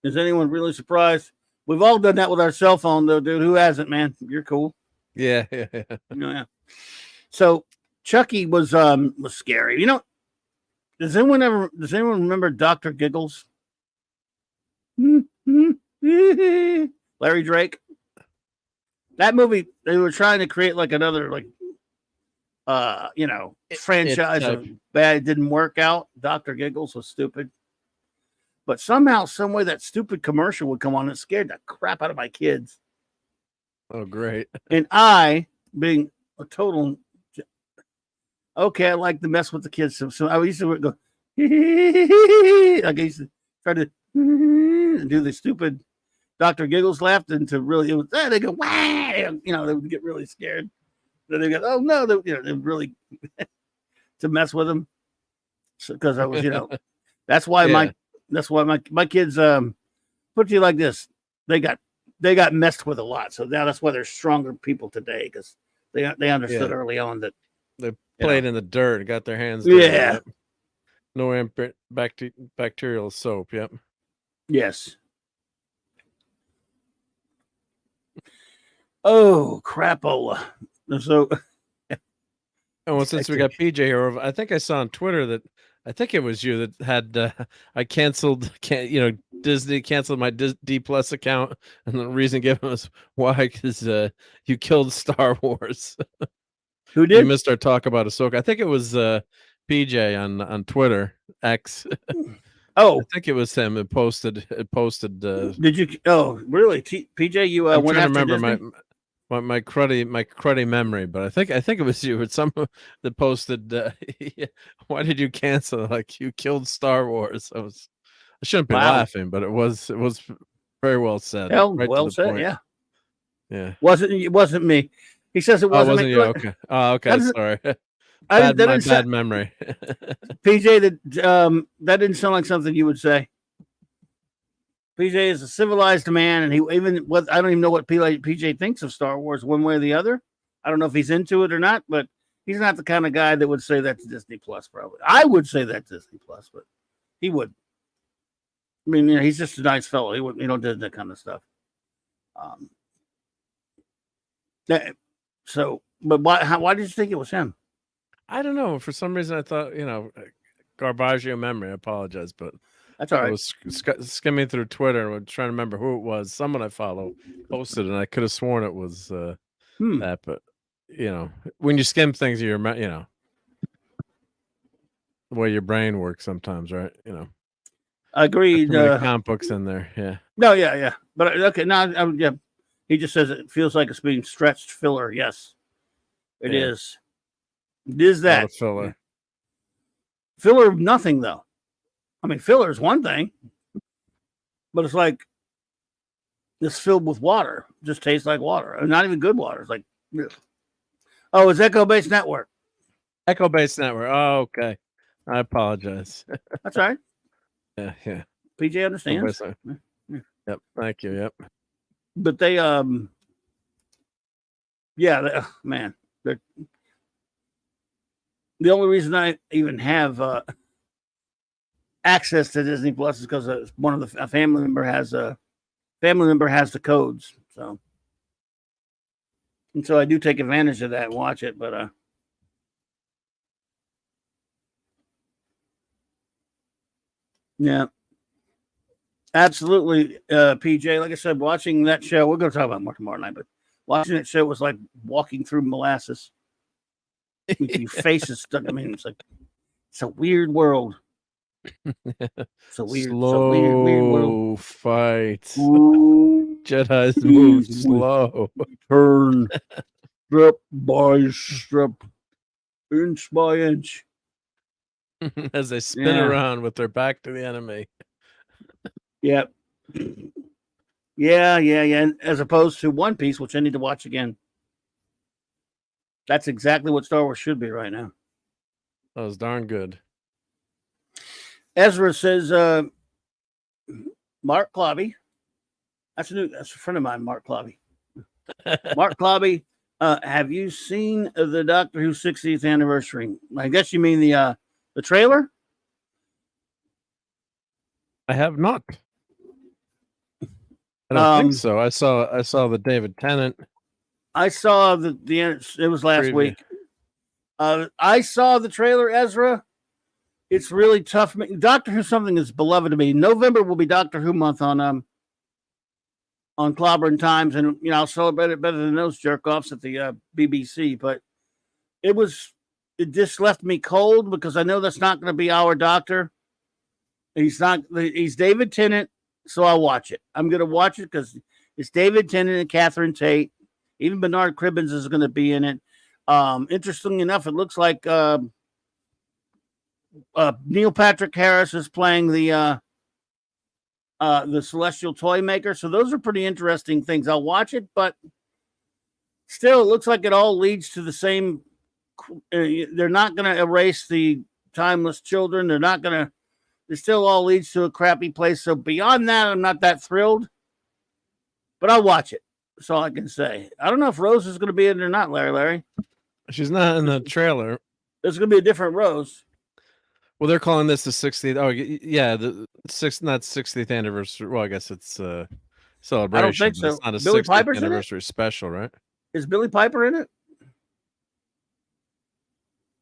Is anyone really surprised? We've all done that with our cell phone, though, dude. Who hasn't, man? You're cool. Yeah. Yeah. So Chucky was scary. Does anyone remember Dr. Giggles? Larry Drake. That movie, they were trying to create like another franchise of bad. It didn't work out. Dr. Giggles was stupid. But somehow, some way, that stupid commercial would come on and scared the crap out of my kids. Oh, great. And I, being a total, okay, I like to mess with the kids. So I used to go, like I used to try to do the stupid Dr. Giggles laugh, and to really, they go, wah! They would get really scared. Then they go, oh, no, they really, to mess with them. Because I was, that's why my kids, put it to you like this. They got they got messed with a lot. So now that's why they're stronger people today, because they understood early on that they played in the dirt and got their hands dirty. Yeah. Yep. No bacterial soap. Yep. Yes. Oh, crapola. So Oh, well, since we got PJ here, I think I saw on Twitter that I think it was you that had I canceled, Disney canceled my D Plus account, and the reason given was why, because you killed Star Wars. Who did? You missed our talk about Ahsoka. I think it was PJ on Twitter X. Oh, I think it was him. It posted. Did you? Oh, really? PJ, you I'm went trying to after remember Disney? my cruddy memory, but I think it was you. It's someone that posted. Why did you cancel? Like, you killed Star Wars. I shouldn't be laughing, but it was very well said. Hell, Right well to the said. point. Yeah. Yeah. It wasn't me. He says it Oh, wasn't wasn't me. you? Okay. Oh, okay. Sorry. Bad memory. PJ, that didn't sound like something you would say. PJ is a civilized man, and I don't even know what PJ thinks of Star Wars one way or the other. I don't know if he's into it or not, but he's not the kind of guy that would say that's Disney Plus. Probably, I would say that's Disney Plus, but he would. I mean, he's just a nice fellow. He don't do that kind of stuff. But why did you think it was him? I don't know. For some reason, I thought, Garbaggio memory. I apologize, but that's all right. I was skimming through Twitter and trying to remember who it was. Someone I follow posted, and I could have sworn it was that. But when you skim things, the way your brain works sometimes, right? Agreed. Comic books in there, yeah. No, yeah. But okay, now, yeah. He just says it feels like it's being stretched filler. Yes, it is. It is that. Not a filler. Yeah. Filler of nothing, though. I mean, filler is one thing, but it's like it's filled with water. It just tastes like water. Not even good water. It's like, oh, it's Echo Base Network. Echo Base Network. Oh, okay. I apologize. That's all right. Yeah. PJ understands. Yep. Thank you. Yep. But they, man, the only reason I even have access to Disney Plus is because a family member has the codes. So, and so I do take advantage of that and watch it. But yeah. Absolutely, PJ. Like I said, watching that show, we're going to talk about more tomorrow night, but watching that show was like walking through molasses. With your faces stuck. I mean, it's a weird world. It's a weird, weird world. Fight. Jedi's move slow. Turn step by step, inch by inch. As they spin around with their back to the enemy. Yep. Yeah. And as opposed to One Piece, which I need to watch again. That's exactly what Star Wars should be right now. That was darn good. Ezra says, Mark Clobby. That's a friend of mine, Mark Clobby. Mark Clobby, have you seen the Doctor Who 60th anniversary? I guess you mean the trailer? I have not. I don't think so. I saw the David Tennant. I saw it was last week. I saw the trailer, Ezra. It's really tough. Doctor Who something is beloved to me. November will be Doctor Who month on Clobberin Times, and I'll celebrate it better than those jerk offs at the BBC. But it just left me cold because I know that's not going to be our Doctor. He's David Tennant. So I'll watch it. I'm going to watch it because it's David Tennant and Catherine Tate. Even Bernard Cribbins is going to be in it. Interestingly enough, it looks like Neil Patrick Harris is playing the Celestial Toy Maker. So those are pretty interesting things. I'll watch it, but still, it looks like it all leads to the same. They're not going to erase the timeless children. It still all leads to a crappy place. So beyond that, I'm not that thrilled. but I'll watch it. That's all I can say. I don't know if Rose is going to be in it or not, Larry. She's not in the trailer. There's going to be a different Rose. Well, they're calling this the 60th. Oh, yeah, the not 60th anniversary. Well, I guess it's celebration. I don't think so. It's not a Billie 60th Piper's anniversary special, right? Is Billie Piper in it?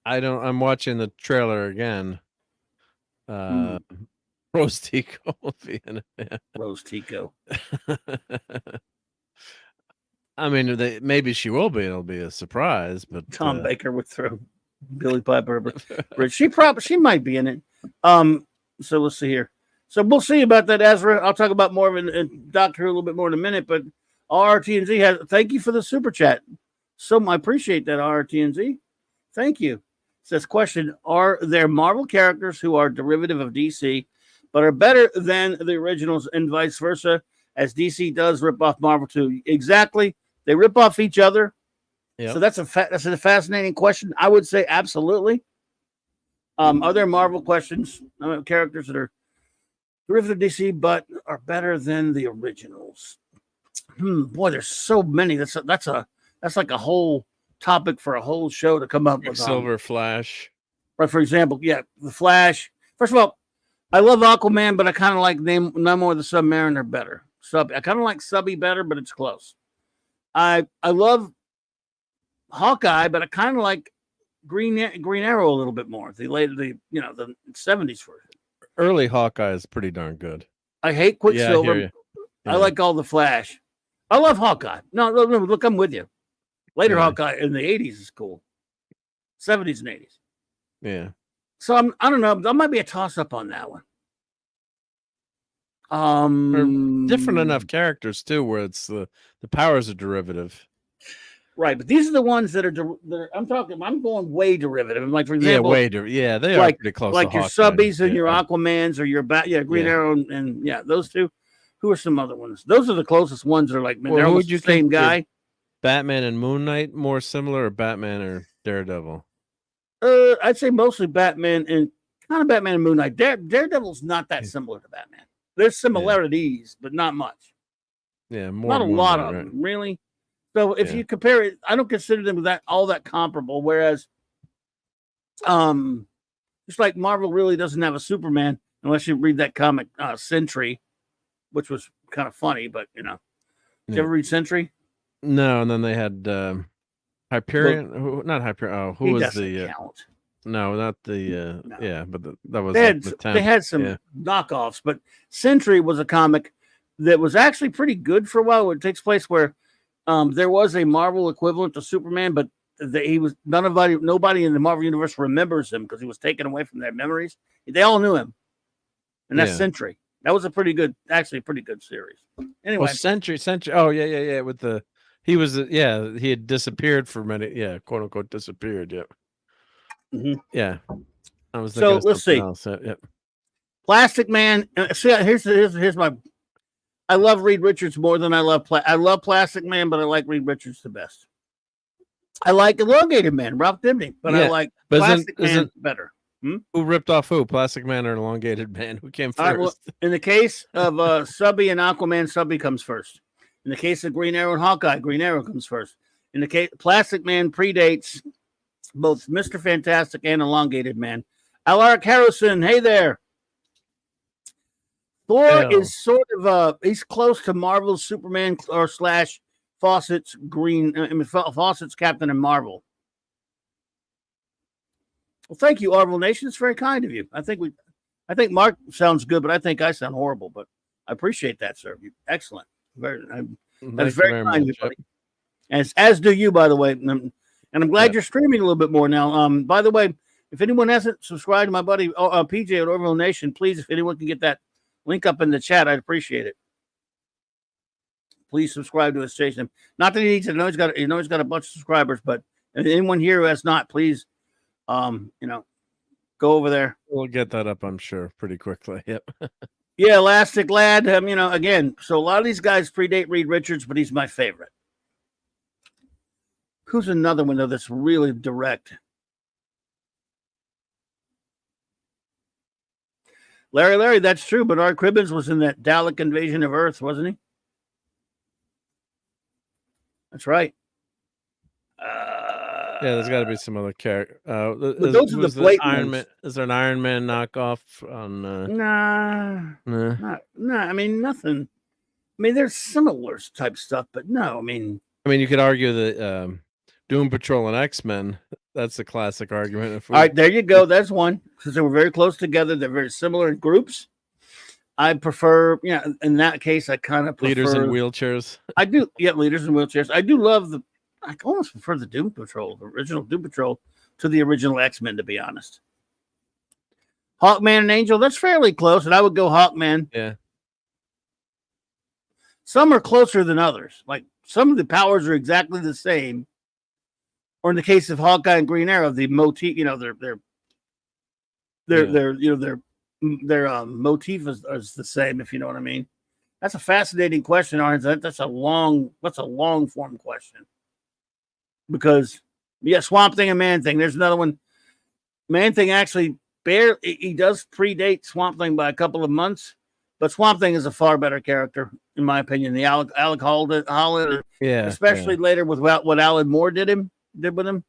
I'm watching the trailer again. Rose Tico will be in it. Yeah. Rose Tico. I mean, maybe she will be. It'll be a surprise. But Tom Baker would throw Billie Piper, but she might be in it. So let's see here. So we'll see about that, Ezra. I'll talk about more of it in Doctor Who a little bit more in a minute. But RRTNZ has thank you for the super chat. So I appreciate that, RRTNZ. Thank you. It says question: are there Marvel characters who are derivative of DC, but are better than the originals, and vice versa? As DC does rip off Marvel too. Exactly. They rip off each other. Yep. So that's a fascinating question. I would say absolutely. Are there Marvel characters that are derivative of DC but are better than the originals? Boy, there's so many. That's like a whole topic for a whole show to come up with. Silver Flash. Right, for example, yeah, the Flash. First of all, I love Aquaman, but I kind of like Namor of the Submariner better. I kind of like Subby better, but it's close. I love Hawkeye, but I kind of like Green Arrow a little bit more. The 70s version. Early Hawkeye is pretty darn good. I hate Quicksilver. Yeah. I like all the Flash. I love Hawkeye. No, look, I'm with you. Later Hawkeye in the 80s is cool. 70s and 80s. Yeah. So I don't know. That might be a toss up on that one. Different enough characters too, where it's the powers are derivative. Right, but these are the ones that are. I'm going way derivative. Like for example, they are pretty close. Like to your Hawkeye. Subbies and your Aquamans or your Green Arrow and those two. Who are some other ones? Those are the closest ones that are like they're almost the same guy. Batman and Moon Knight more similar, or Batman or Daredevil? I'd say mostly Batman and Moon Knight. Daredevil's not that similar to Batman. There's similarities, but not much. Yeah, not a lot of them, really. So if you compare it, I don't consider them all that comparable. Whereas, just like Marvel really doesn't have a Superman unless you read that comic Sentry, which was kind of funny. But did you ever read Sentry? No, and then they had Hyperion. Not Hyperion. Who was the? Count. No, not the. No. Yeah, but that was. They had some knockoffs, but Sentry was a comic that was actually pretty good for a while. It takes place where there was a Marvel equivalent to Superman, but nobody in the Marvel universe remembers him because he was taken away from their memories. They all knew him, and that's Sentry. That was a pretty good series. Anyway, Sentry. Oh yeah. With the he had disappeared for a minute. Yeah, quote unquote disappeared. Yep. Mm-hmm. Yeah. I was so let's see. Yep. Plastic Man. See, here's my. I love Reed Richards more than I love Plastic Man, but I like Reed Richards the best. I like Elongated Man, Ralph Dibny, but I like Plastic Man better. Who ripped off who? Plastic Man or Elongated Man? Who came first? Well, in the case of Subby and Aquaman, Subby comes first. In the case of Green Arrow and Hawkeye, Green Arrow comes first. In the case, Plastic Man predates both Mr. Fantastic and Elongated Man. Alaric Harrison, hey there. Thor is sort of he's close to Marvel's Superman or / Fawcett's Fawcett's Captain and Marvel. Well, thank you, Marvel Nation. It's very kind of you. I think Mark sounds good, but I think I sound horrible. But I appreciate that, sir. Excellent. That's very kind of you, buddy. As do you, by the way. And I'm glad you're streaming a little bit more now. By the way, if anyone hasn't subscribed to my buddy PJ at Orville Nation, please, if anyone can get that link up in the chat, I'd appreciate it. Please subscribe to his station. Not that he needs it. I know he's got a bunch of subscribers, but anyone here who has not, please, go over there. We'll get that up, I'm sure, pretty quickly. Yep. Yeah, Elastic Lad. Again, so a lot of these guys predate Reed Richards, but he's my favorite. Who's another one though that's really direct? Larry, that's true. Bernard Cribbins was in that Dalek Invasion of Earth, wasn't he? That's right. Yeah, there's got to be some other character. But those are the blatant Iron ones. Man. Is there an Iron Man knockoff on? Nah, Nah. I mean, nothing. I mean, there's similar type stuff, but no. I mean, you could argue that Doom Patrol and X-Men. That's a classic argument. All right, there you go. That's one because they were very close together. They're very similar in groups. I prefer, in that case, I kind of prefer leaders in wheelchairs. I do, leaders in wheelchairs. I do love I almost prefer the Doom Patrol, the original Doom Patrol, to the original X-Men, to be honest. Hawkman and Angel, that's fairly close, and I would go Hawkman. Yeah. Some are closer than others. Like some of the powers are exactly the same. Or in the case of Hawkeye and Green Arrow, the motif, their motif is the same, if you know what I mean. That's a fascinating question, Arns. That's a long form question. Because Swamp Thing and Man Thing. There's another one. Man Thing actually he does predate Swamp Thing by a couple of months, but Swamp Thing is a far better character, in my opinion. The Alec Holland, especially later with what Alan Moore did with him.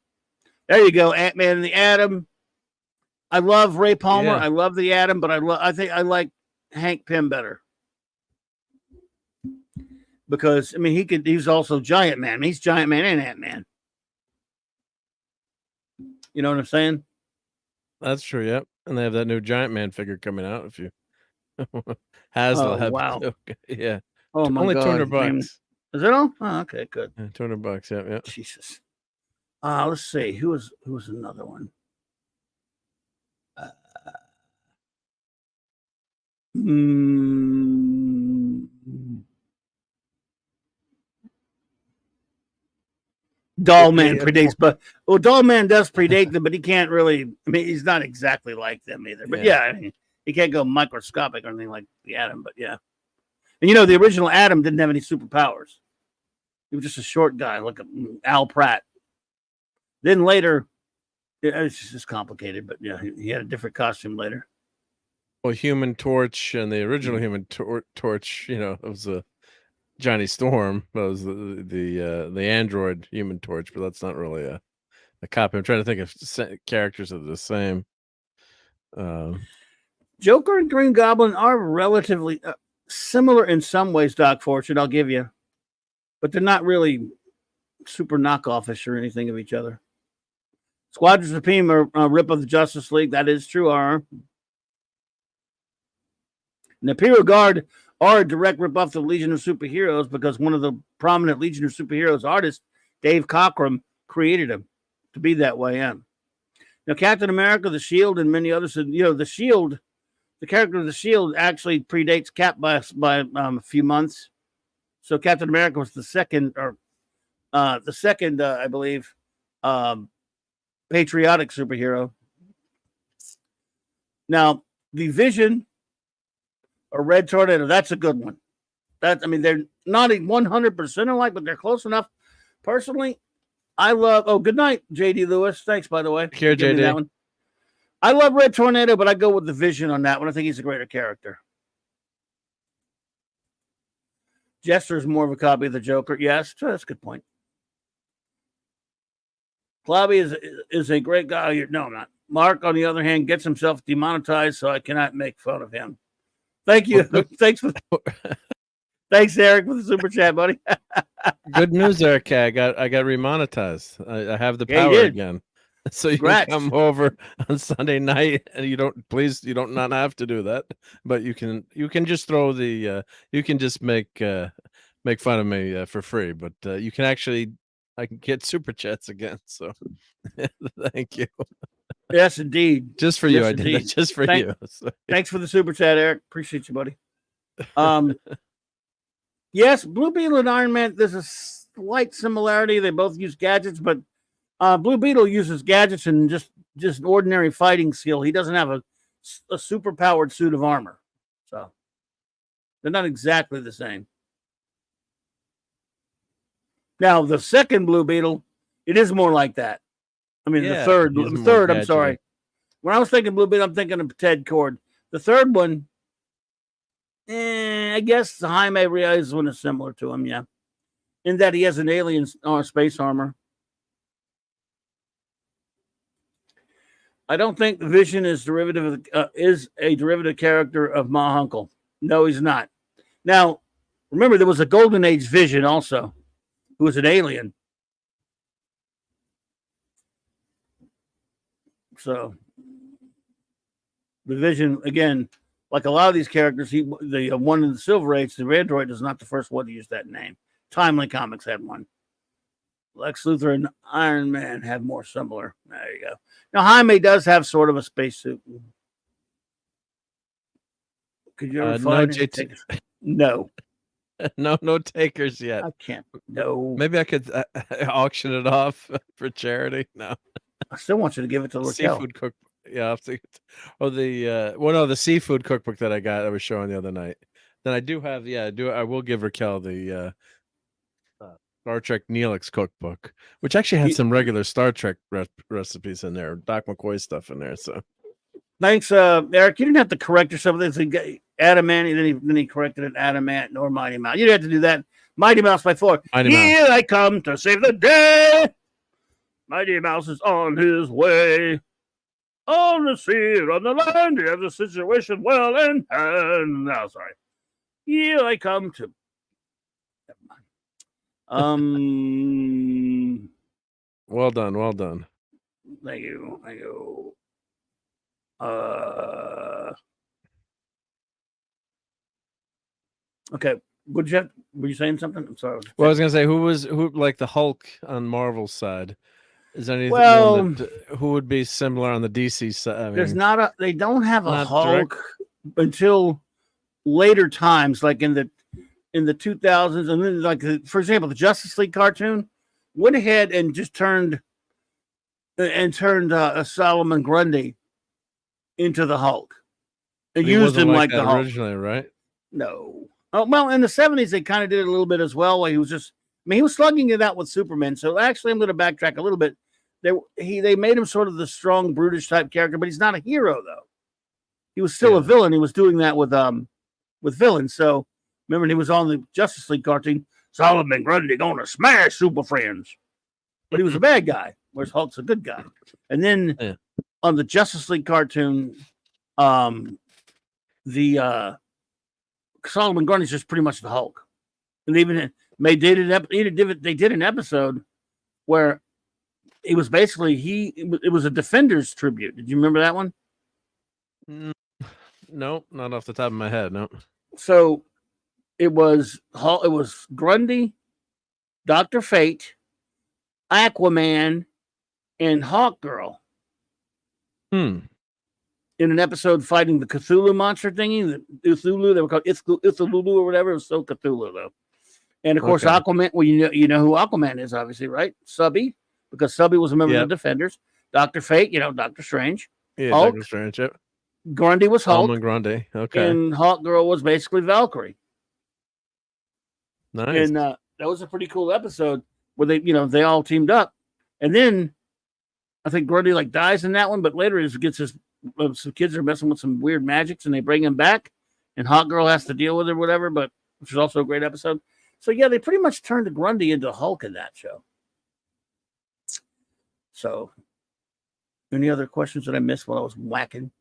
There you go, Ant-Man and the Atom. I love Ray Palmer. Yeah. I love the Atom, but I think I like Hank Pym better. Because he's also Giant Man. He's Giant Man and Ant-Man. You know what I'm saying? That's true. Yep. And they have that new Giant Man figure coming out. If you Hasbro, wow. Yeah. Oh my Only God. $200. Is it all? Oh, okay, good. Yeah, $200. Yeah. Jesus. Let's see. Who was another one? Dollman predates, but Dollman does predate them, but he can't really. I mean, he's not exactly like them either. But I mean, he can't go microscopic or anything like the Atom. But yeah, and the original Atom didn't have any superpowers. He was just a short guy, like Al Pratt. Then later, it's just complicated. But yeah, he had a different costume later. Well, Human Torch and the original Human Torch, it was a Johnny Storm. Was the android Human Torch, but that's not really a copy. I'm trying to think of characters that are the same. Joker and Green Goblin are relatively similar in some ways, Doc Fortune, I'll give you. But they're not really super knockoff-ish or anything of each other. Squadron Supreme are a rip of the Justice League. That is true, are. And the Imperial Guard are a direct rip-off the Legion of Superheroes because one of the prominent Legion of Superheroes artists, Dave Cockrum, created them to be that way. Yeah. Now, Captain America, the Shield, and many others, the Shield, the character of the Shield actually predates Cap by a few months. So Captain America was the second, I believe, patriotic superhero. Now, the Vision or Red Tornado, that's a good one. They're not 100% alike, but they're close enough. Personally, I love. Good night, JD Lewis. Thanks, by the way. Here, JD. That one. I love Red Tornado, but I go with the Vision on that one. I think he's a greater character. Jester's more of a copy of the Joker. Yes, that's a good point. Clobby is a great guy. No, I'm not. Mark, on the other hand, gets himself demonetized, so I cannot make fun of him. Thank you. Thanks, Eric, for the super chat, buddy. Good news, Eric. I got remonetized. I have the power again. So you can come over on Sunday night, and you don't not have to do that, but you can just throw the you can just make fun of me for free, but you can actually I can get super chats again. So thank you. Yes, indeed. Just for you, I did that. Just for you. So, thanks for the super chat, Eric. Appreciate you, buddy. Yes, Blue Beetle and Iron Man. There's a slight similarity. They both use gadgets, but Blue Beetle uses gadgets and just ordinary fighting skill. He doesn't have a super powered suit of armor, so they're not exactly the same. Now, the second Blue Beetle, it is more like that. I mean, the third. I'm sorry. When I was thinking Blue Beetle, I'm thinking of Ted Cord. The third one, I guess Jaime Reyes one is similar to him. Yeah, in that he has an alien space armor. I don't think Vision is a derivative character of Ma Hunkel. No, he's not. Now, remember, there was a Golden Age Vision also, who was an alien. So, the Vision, again, like a lot of these characters, the one in the Silver Age, the Android is not the first one to use that name. Timely Comics had one. Lex Luthor and Iron Man have more similar. There you go. Now, Jaime does have sort of a spacesuit. Could you ever find No. No takers yet. I can't. No. Maybe I could auction it off for charity. No. I still want you to give it to Raquel. Seafood cookbook. Yeah, I'll have to. Oh, the seafood cookbook that I was showing the other night. Then I do have. Yeah, I will give Raquel the Star Trek Neelix cookbook, which actually had some regular Star Trek recipes in there, Doc McCoy stuff in there. So, thanks, Eric. You didn't have to correct yourself. There's Adamant, then he corrected it. Adamant nor Mighty Mouse. You didn't have to do that. Mighty Mouse by 4. Here I come to save the day. Mighty Mouse is on his way. On the sea, on the land, he has the situation well in hand. No, sorry. Here I come to. Never mind. Well done. Thank you. Okay. Were you saying something? I'm sorry. Well, I was gonna say who like the Hulk on Marvel's side. Is there anything who would be similar on the DC side? I mean, they don't have a Hulk until later times, like in the 2000s, and then like for example, the Justice League cartoon went ahead and just turned Solomon Grundy into the Hulk and used him like the Hulk originally, right? No. Oh, well, in the 70s they kind of did it a little bit as well. Where he was he was slugging it out with Superman. So actually, I'm going to backtrack a little bit. They made him sort of the strong, brutish type character, but he's not a hero though. He was still a villain. He was doing that with villains. So remember, he was on the Justice League cartoon. Solomon Grundy gonna smash Super Friends, but he was a bad guy, whereas Hulk's a good guy. And then on the Justice League cartoon, the Solomon Grundy's just pretty much the Hulk. And even they did an episode where it was basically it was a Defenders tribute. Did you remember that one? No, not off the top of my head. No. So it was Grundy, Dr. Fate, Aquaman, and Hawkgirl. In an episode fighting the Cthulhu monster thingy, the Cthulhu, they were called Cthulhu or whatever. It was still Cthulhu though. And of course, Aquaman. Well, you know who Aquaman is, obviously, right? Subby, because Subby was a member of the Defenders. Dr. Fate, Doctor Strange. Yeah, Hulk. Doctor Strange. Yep. Grundy was Hulk. Solomon Grundy. Okay. And Hawkgirl was basically Valkyrie. Nice. And that was a pretty cool episode where they all teamed up. And then I think Grundy dies in that one, but later he gets some kids are messing with some weird magics and they bring him back and Hawkgirl has to deal with it or whatever, but which is also a great episode. So yeah, they pretty much turned Grundy into Hulk in that show. So any other questions that I missed while I was whacking?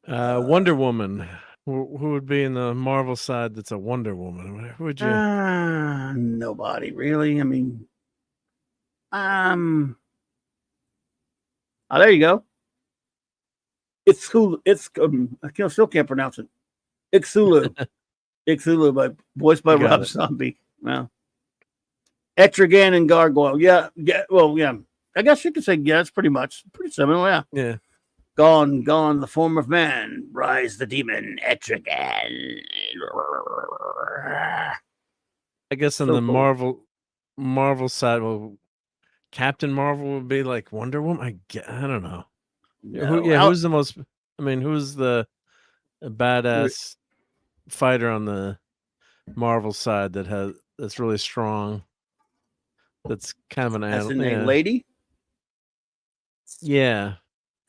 Wonder Woman. Who would be in the Marvel side that's a Wonder Woman? Who would you? Nobody really. I mean, oh, there you go. It's cool. It's I still can't pronounce it. Ixulu. Ixulu voiced by Rob Zombie. Well, Etrigan and Gargoyle. Yeah. Well, yeah. I guess you could say it's pretty similar. Yeah. Yeah. Gone, the form of man. Rise the demon, Etrigan. I guess on the Marvel side, well, Captain Marvel would be like Wonder Woman. I don't know. Who's the most? I mean, who's the badass fighter on the Marvel side that's really strong? That's kind of an animal. That's a lady. Yeah.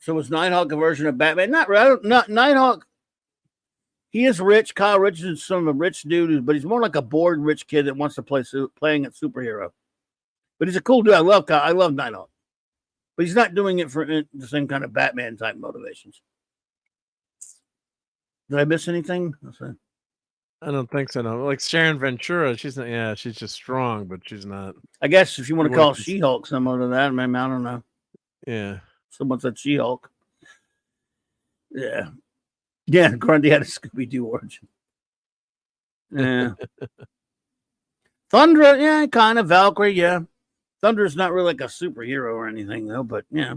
So was Nighthawk a version of Batman? Not Nighthawk. He is rich. Kyle Richardson's some rich dude, but he's more like a bored rich kid that wants to playing a superhero. But he's a cool dude. I love Kyle. I love Nighthawk. But he's not doing it for the same kind of Batman type motivations. Did I miss anything? I don't think so. No, like Sharon Ventura, she's not. Yeah, she's just strong, but she's not. I guess if you want to call She-Hulk someone to that, maybe I don't know. Yeah, someone said She-Hulk. Yeah. Grundy had a Scooby-Doo origin. Yeah. Thunder, yeah, kind of Valkyrie, yeah. Thunder's not really like a superhero or anything though, but yeah.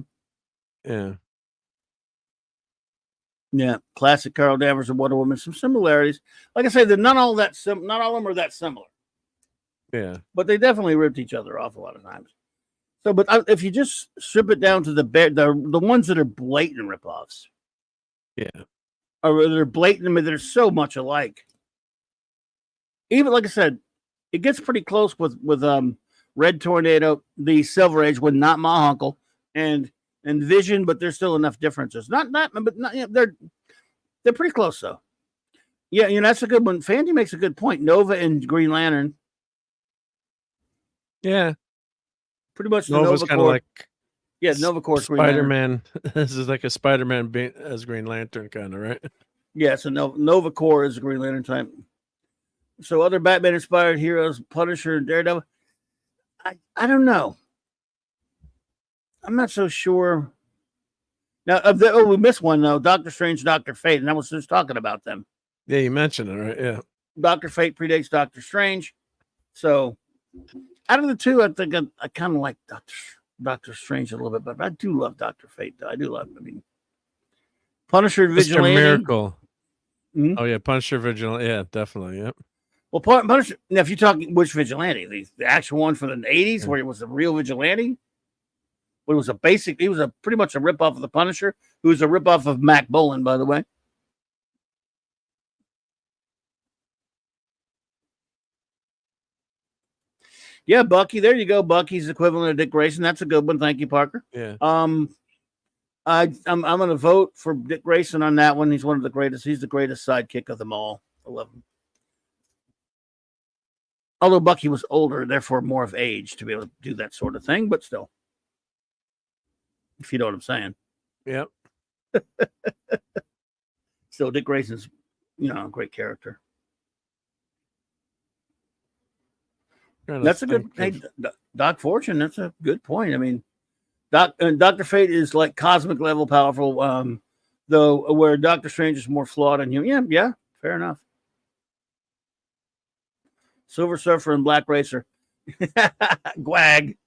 Yeah, classic Carol Danvers and Wonder Woman. Some similarities. Like I say, they're not all of them are that similar. Yeah, but they definitely ripped each other off a lot of times. So, but if you just strip it down to the ones that are blatant ripoffs, or they're blatant, I mean, they're so much alike. Even like I said, it gets pretty close with Red Tornado, the Silver Age, with not my uncle, and Vision, but there's still enough differences. But they're pretty close though. Yeah, that's a good one. Fandy makes a good point. Nova and Green Lantern. Yeah, pretty much. Nova's kind of like Nova Corps. Spider-Man. This is like a Spider-Man as Green Lantern kind of, right? Yeah, so Nova Corps is a Green Lantern type. So other Batman inspired heroes, Punisher, Daredevil. I don't know. I'm not so sure. Now, we missed one though. Doctor Strange, Dr. Fate, and I was just talking about them. Yeah, you mentioned it, right? Yeah. Dr. Fate predates Doctor Strange. So out of the two, I think I kind of like Doctor Strange a little bit, but I do love Dr. Fate, though. I do love him. I mean, Punisher, Vigilante. Mr. Miracle. Mm-hmm. Oh, yeah, Punisher, Vigilante. Yeah, definitely. Yep. Well, Punisher, now if you're talking which Vigilante, the actual one from the 80s where it was a real Vigilante, where it was he was pretty much a ripoff of the Punisher, who was a ripoff of Mac Bolan, by the way. Yeah, Bucky. There you go. Bucky's equivalent of Dick Grayson. That's a good one. Thank you, Parker. Yeah. I'm going to vote for Dick Grayson on that one. He's one of the greatest. He's the greatest sidekick of them all. I love him. Although Bucky was older, therefore more of age to be able to do that sort of thing, but still, if you know what I'm saying. Yep. Still, Dick Grayson's, a great character. That's a good. Hey, Doc Fortune. That's a good point. I mean, Dr. Fate is like cosmic level powerful, though where Doctor Strange is more flawed and human. Yeah, fair enough. Silver Surfer and Black Racer. Gwag.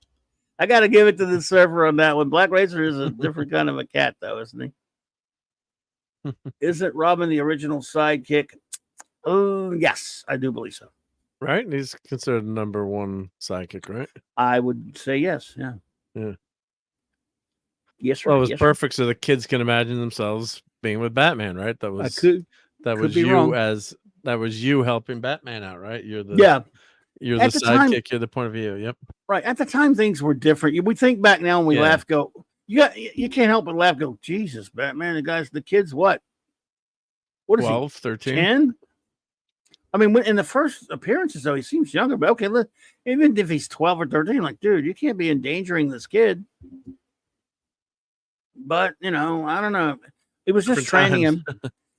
I got to give it to the Surfer on that one. Black Racer is a different kind of a cat, though, isn't he? Isn't Robin the original sidekick? Oh, yes, I do believe so. Right? He's considered number one sidekick, right? I would say yes. Yeah. Yes, sir. Well, it was perfect so the kids can imagine themselves being with Batman, right? That was you helping Batman out, right? You're the sidekick. You're the point of view. Yep. Right. At the time, things were different. We think back now and we laugh. Go, you can't help but laugh. Go, Jesus, Batman. The kids. What is 12, he? 13, 10? I mean, in the first appearances, though, he seems younger. But okay, look, even if he's 12 or 13, like, dude, you can't be endangering this kid. But I don't know. It was just training him.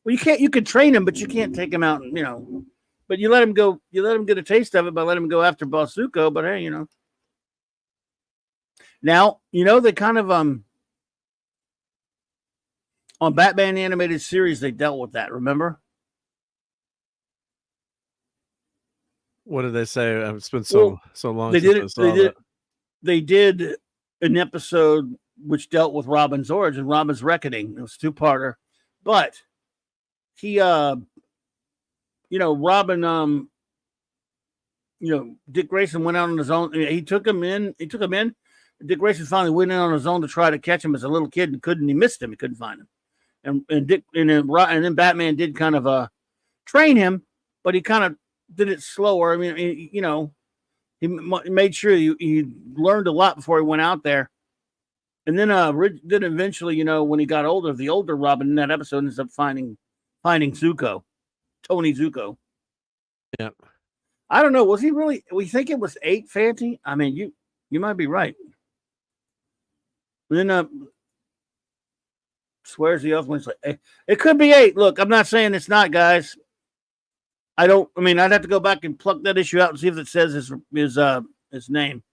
Well, you can train him, but you can't take him out and, but you let him go, you let him get a taste of it by letting him go after Basuko. But hey, now, they kind of, on Batman animated series, they dealt with that. Remember? What did they say? It's been so long. They did an episode which dealt with Robin's origin, Robin's reckoning. It was a 2-parter, but he, Robin, Dick Grayson went out on his own. He took him in. Dick Grayson finally went in on his own to try to catch him as a little kid and couldn't. He missed him. He couldn't find him. And then Batman did kind of train him, but he kind of did it slower. I mean, he made sure he learned a lot before he went out there. And then eventually, when he got older, the older Robin in that episode ends up finding Zuko. Tony Zuko. Yeah. I don't know. Was he really? We think it was 8, Fanty. I mean, you might be right. And then swears the other one's like, it could be 8. Look, I'm not saying it's not, guys. I mean, I'd have to go back and pluck that issue out and see if it says his name.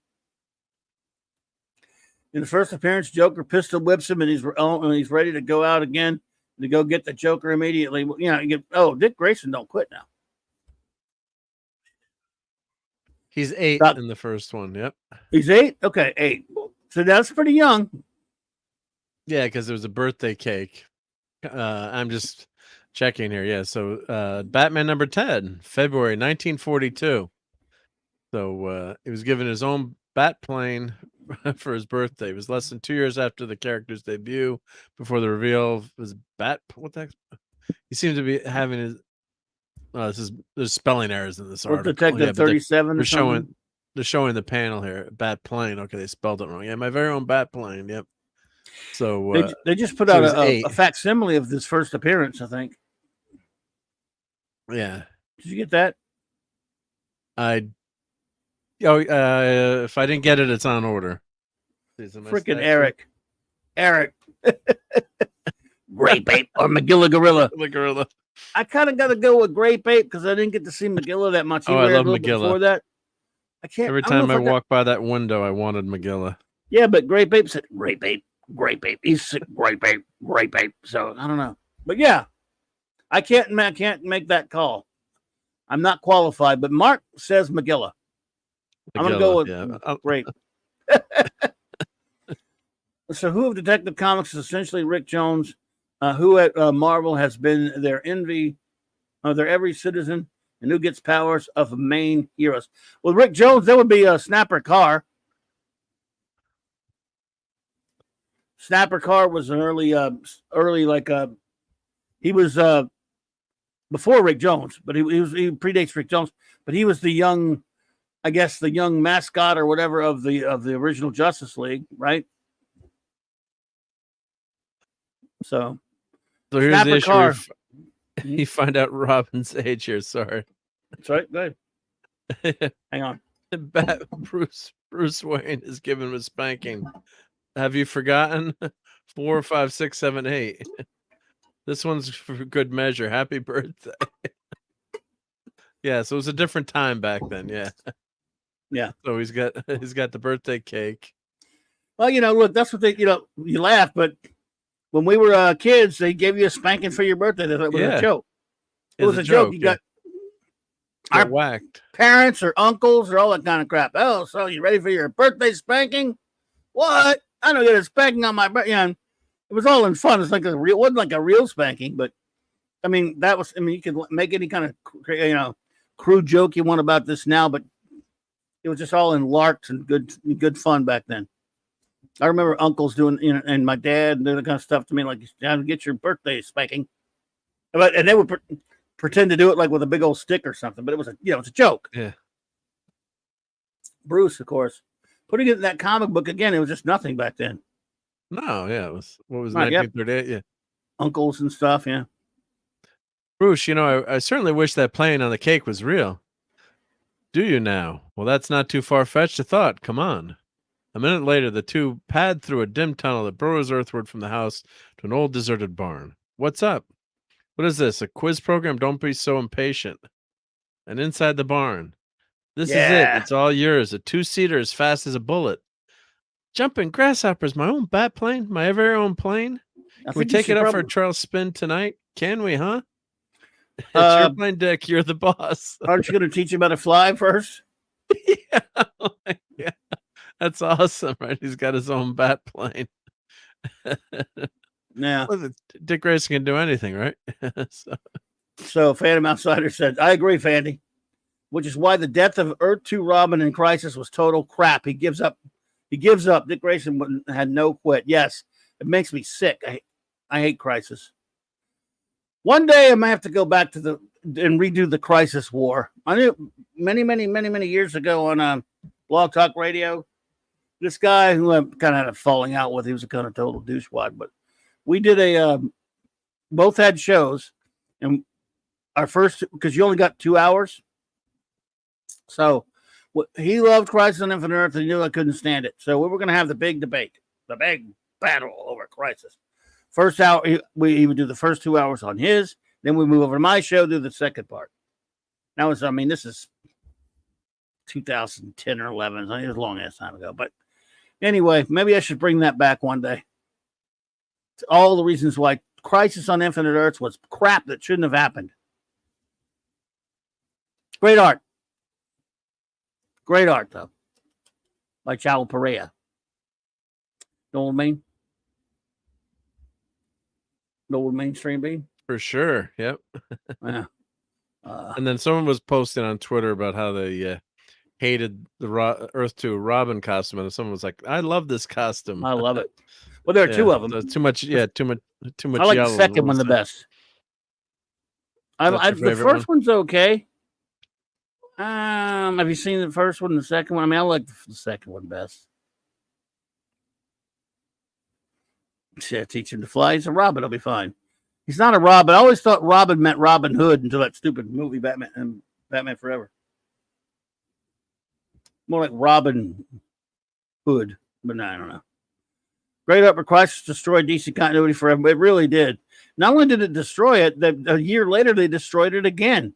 In the first appearance, Joker pistol whips him, and he's ready to go out again to go get the Joker immediately. You know, Dick Grayson don't quit now. He's 8 in the first one. Yep. He's 8? Okay, 8. So that's pretty young. Yeah, because there was a birthday cake. I'm just checking here. Yeah, so Batman number 10, February 1942. So he was given his own bat plane for his birthday. It was less than 2 years after the character's debut, before the reveal of his bat. What the heck? He seems to be having his. There's spelling errors in this article. Detective 37 or something. They're showing the panel here. Bat plane. Okay, they spelled it wrong. Yeah, my very own bat plane. Yep. So they just put out a facsimile of this first appearance, I think. Yeah. Did you get that? If I didn't get it, it's on order. Freaking Eric. Grape Ape or Magilla Gorilla. The gorilla. I kind of got to go with Grape Ape because I didn't get to see Magilla that much. I love Magilla. Before that, I can't. Every time I walk by that window, I wanted Magilla. Yeah, but Grape Ape said Grape Ape. He's Grape Ape. So I don't know, but yeah, I can't make that call. I'm not qualified, but Mark says Magilla. I'm gonna go with Grape. So, who of Detective Comics is essentially Rick Jones, who at Marvel has been their envy, their every citizen, and who gets powers of main heroes? Well, Rick Jones, that would be Snapper Carr. Snapper Carr was an early he was before Rick Jones, but he predates Rick Jones, but he was the young, I guess the young mascot or whatever of the original Justice League, right? So here's the issue. You find out Robin's age here. Sorry. That's right. Good. Hang on. Bruce Wayne is given him a spanking. Have you forgotten? 4, 5, 6, 7, 8. This one's for good measure. Happy birthday. Yeah, so it was a different time back then. Yeah. Yeah. So he's got the birthday cake. Well, look, that's what you laugh, but when we were kids, they gave you a spanking for your birthday. That was a joke. It was a joke. You got our whacked parents or uncles or all that kind of crap. Oh, so you ready for your birthday spanking? What? I don't get a spanking on my birthday. It was all in fun. It's like it wasn't like a real spanking, but I mean, you could make any kind of, crude joke you want about this now, but it was just all in larks and good fun back then. I remember uncles doing, and my dad doing that kind of stuff to me, like, "Time to get your birthday spanking," and they would pretend to do it like with a big old stick or something. But it was it's a joke. Yeah. Bruce, of course, putting it in that comic book again. It was just nothing back then. No, yeah, it was 1938. Yeah, uncles and stuff. Yeah. Bruce, I certainly wish that plane on the cake was real. Do you now? Well, that's not too far-fetched a thought. Come on. A minute later, the two pad through a dim tunnel that burrows earthward from the house to an old deserted barn. What's up? What is this? A quiz program? Don't be so impatient. And inside the barn. This is it. It's all yours. A 2-seater as fast as a bullet. Jumping grasshoppers, my own bat plane, my very own plane. Can we take it up for a trail spin tonight? Can we, huh? It's your plane, Dick. You're the boss. Aren't you going to teach him how to fly first? Yeah. That's awesome, right? He's got his own bat plane. Yeah. Well, Dick Grayson can do anything, right? So Phantom Outsider said, I agree, Fandy. Which is why the death of Earth 2 Robin in Crisis was total crap. He gives up. Dick Grayson had no quit. Yes, it makes me sick. I hate Crisis. One day I might have to go back and redo the Crisis War. I knew many years ago on Blog Talk Radio. This guy who I kind of had a falling out with, he was a kind of total douchewad, but we did both had shows, and our first, because you only got 2 hours. So he loved Crisis on Infinite Earth, and he knew I couldn't stand it. So we were going to have the big debate, the big battle over Crisis. First hour, he would do the first 2 hours on his. Then we move over to my show, do the second part. Now, this is 2010 or 11. It was a long ass time ago. But anyway, maybe I should bring that back one day. It's all the reasons why Crisis on Infinite Earths was crap that shouldn't have happened. Great art. Great art, though. By Chalo Perea. Know what I mean? Know what mainstream be? For sure. Yep. Yeah. And then someone was posting on Twitter about how they hated the Earth 2 Robin costume, and someone was like, "I love this costume. I love it." Well, there are two of them. So too much. Yeah, too much. I like the second one the best. The first one's okay. Have you seen the first one and the second one? I mean, I like the second one best. Yeah, teach him to fly. He's a Robin. He'll be fine. He's not a Robin. I always thought Robin meant Robin Hood until that stupid movie Batman and Batman Forever. More like Robin Hood, but no, I don't know. Great Upper Crisis destroyed DC continuity forever. It really did. Not only did it destroy it, a year later they destroyed it again.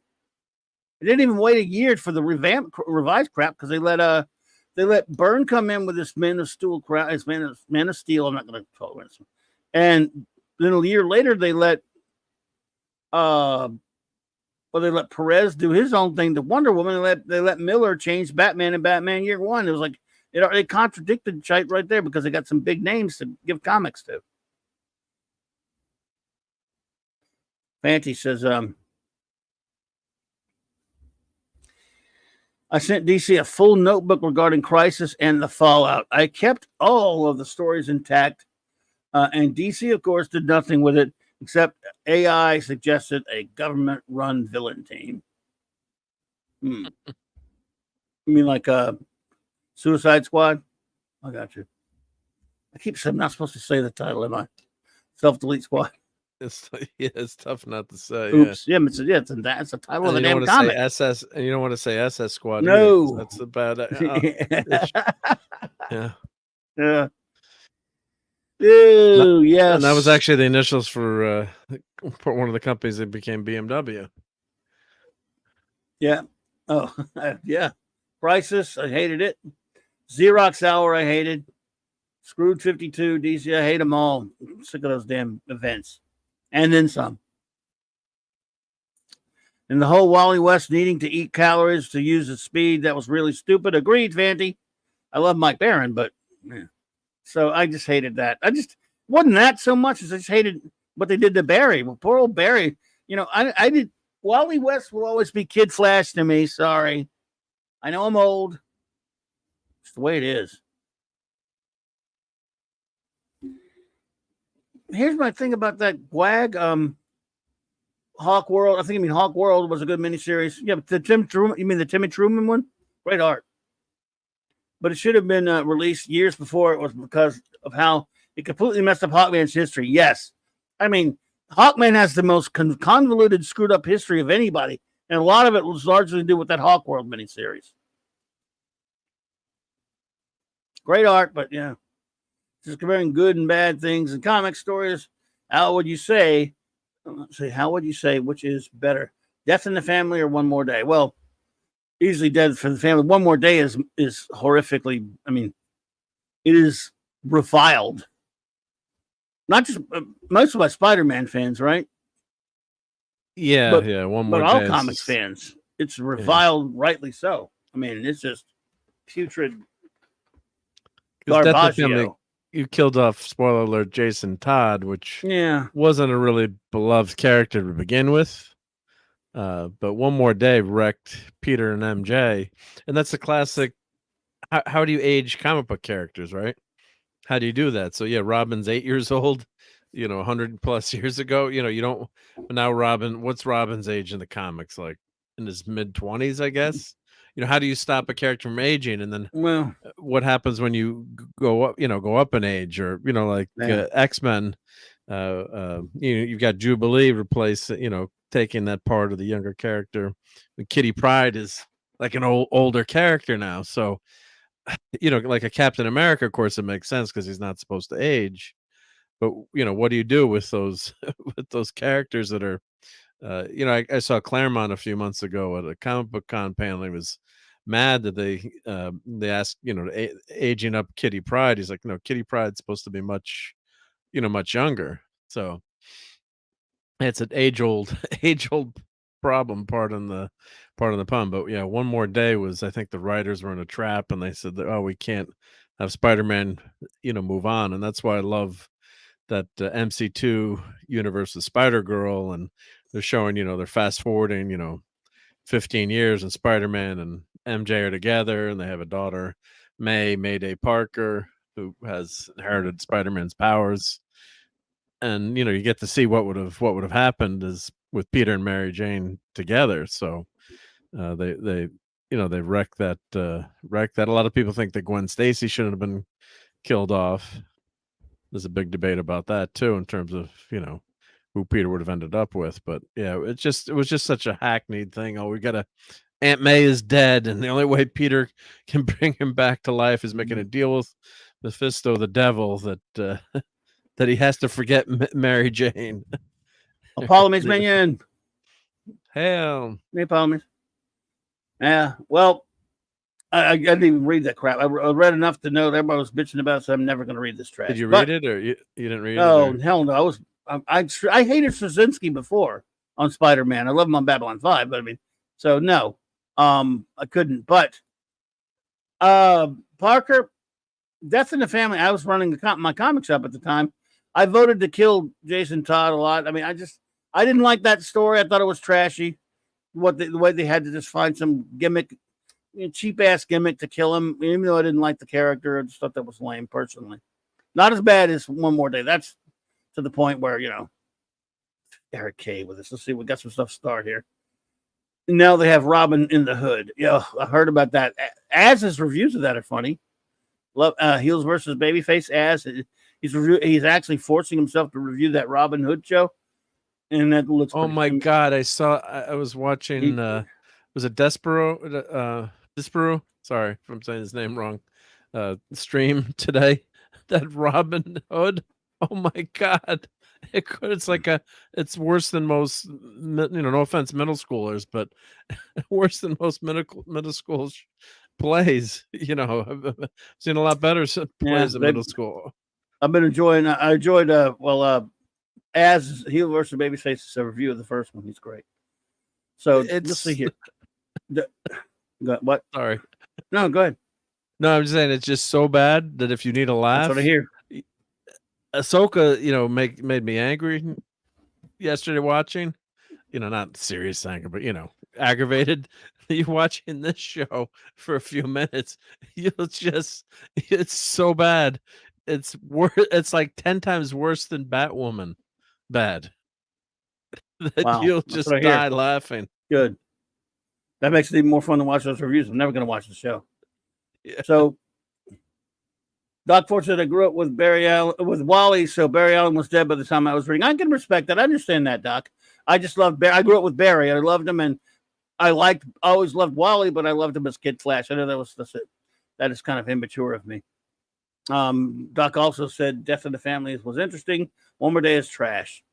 They didn't even wait a year for the revised crap because they let Byrne come in with this Man of Steel crap. It's Man of Steel. I'm not going to call it. And then a year later they let Perez do his own thing to Wonder Woman. They let Miller change Batman and Batman Year One. It was like it contradicted shit right there because they got some big names to give comics to. Fancy says, I sent DC a full notebook regarding Crisis and the Fallout. I kept all of the stories intact, and DC, of course, did nothing with it except AI suggested a government-run villain team. You mean like Suicide Squad? I got you. I keep saying I'm not supposed to say the title, am I? Self-Delete Squad. It's tough not to say. Oops. Yeah, it's the title of the damn comic. SS, and you don't want to say SS Squad. No. Either, that's a bad. Yeah. Yeah. Ew, yes. And that was actually the initials for one of the companies that became BMW. Yeah. Oh, yeah. Crisis, I hated it. Xerox Hour, I hated. Screwed 52, DC, I hate them all. I'm sick of those damn events. And then some. And the whole Wally West needing to eat calories to use his speed, that was really stupid. Agreed, Fanty. I love Mike Barron, but yeah. So I just hated that. I just wasn't that so much as I just hated what they did to Barry. Well, poor old Barry. You know, I did. Wally West will always be Kid Flash to me. Sorry. I know I'm old. It's the way it is. Here's my thing about that WAG. Hawk World. I think you mean Hawk World was a good miniseries. Yeah, but you mean the Timmy Truman one? Great art. But it should have been released years before it was because of how it completely messed up Hawkman's history. Yes. I mean, Hawkman has the most convoluted, screwed up history of anybody. And a lot of it was largely to do with that Hawk World miniseries. Great art, but yeah. Just comparing good and bad things in comic stories. How would you say which is better? Death in the Family or One More Day? Well, easily Death for the Family. One More Day is horrifically, I mean, it is reviled. Not just most by Spider-Man fans, right? Yeah, but, yeah. One More Day. But all comics fans. It's reviled, rightly so. I mean, it's just putrid garbaggio. You killed off, spoiler alert, Jason Todd, which wasn't a really beloved character to begin with. But One More Day wrecked Peter and MJ. And that's the classic, how do you age comic book characters, right? How do you do that? So, yeah, Robin's 8 years old, 100 plus years ago. You don't, now what's Robin's age in the comics? Like in his mid-20s, I guess? How do you stop a character from aging? And then what happens when you go up in age, or, X-Men, you've got Jubilee replace, taking that part of the younger character. Kitty Pryde is like an older character now, so like a Captain America, of course, it makes sense because he's not supposed to age. But what do you do with those with those characters that are I saw Claremont a few months ago at a comic book con panel. He was mad that they asked aging up Kitty Pryde. He's like, no, Kitty Pryde's supposed to be much much younger. So it's an age old age old problem. Pardon the pun. But yeah, One More Day was, I think the writers were in a trap and they said that, oh, we can't have Spider-Man move on, and that's why I love that MC2 universe of Spider-Girl, and they're showing they're fast forwarding 15 years, and Spider-Man and MJ are together, and they have a daughter, Mayday Parker, who has inherited Spider-Man's powers. And you get to see what would have happened is with Peter and Mary Jane together. So they wrecked that. A lot of people think that Gwen Stacy shouldn't have been killed off. There's a big debate about that too, in terms of who Peter would have ended up with. But yeah, it was just such a hackneyed thing. Oh, we got Aunt May is dead, and the only way Peter can bring him back to life is making a deal with Mephisto, the devil, that that he has to forget Mary Jane. Apollo makes minion. Hell, Hey, Apollo. Yeah, well, I didn't even read that crap. I read enough to know that everybody was bitching about it, so I'm never going to read this trash. Did you read it, or you didn't read it? No, hell no. I hated Straczynski before on Spider-Man. I love him on Babylon 5, but I mean, so no, I couldn't. But Parker, Death in the Family. I was running my comic shop at the time. I voted to kill Jason Todd a lot. I mean, I didn't like that story. I thought it was trashy. The way they had to just find some gimmick, cheap ass gimmick to kill him, even though I didn't like the character. I just thought that was lame personally. Not as bad as One More Day. That's to the point where, Eric K with us. Let's see. We got some stuff to start here. Now they have Robin in the Hood. Yeah, I heard about that. Az's reviews of that are funny. Love Heels versus Babyface. Az, he's actually forcing himself to review that Robin Hood show. And that looks. Oh my God! I was watching. Was it Despero? Sorry if I'm saying his name wrong. Stream today. That Robin Hood. Oh my God! It's worse than most. No offense, middle schoolers, but worse than most middle school plays. I've seen a lot better plays in middle school. I've been enjoying. I enjoyed. As Heel versus Babyface is a review of the first one. He's great. So let's see here. What? Sorry. No, go ahead. No, I'm just saying it's just so bad that if you need a laugh, that's what I hear. Ahsoka, made me angry yesterday watching. Not serious anger, but aggravated. You're watching this show for a few minutes. It's so bad. It's worse. It's like 10 times worse than Batwoman. Bad. Wow, you'll just die laughing. Good. That makes it even more fun to watch those reviews. I'm never going to watch the show. Yeah. So, Doc Ford said I grew up with with Wally, so Barry Allen was dead by the time I was reading. I can respect that. I understand that, Doc. I just loved Barry. I grew up with Barry. I loved him, and I always loved Wally, but I loved him as Kid Flash. I know that is kind of immature of me. Doc also said Death in the Family was interesting. One More Day is trash.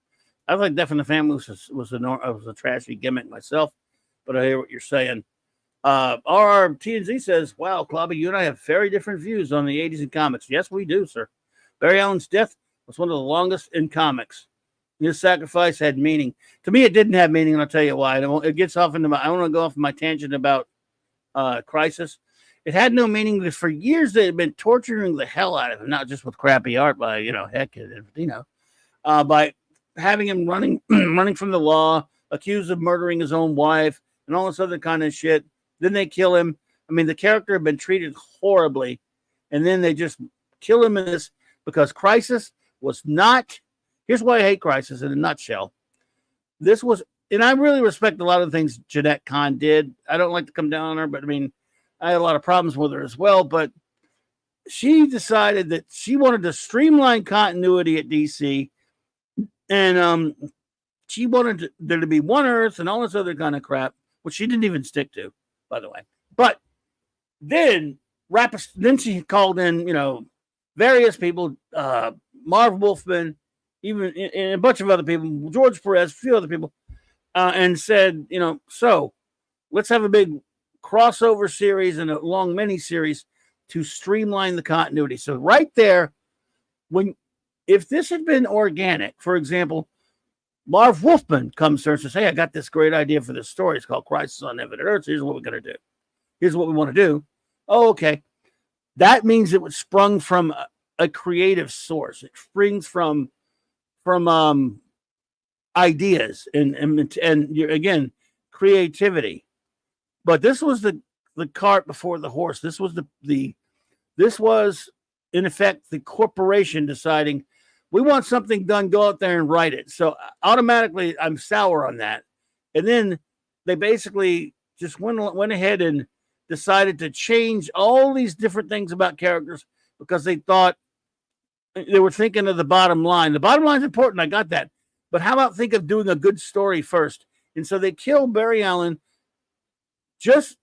I think Death in the Family was a trashy gimmick myself, but I hear what you're saying. TNZ says, wow, Clobby, you and I have very different views on the 80s in comics. Yes, we do, sir. Barry Allen's death was one of the longest in comics. His sacrifice had meaning. To me, it didn't have meaning, and I'll tell you why. It gets off into I want to go off my tangent about Crisis. It had no meaning because for years they had been torturing the hell out of him, not just with crappy art by, by having him running from the law, accused of murdering his own wife, and all this other kind of shit. Then they kill him. I mean, the character had been treated horribly, and then they just kill him in this because Crisis was not. Here's why I hate Crisis in a nutshell. This was, and I really respect a lot of the things Jeanette Kahn did. I don't like to come down on her, but I mean, I had a lot of problems with her as well, but she decided that she wanted to streamline continuity at DC, and she wanted there to be one Earth and all this other kind of crap, which she didn't even stick to, by the way. But then she called in, various people, Marv Wolfman, even and a bunch of other people, George Perez, a few other people, and said, so let's have a big crossover series and a long mini series to streamline the continuity. So right there, if this had been organic, for example, Marv Wolfman comes there and says, hey, I got this great idea for this story. It's called Crisis on Infinite Earths. Here's what we're going to do. Here's what we want to do. Oh, okay. That means it was sprung from a creative source. It springs from ideas and again, creativity. But this was the cart before the horse. This was this was in effect the corporation deciding we want something done, go out there and write it. So automatically I'm sour on that. And then they basically just went ahead and decided to change all these different things about characters because they thought they were thinking of the bottom line. The bottom line is important. I got that. But how about think of doing a good story first? And so they killed Barry Allen just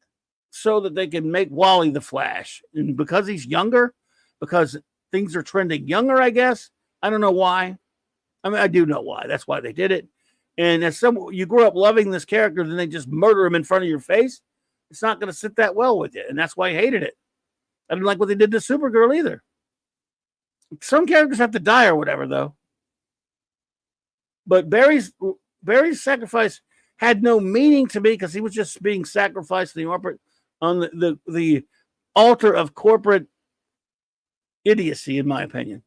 so that they can make Wally the Flash. And because he's younger, because things are trending younger, I guess. I don't know why. I mean, I do know why. That's why they did it. And as you grew up loving this character, then they just murder him in front of your face. It's not going to sit that well with you. And that's why I hated it. I didn't like what they did to Supergirl either. Some characters have to die or whatever, though. But Barry's sacrifice had no meaning to me because he was just being sacrificed on the altar of corporate idiocy, in my opinion.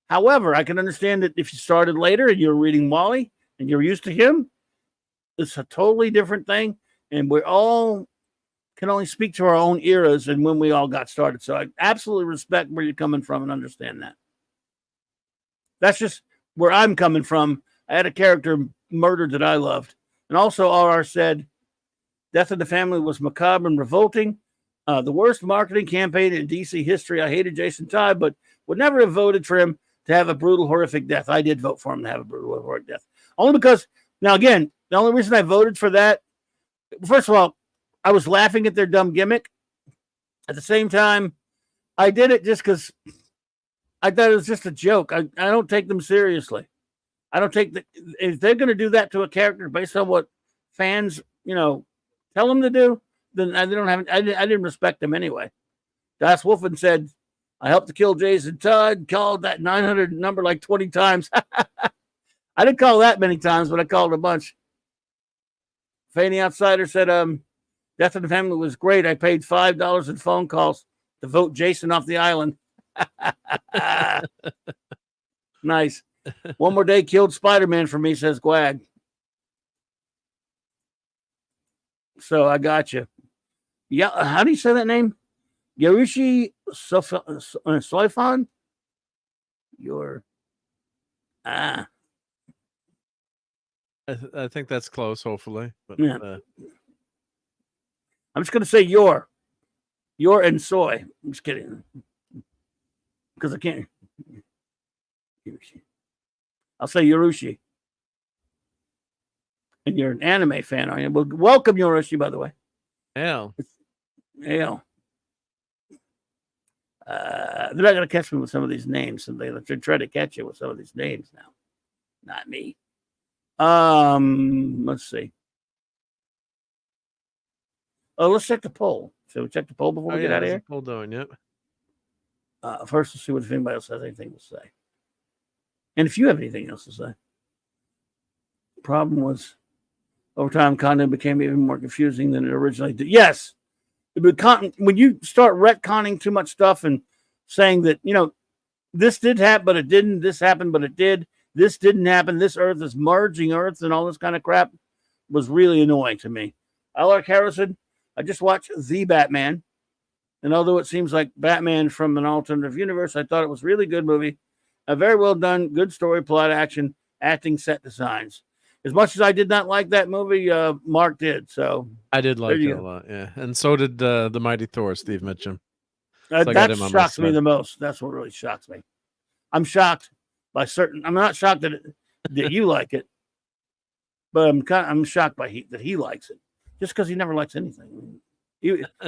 However, I can understand that if you started later and you're reading Wally and you're used to him, it's a totally different thing. And we all can only speak to our own eras and when we all got started. So I absolutely respect where you're coming from and understand that. That's just where I'm coming from. I had a character murdered that I loved. And also RR said, Death of the Family was macabre and revolting. The worst marketing campaign in DC history. I hated Jason Todd, but would never have voted for him to have a brutal, horrific death. I did vote for him to have a brutal, horrific death. Only because, now again, the only reason I voted for that, first of all, I was laughing at their dumb gimmick. At the same time, I did it just because I thought it was just a joke. I don't take them seriously. I don't take if they're going to do that to a character based on what fans, tell them to do, then I didn't respect them anyway. Das Wolfen said, I helped to kill Jason Todd, called that 900 number like 20 times. I didn't call that many times, but I called a bunch. Fanny Outsider said, Death of the Family was great. I paid $5 in phone calls to vote Jason off the island. Nice. One more day killed Spider-Man for me, says Gwag. So I got you. Yeah, how do you say that name? Yarushi Soifan? I think that's close, hopefully. But, yeah. I'm just going to say your and soy. I'm just kidding. Because I can't. I'll say Yorushi. And you're an anime fan, aren't you? Well, welcome, Yorushi, by the way. Hell. Hell. They're not going to catch me with some of these names. So they try to catch you with some of these names now. Not me. Let's see. Oh, let's check the poll. Shall we check the poll before we get out of here? Poll doing, yep. First, let's see what if anybody else has anything to say. And if you have anything else to say. The problem was, over time, content became even more confusing than it originally did. Yes. When you start retconning too much stuff and saying that, this did happen, but it didn't. This happened, but it did. This didn't happen. This Earth is merging Earth and all this kind of crap was really annoying to me. Alec Harrison, I just watched The Batman. And although it seems like Batman from an alternative universe, I thought it was a really good movie. A very well done, good story, plot, action, acting, set designs. As much as I did not like that movie, Mark did. So I did like it a lot, yeah. And so did the Mighty Thor, Steve Mitchum. That shocks me the most. That's what really shocks me. I'm shocked by I'm not shocked that you like it. but I'm shocked by that he likes it, just because he never likes anything.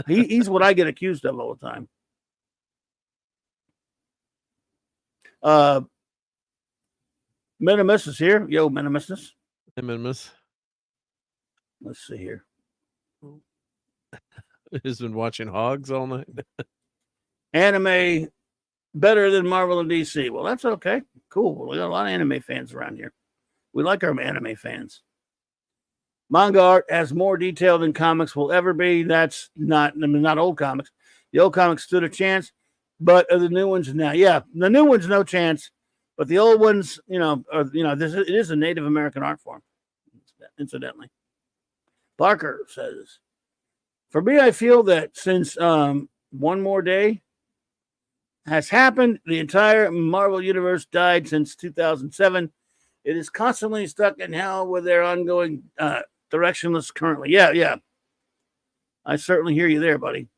He's what I get accused of all the time. Minimus is here. Yo, Minimus. Hey, Minimus. Let's see here. He's been watching Hogs all night. Anime better than Marvel and DC. Well, that's okay. Cool. We got a lot of anime fans around here. We like our anime fans. Manga art has more detail than comics will ever be. That's not old comics. The old comics stood a chance, but the new ones now, yeah, the new ones no chance. But the old ones, it is a Native American art form, incidentally. Parker says, for me, I feel that since One More Day has happened, the entire Marvel universe died since 2007. It is constantly stuck in hell with their ongoing directionless currently. Yeah. I certainly hear you there, buddy.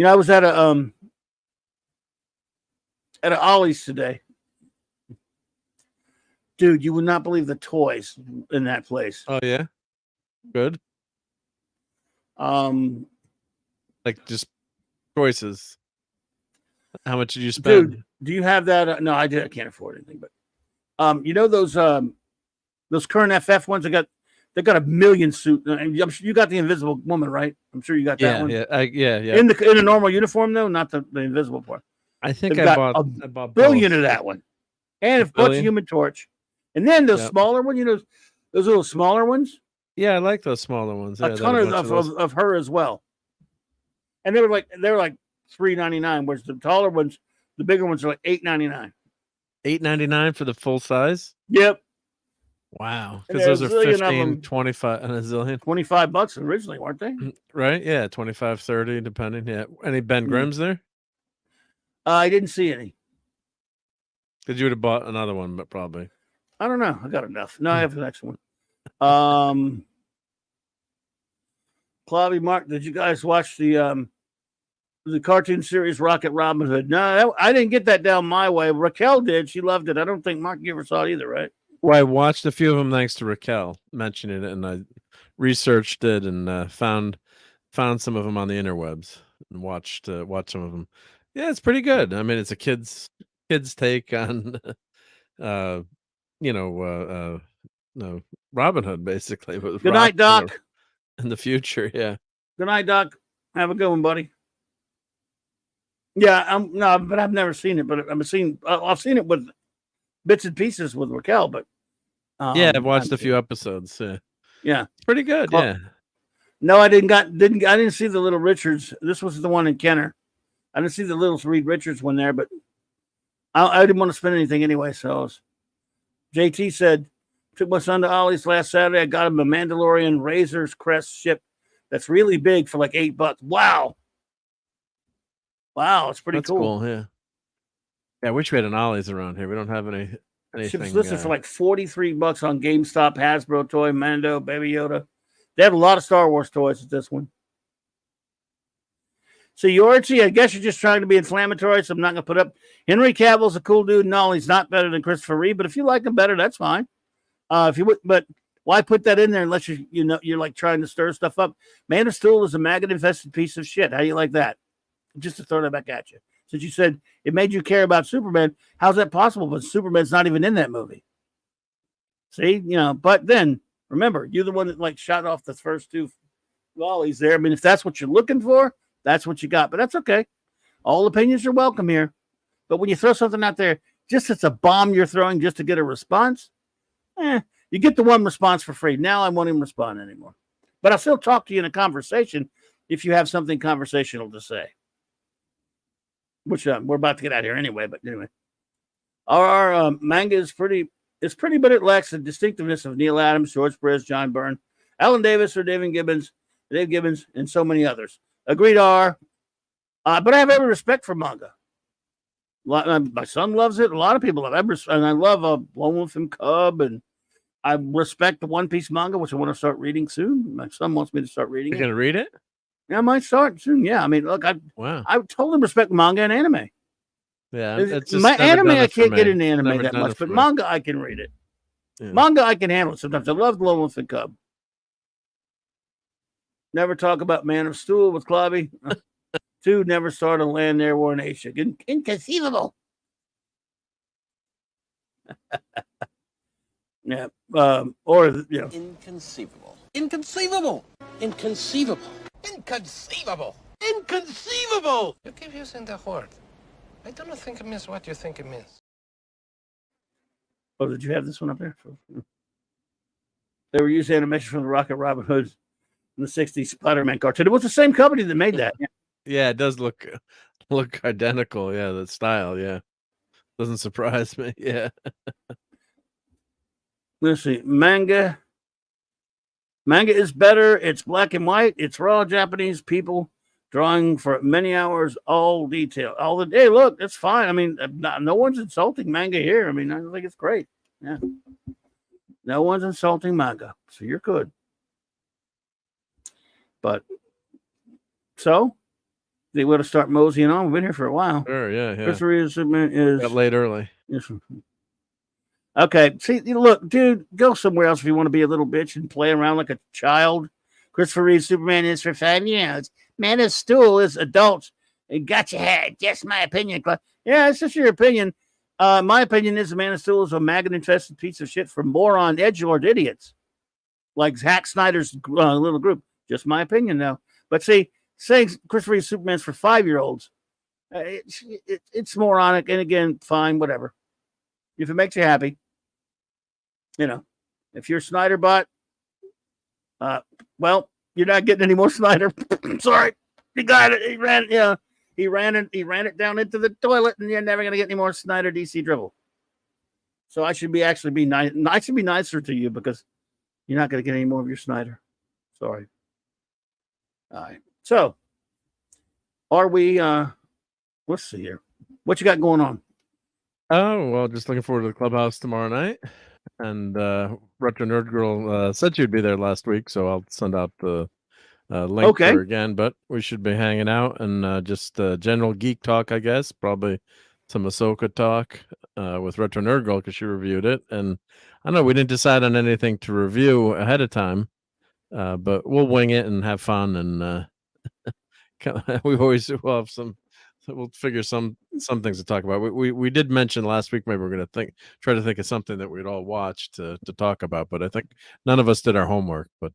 I was at a Ollie's today. Dude, you would not believe the toys in that place. Oh yeah, good. Like just choices. How much did you spend? Dude, do you have that? No, I can't afford anything. But those current FF ones, they got a million suit. You got the Invisible Woman, right? I'm sure you got that one. Yeah. In a normal uniform though, not the invisible part. I think I bought a billion of that one, and a bunch of Human Torch, and then the smaller one. Those little smaller ones. Yeah, I like those smaller ones. A ton of her as well, and they were like $3.99, whereas the taller ones, the bigger ones, are like $8.99. $8.99 for the full size. Yep. Wow, because those are 15, 25, and a zillion. $25 originally, weren't they? Right? Yeah, 25, 30, depending. Yeah. Any Ben Grimms there? I didn't see any. Because you would have bought another one, but probably. I don't know. I got enough. No, I have the next one. Clobby Mark, did you guys watch the cartoon series Rocket Robin Hood? No, I didn't get that down my way. Raquel did. She loved it. I don't think Mark, you ever saw it either, right? Well, I watched a few of them thanks to Raquel mentioning it, and I researched it and found some of them on the interwebs and watched some of them. Yeah, it's pretty good. I mean, it's a kids take on Robin Hood, basically. Good night, Doc. In the future, yeah. Good night, Doc. Have a good one, buddy. Yeah, but I've never seen it. But I've seen it with bits and pieces with Raquel. But yeah, I've watched a few episodes. Yeah, it's pretty good. Yeah. No, I didn't see the Little Richards. This was the one in Kenner. I didn't see the Little Reed Richards one there, but I didn't want to spend anything anyway. So JT said, took my son to Ollie's last Saturday. I got him a Mandalorian Razor's Crest ship that's really big for like $8. Wow, it's pretty cool. Yeah. I wish we had an Ollie's around here. We don't have anything. Ship's listed for like $43 on GameStop, Hasbro toy, Mando, Baby Yoda. They have a lot of Star Wars toys at this one. So Yorchi, I guess you're just trying to be inflammatory, so I'm not going to put up. Henry Cavill's a cool dude. No, he's not better than Christopher Reeve, but if you like him better, that's fine. But why put that in there unless you're like trying to stir stuff up? Man of Steel is a maggot-infested piece of shit. How do you like that? Just to throw that back at you. Since you said it made you care about Superman, how's that possible? But Superman's not even in that movie. See, but then remember, you're the one that like shot off the first two volleys there. I mean, if that's what you're looking for, that's what you got. But that's okay. All opinions are welcome here. But when you throw something out there, just it's a bomb you're throwing just to get a response, you get the one response for free. Now I won't even respond anymore. But I'll still talk to you in a conversation if you have something conversational to say. Which we're about to get out here anyway. But anyway, our manga is pretty. It's pretty, but it lacks the distinctiveness of Neil Adams, George Perez, John Byrne, Alan Davis, or Dave Gibbons, and so many others. Agreed, R. But I have every respect for manga. My son loves it. A lot of people love it. And I love Lone Wolf and Cub, and I respect the One Piece manga, which I want to start reading soon. My son wants me to start reading it. You're going to read it? Yeah, I might start soon. Yeah, I mean, look, I totally respect manga and anime. Yeah, my anime I can't get into anime that much, but manga I can read it. Yeah. Manga, I can handle it sometimes. I love Glow Infant Cub. Never talk about Man of Steel with Clobby. 2, never start a land air war nation. Inconceivable. Yeah. Or, you know. Inconceivable. Inconceivable. Inconceivable. Inconceivable. Inconceivable. You keep using the word. I do not think it means what you think it means. Oh, did you have this one up there? They were using animation from the Rocket Robin Hood in the 60s Spider-Man cartoon. It was the same company that made that. Yeah, it does look identical. Yeah, the style. Yeah, doesn't surprise me. Yeah. Let's see. Manga is better. It's black and white. It's raw Japanese people drawing for many hours, all detail. All the day. Look, it's fine. I mean, no one's insulting manga here. I mean, I think it's great. Yeah. No one's insulting manga. So you're good. But so they want to start moseying on. We've been here for a while. Sure. Yeah. Yeah. Christopher is Got late early. Yes. Okay. See, look, dude, go somewhere else if you want to be a little bitch and play around like a child. Christopher Reeve Superman is for 5-year-olds. Man of Steel is adults. It got your head. Just my opinion. Yeah, it's just your opinion. My opinion is the Man of Steel is a maggot-infested piece of shit for moron, edgelord idiots like Zack Snyder's little group. Just my opinion, though. But see, saying Christopher Reeve Superman's for 5-year-olds, it's moronic. And again, fine, whatever. If it makes you happy, you know, if you're Snyder bot, well, you're not getting any more Snyder. Sorry, he got it. He ran it down into the toilet, and you're never gonna get any more Snyder DC dribble. So I should be nice. I should be nicer to you because you're not gonna get any more of your Snyder. Sorry. All right. So, are we? Let's see here. What you got going on? Oh, well, just looking forward to the clubhouse tomorrow night. And Retro Nerd Girl said you'd be there last week, so I'll send out the link for again. But we should be hanging out and just general geek talk, I guess. Probably some Ahsoka talk with Retro Nerd Girl because she reviewed it. And I know we didn't decide on anything to review ahead of time, but we'll wing it and have fun. And we'll have some. We'll figure some things to talk about. We did mention last week maybe we're going to try to think of something that we'd all watch to talk about, but I think none of us did our homework. But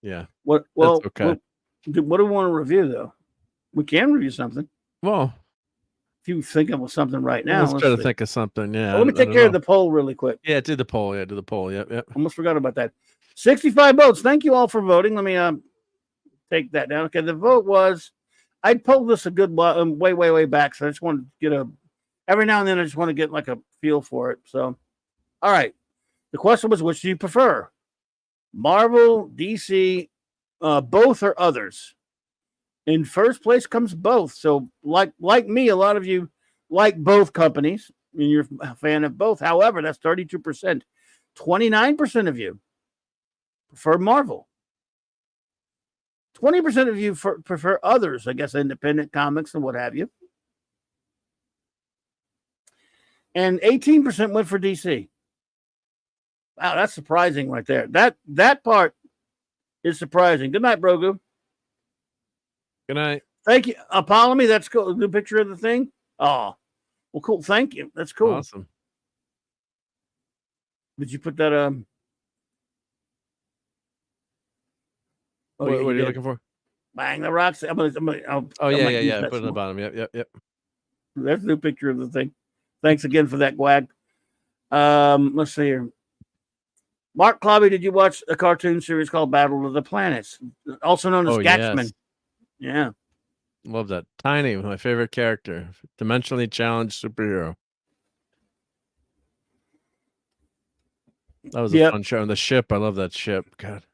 yeah, okay. What do we want to review though? We can review something. Well, if you think of something right now, let's try to think of something. Yeah, let me take care of the poll really quick. Yeah, do the poll. Yeah, do the poll. Yep. Almost forgot about that. 65 votes. Thank you all for voting. Let me take that down. Okay, the vote was. I pulled this a good way back, so I just want to get every now and then I just want to get like a feel for it. So, all right. The question was, which do you prefer? Marvel, DC, both or others? In first place comes both. So, like me, a lot of you like both companies, and you're a fan of both. However, that's 32%. 29% of you prefer Marvel. 20% of you prefer others, I guess, independent comics and what have you. And 18% went for DC. Wow, that's surprising right there. That part is surprising. Good night, Brogu. Good night. Thank you. Apollomy, that's cool. The picture of the thing. Oh, well, cool. Thank you. That's cool. Awesome. Did you put that what are you looking for? Bang the rocks. Yeah. Put it in the bottom. Yep. That's the picture of the thing. Thanks again for that, Gwag. Let's see here. Mark Clobby, did you watch a cartoon series called Battle of the Planets, also known as Gatsman? Yes. Yeah. Love that. Tiny, my favorite character. Dimensionally challenged superhero. That was a fun show. And the ship, I love that ship. God.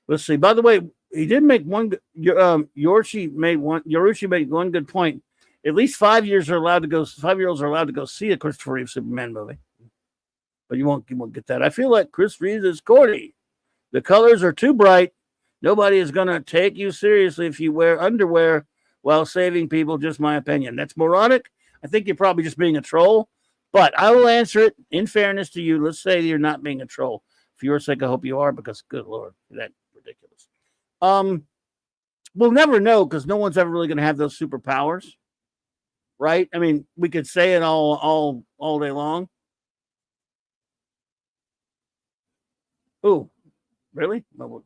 Let's see. By the way, he did make one. Yorushi made one good point. At least 5 years are allowed to go. 5-year-olds are allowed to go see a Christopher Reeve Superman movie, but you won't get that. I feel like Chris Reeve is corny. The colors are too bright. Nobody is gonna take you seriously if you wear underwear while saving people. Just my opinion. That's moronic. I think you're probably just being a troll. But I will answer it in fairness to you. Let's say you're not being a troll. For your sake, I hope you are, because good Lord, that's ridiculous. We'll never know because no one's ever really going to have those superpowers, right? I mean, we could say it all day long. Oh, really? Well,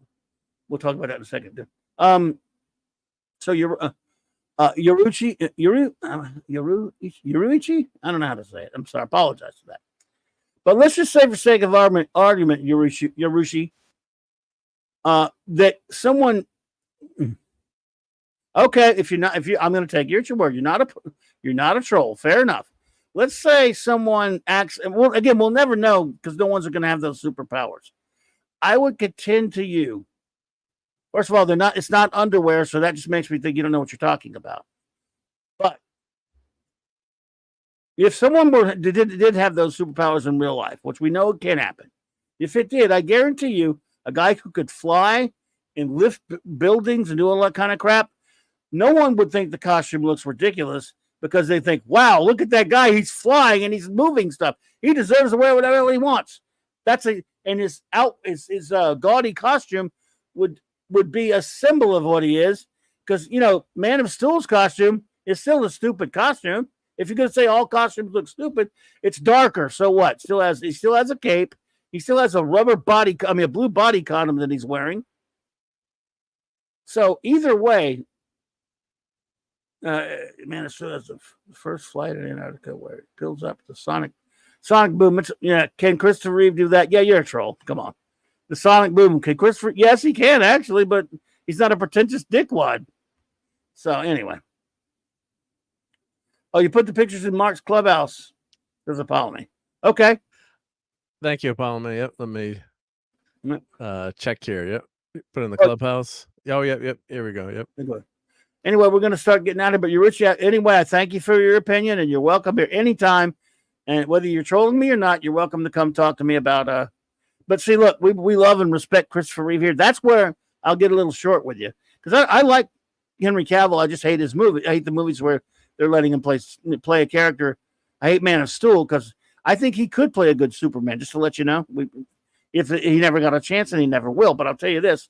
we'll talk about that in a second. So you're Yoruichi, I don't know how to say it. I'm sorry, I apologize for that. But let's just say, for sake of argument, Yoruichi, that someone. Okay, I'm going to take your word. You're not a troll. Fair enough. Let's say someone acts, and we'll never know because no one's going to have those superpowers. I would contend to you. First of all, it's not underwear, so that just makes me think you don't know what you're talking about. But if someone did have those superpowers in real life, which we know can happen, if it did, I guarantee you, a guy who could fly and lift buildings and do all that kind of crap, no one would think the costume looks ridiculous because they think, wow, look at that guy. He's flying and he's moving stuff. He deserves to wear whatever he wants. And his gaudy costume would be a symbol of what he is, because, Man of Steel's costume is still a stupid costume. If you're going to say all costumes look stupid, it's darker. So what? He still has a cape. He still has a blue body condom that he's wearing. So either way, Man of Steel has the first flight in Antarctica where it builds up the sonic boom. Can Christopher Reeve do that? Yeah, you're a troll. Come on. The sonic boom. Can Christopher? Yes, he can actually, but he's not a pretentious dickwad. So anyway. Oh, you put the pictures in Mark's clubhouse. There's a Apollo. Okay. Thank you, Apollo. Yep. Let me check here. Yep. Put it in the clubhouse. Oh, yep. Here we go. Yep. Anyway, we're going to start getting out of it. But you're rich. Anyway, I thank you for your opinion, and you're welcome here anytime. And whether you're trolling me or not, you're welcome to come talk to me about. But see, look, we love and respect Christopher Reeve here. That's where I'll get a little short with you, because I like Henry Cavill. I just hate his movie. I hate the movies where they're letting him play a character. I hate Man of Steel because I think he could play a good Superman. Just to let you know, if he never got a chance, and he never will. But I'll tell you this: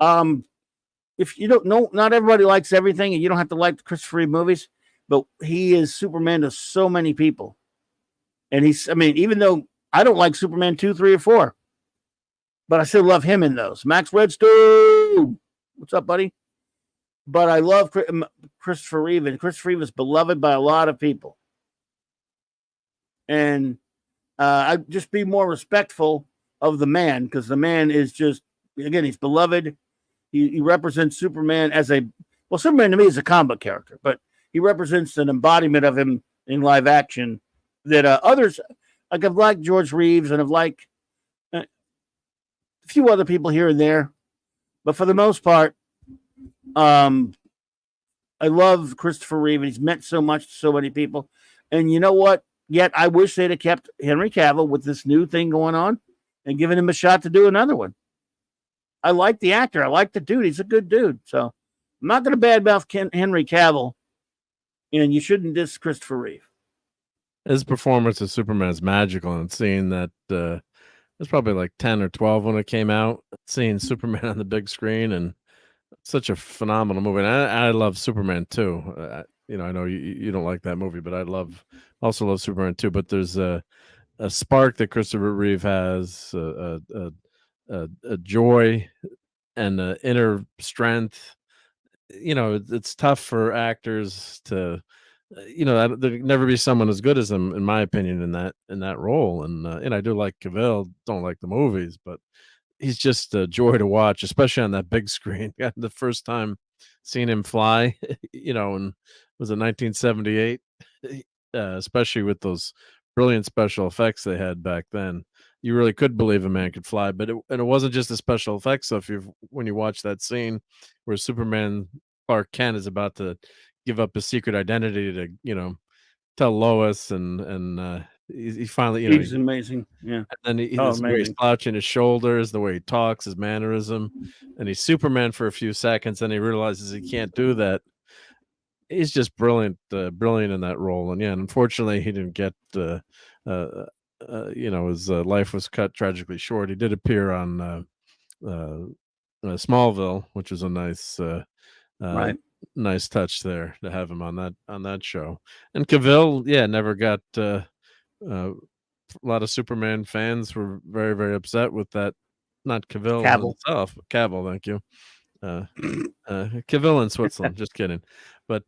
if you don't know, not everybody likes everything, and you don't have to like the Christopher Reeve movies, but he is Superman to so many people. And even though I don't like Superman 2, 3, or 4, but I still love him in those. Max Redstone, what's up, buddy? But I love Christopher Reeve, and Christopher Reeve is beloved by a lot of people. And I'd just be more respectful of the man, because the man is just, again, he's beloved. He represents Superman Superman to me is a comic character, but he represents an embodiment of him in live action that others, like I've liked George Reeves, and I've liked a few other people here and there, but for the most part, I love Christopher Reeve, and he's meant so much to so many people. And you know what? Yet I wish they'd have kept Henry Cavill with this new thing going on and given him a shot to do another one. I like the actor. I like the dude. He's a good dude. So I'm not going to badmouth Henry Cavill, and you shouldn't diss Christopher Reeve. His performance as Superman is magical, and seeing that it was probably like 10 or 12 when it came out, seeing Superman on the big screen, and such a phenomenal movie. And I love Superman too. I know you don't like that movie, but I also love Superman too. But there's a spark that Christopher Reeve has, a joy and an inner strength. It's tough for actors to. There'd never be someone as good as him, in my opinion, in that role. And I do like Cavill, don't like the movies, but he's just a joy to watch, especially on that big screen. The first time seeing him fly, and was it 1978, especially with those brilliant special effects they had back then. You really could believe a man could fly, but it wasn't just the special effects stuff. When you watch that scene where Superman Clark Kent is about to give up his secret identity to, tell Lois, and he finally, he's amazing. Yeah. And then the way he's slouching his shoulders, the way he talks, his mannerism, and he's Superman for a few seconds, and he realizes he can't do that. he's just brilliant, brilliant in that role. And yeah, and unfortunately, he didn't get. His life was cut tragically short. He did appear on Smallville, which was a Right. nice touch there to have him on that show. And Cavill, yeah, never got. A lot of Superman fans were very, very upset with that. Not Cavill Cavill. himself, Cavill. Thank you. Cavill in Switzerland. Just kidding. But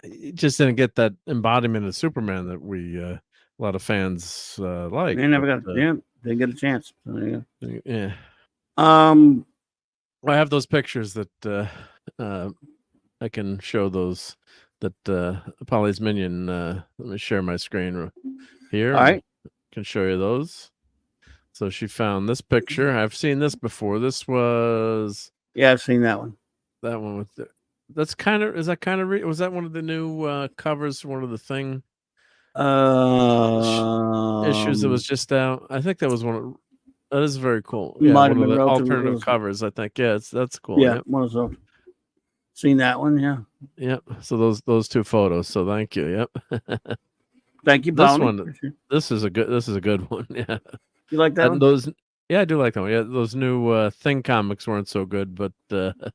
he just didn't get that embodiment of Superman that a lot of fans like. They never got. They get a chance. So there you go. Yeah. Um, I have those pictures that I can show those that Polly's minion. Let me share my screen here. All right. Can show you those. So she found this picture. I've seen this before. This was I've seen that one. That one with the. That's kind of was that one of the new covers? One of the thing issues that was just out. I think that was one of. That is very cool. Yeah, Might one have of been the relatively alternative recent. covers. I think. Yeah, that's cool. Yeah, one of those. Seen that one? Yeah. Yep. So those two photos. So thank you. Yep. Thank you, This Bounty. one. This is a good one. Yeah. You like that And one? yeah, I do like that one. Yeah, those new Thing comics weren't so good, but that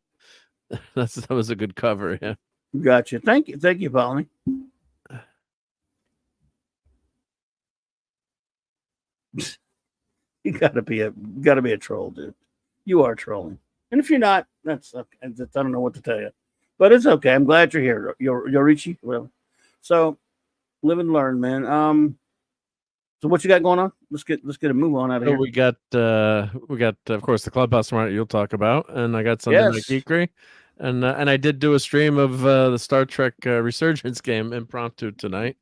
was a good cover. Yeah. Gotcha. Thank you, Bounty. You gotta be a troll, dude. You are trolling, and if you're not, that's okay. I don't know what to tell you, but it's okay. I'm glad you're here, Yorichi. Well, so live and learn, man. So what you got going on? Let's get a move on out of So here. we got of course the clubhouse tomorrow you'll talk about, and I got Sunday Night Geekery, and I did do a stream of the Star Trek Resurgence game impromptu tonight,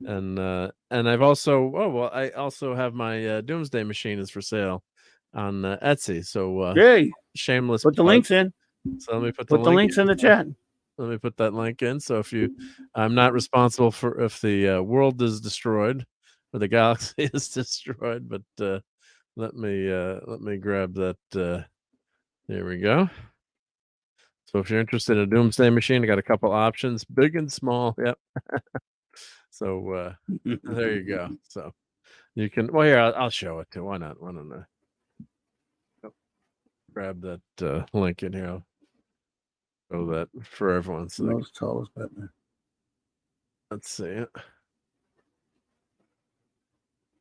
and I've also I also have my Doomsday Machine is for sale on Etsy. So Yay! Shameless. Put the plug. links in. So let me put the links in the chat. Let me put that link in. So I'm not responsible for if the world is destroyed or the galaxy is destroyed, but let me grab that. There we go. So if you're interested in a Doomsday Machine, I got a couple options, big and small. Yep. So there you go. So you can. Well, here I'll show it too. Why not? Why not? Grab that link in here. I'll show that for everyone. So Most tallest Batman. Let's see it.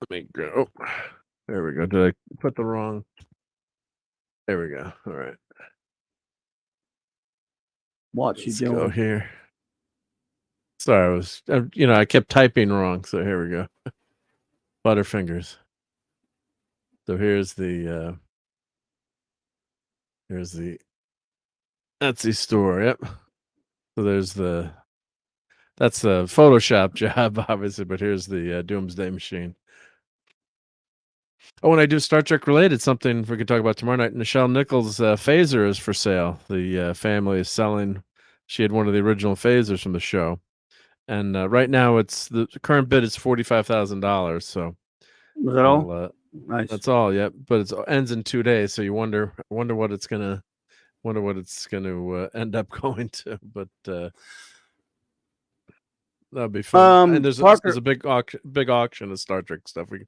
Let me go. There we go. Did I put the wrong? There we go. All right. Watch Let's you doing. go here. Sorry, I kept typing wrong. So here we go. Butterfingers. So here's the Etsy store. Yep. So that's the Photoshop job, obviously, but here's the Doomsday Machine. Oh, when I do Star Trek related something we could talk about tomorrow night, Nichelle Nichols' phaser is for sale. The family is selling. She had one of the original phasers from the show, and right now the current bid is $45,000. So was that all? Nice. That's all. Yep. But it ends in 2 days, so you wonder what it's gonna end up going to. But that'd be fun. And there's a big auction of Star Trek stuff. We can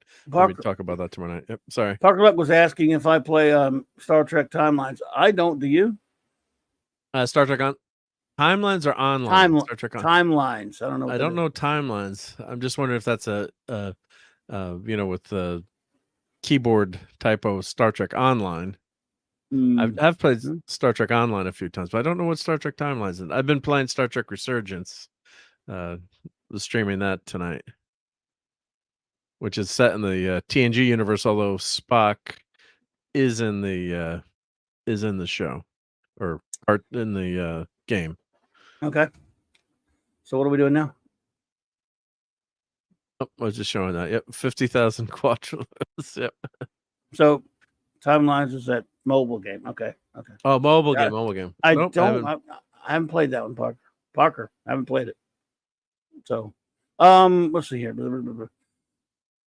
talk about that tomorrow night. Yep. Sorry. Parker Luck was asking if I play Star Trek Timelines. I don't. Do you? Star Trek on Timelines or online? Star Trek Timelines. I don't know. I don't know Timelines. I'm just wondering if that's a with the keyboard typo Star Trek Online. I've played Star Trek Online a few times, but I don't know what Star Trek Timelines is. I've been playing Star Trek Resurgence. Was streaming that tonight, which is set in the TNG universe, although Spock is in the show or part in the game. Okay. So what are we doing now? Oh, I was just showing that. Yep, 50,000 quadrillions. Yep. So Timelines is that mobile game. Okay. Oh, mobile game. I haven't played that one, Parker. I haven't played it. So, let's see here.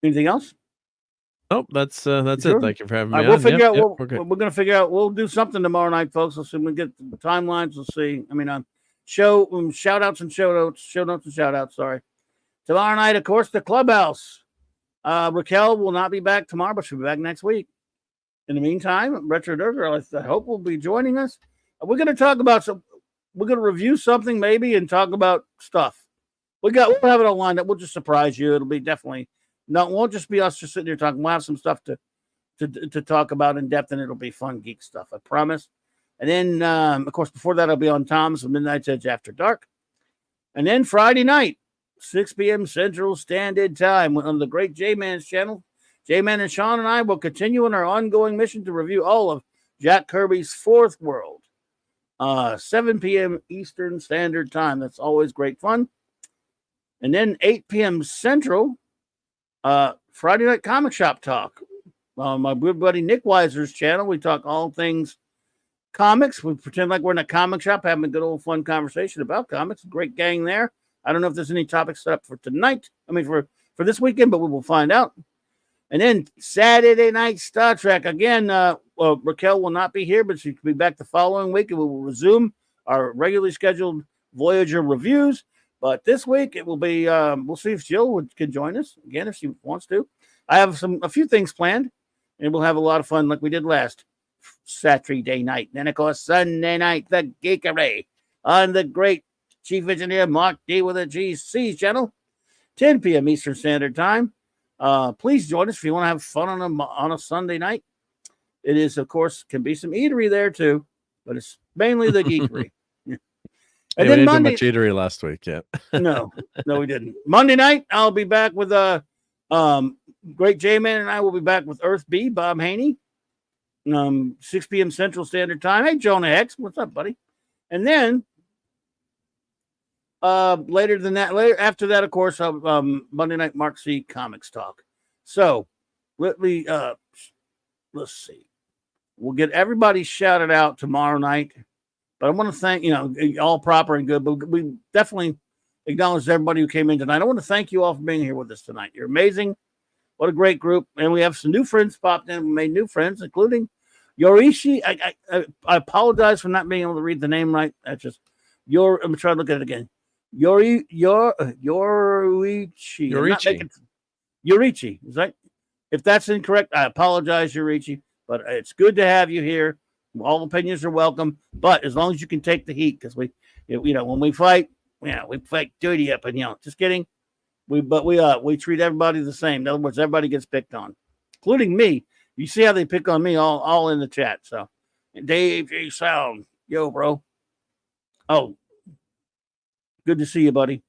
Anything else? Oh, that's Sure. it. Thank you for having All me right, we'll on. figure out We're good. we're going to figure out. We'll do something tomorrow night, folks. Let's see. We'll get the timelines. We'll see. I mean, shout outs and show notes and shout outs. Sorry. Tomorrow night, of course, the clubhouse. Raquel will not be back tomorrow, but she'll be back next week. In the meantime, Retro Durger, I hope will be joining us. We're going to talk about we're going to review something maybe and talk about stuff. We'll have it all lined up. We'll just surprise you. It'll be definitely it won't just be us just sitting here talking. We'll have some stuff to talk about in depth, and it'll be fun geek stuff. I promise. And then, of course, before that, I'll be on Tom's Midnight's Edge After Dark. And then Friday night, 6 p.m. Central Standard Time on the great J-Man's channel. J-Man and Sean and I will continue on our ongoing mission to review all of Jack Kirby's Fourth World. 7 p.m. Eastern Standard Time. That's always great fun. And then 8 p.m. Central, Friday Night Comic Shop Talk. My good buddy Nick Weiser's channel. We talk all things comics. We pretend like we're in a comic shop, having a good old fun conversation about comics. Great gang there. I don't know if there's any topics set up for tonight. I mean, for this weekend, but we will find out. And then Saturday night Star Trek. Again, Raquel will not be here, but she'll be back the following week, and we will resume our regularly scheduled Voyager reviews. But this week it will be, we'll see if Jill can join us again if she wants to. I have a few things planned, and we'll have a lot of fun like we did last Saturday night. And then, of course, Sunday night, the Geekery on the great Chief Engineer Mark D with a GC channel, 10 p.m. Eastern Standard Time. Please join us if you want to have fun on a Sunday night. It is, of course, can be some eatery there too, but it's mainly the Geekery. And then we didn't do much eatery last week yet. no, we didn't. Monday night, I'll be back with great J-Man, and I will be back with Earth B, Bob Haney. 6 p.m. Central Standard Time. Hey, Jonah Hex, what's up, buddy? And then after that, of course, Monday night Mark C Comics Talk. So let's see. We'll get everybody shouted out tomorrow night. But I want to thank, all proper and good, but we definitely acknowledge everybody who came in tonight. I want to thank you all for being here with us tonight. You're amazing. What a great group. And we have some new friends popped in. We made new friends, including Yorishi. I apologize for not being able to read the name right. That's just I'm going to try to look at it again. Yorichi. Yorichi. Is that? If that's incorrect, I apologize, Yorichi. But it's good to have you here. All opinions are welcome, but as long as you can take the heat, because when we fight, we fight dirty up, and just kidding. We treat everybody the same. In other words, everybody gets picked on, including me. You see how they pick on me all in the chat. So, Dave J Sound, yo, bro. Oh, good to see you, buddy,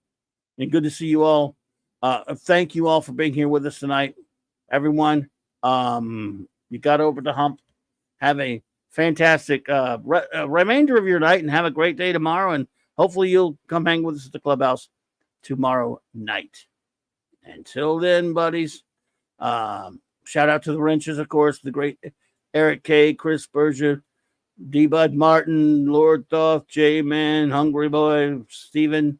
and good to see you all. Thank you all for being here with us tonight, everyone. You got over the hump. Have a fantastic remainder of your night, and have a great day tomorrow. And hopefully you'll come hang with us at the clubhouse tomorrow night. Until then, buddies, shout out to the wrenches, of course, the great Eric K, Chris Berger, D Bud Martin, Lord Thoth, J Man, Hungry Boy, Steven,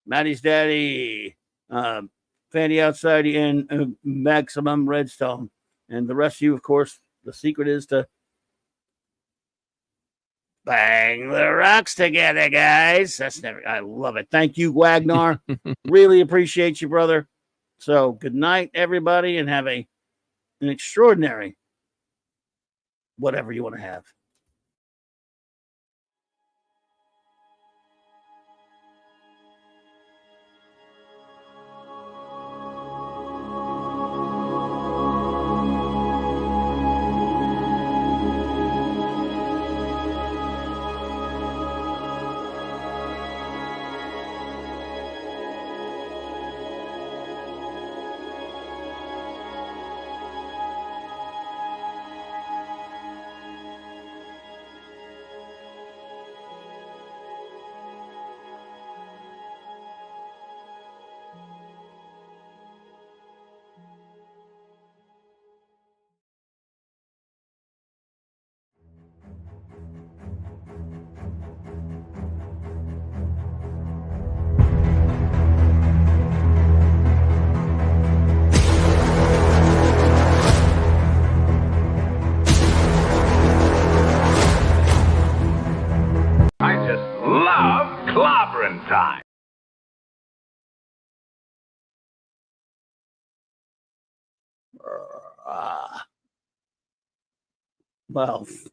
Maddie's Daddy, Fanny Outside, and Maximum Redstone. And the rest of you, of course, the secret is to bang the rocks together, guys. I love it. Thank you, Wagner. Really appreciate you, brother. So good night, everybody, and have an extraordinary whatever you want to have. time. Well,